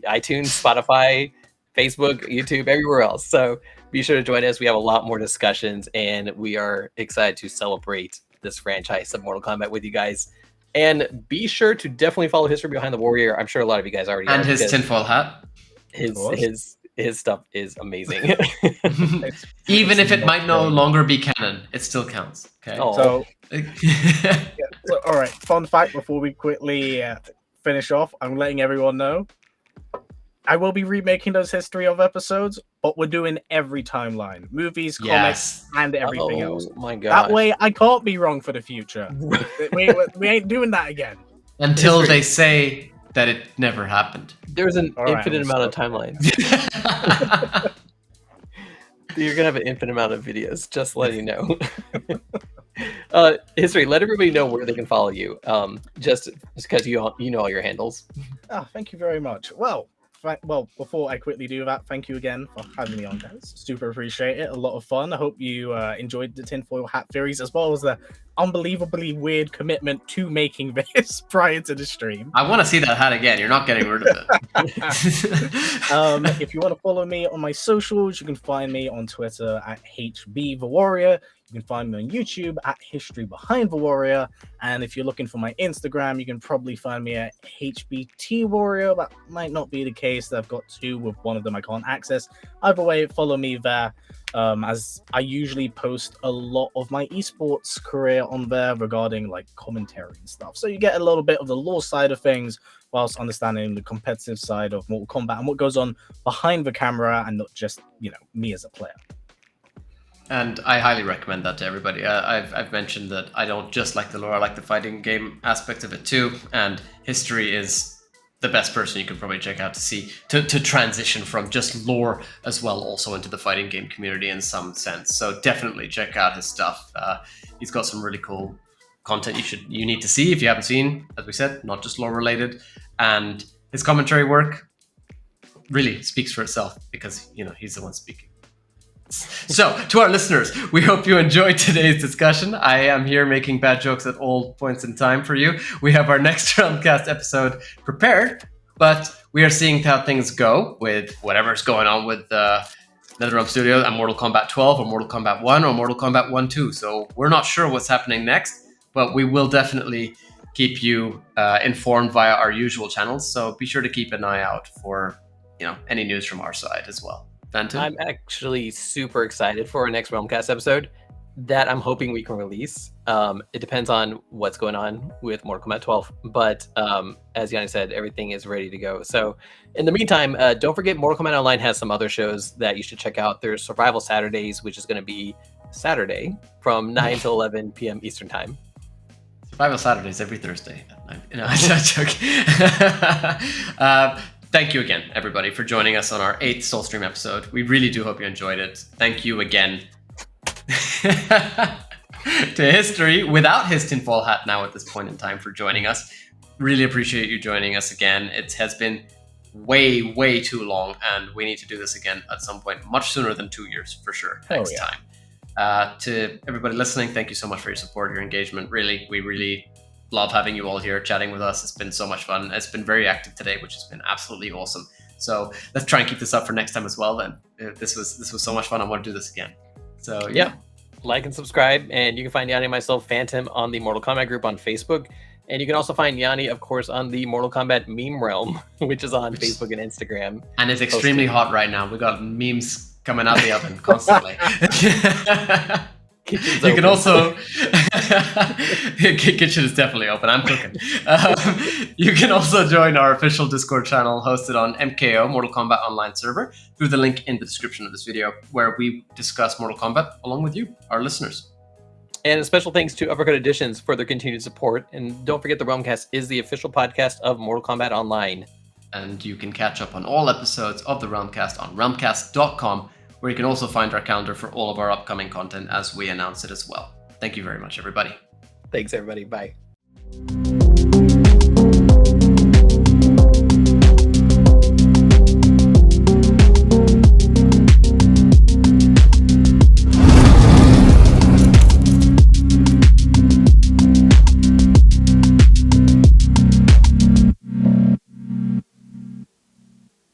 iTunes, Spotify, Facebook, YouTube, everywhere else. So be sure to join us. We have a lot more discussions, and we are excited to celebrate this franchise of Mortal Kombat with you guys. And be sure to definitely follow History Behind the Warrior. I'm sure a lot of you guys already and are, his tinfoil hat. His stuff is amazing. Even if it might no longer be canon, it still counts. Okay. So, all right. Fun fact before we quickly finish off, I'm letting everyone know I will be remaking those history of episodes, but we're doing every timeline, movies, comics, and everything else. Oh my god! That way, I can't be wrong for the future. we ain't doing that again until they say that it never happened. There's an infinite amount of timelines. You're gonna have an infinite amount of videos. Just letting you know. History. Let everybody know where they can follow you. Just because you know all your handles. Oh, thank you very much. Well, before I quickly do that, thank you again for having me on, guys. Super appreciate it. A lot of fun. I hope you enjoyed the tinfoil hat theories, as well as the unbelievably weird commitment to making this prior to the stream. I want to see that hat again. You're not getting rid of it. If you want to follow me on my socials, you can find me on Twitter at HBTheWarrior. You can find me on YouTube at History Behind the Warrior. And if you're looking for my Instagram, you can probably find me at HBTWarrior. That might not be the case. I've got two, with one of them I can't access. Either way, follow me there, as I usually post a lot of my esports career on there regarding like commentary and stuff. So you get a little bit of the lore side of things whilst understanding the competitive side of Mortal Kombat and what goes on behind the camera, and not just, me as a player. And I highly recommend that to everybody. I've mentioned that I don't just like the lore, I like the fighting game aspect of it too. And History is the best person you could probably check out to transition from just lore as well also into the fighting game community in some sense. So definitely check out his stuff. He's got some really cool content you need to see if you haven't seen, as we said, not just lore related. And his commentary work really speaks for itself, because he's the one speaking. So, to our listeners, we hope you enjoyed today's discussion. I am here making bad jokes at all points in time for you. We have our next Realmcast episode prepared, but we are seeing how things go with whatever's going on with NetherRealm Studios and Mortal Kombat 12 or Mortal Kombat 1 or Mortal Kombat 1-2. So we're not sure what's happening next, but we will definitely keep you informed via our usual channels. So be sure to keep an eye out for any news from our side as well. Phantom? I'm actually super excited for our next Realmcast episode that I'm hoping we can release. It depends on what's going on with Mortal Kombat 12, but as Yanni said, everything is ready to go. So in the meantime, don't forget Mortal Kombat Online has some other shows that you should check out. There's Survival Saturdays, which is going to be Saturday from 9 to 11 p.m. Eastern Time. Survival Saturdays every Thursday at 9. I'm joking. Thank you again, everybody, for joining us on our 8th Soulstream episode. We really do hope you enjoyed it. Thank you again to History, without his tinfoil hat now at this point in time, for joining us. Really appreciate you joining us again. It has been way, way too long, and we need to do this again at some point, much sooner than 2 years, for sure, next time. To everybody listening, thank you so much for your support, your engagement. Really, we really love having you all here chatting with us. It's been so much fun. It's been very active today, which has been absolutely awesome. So let's try and keep this up for next time as well. Then this was so much fun. I want to do this again. So yeah. Like and subscribe, and you can find Yanni and myself, Phantom, on the Mortal Kombat group on Facebook. And you can also find Yanni, of course, on the Mortal Kombat meme realm, which is on Facebook and Instagram. And it's extremely hot right now. We got memes coming out the oven constantly. You can also kitchen is definitely open. I'm cooking. You can also join our official Discord channel hosted on MKO Mortal Kombat Online server through the link in the description of this video, where we discuss Mortal Kombat along with you, our listeners. And a special thanks to Uppercut Editions for their continued support. And don't forget, the Realmcast is the official podcast of Mortal Kombat Online. And you can catch up on all episodes of the Realmcast on realmcast.com, where you can also find our calendar for all of our upcoming content as we announce it as well. Thank you very much, everybody. Thanks, everybody. Bye.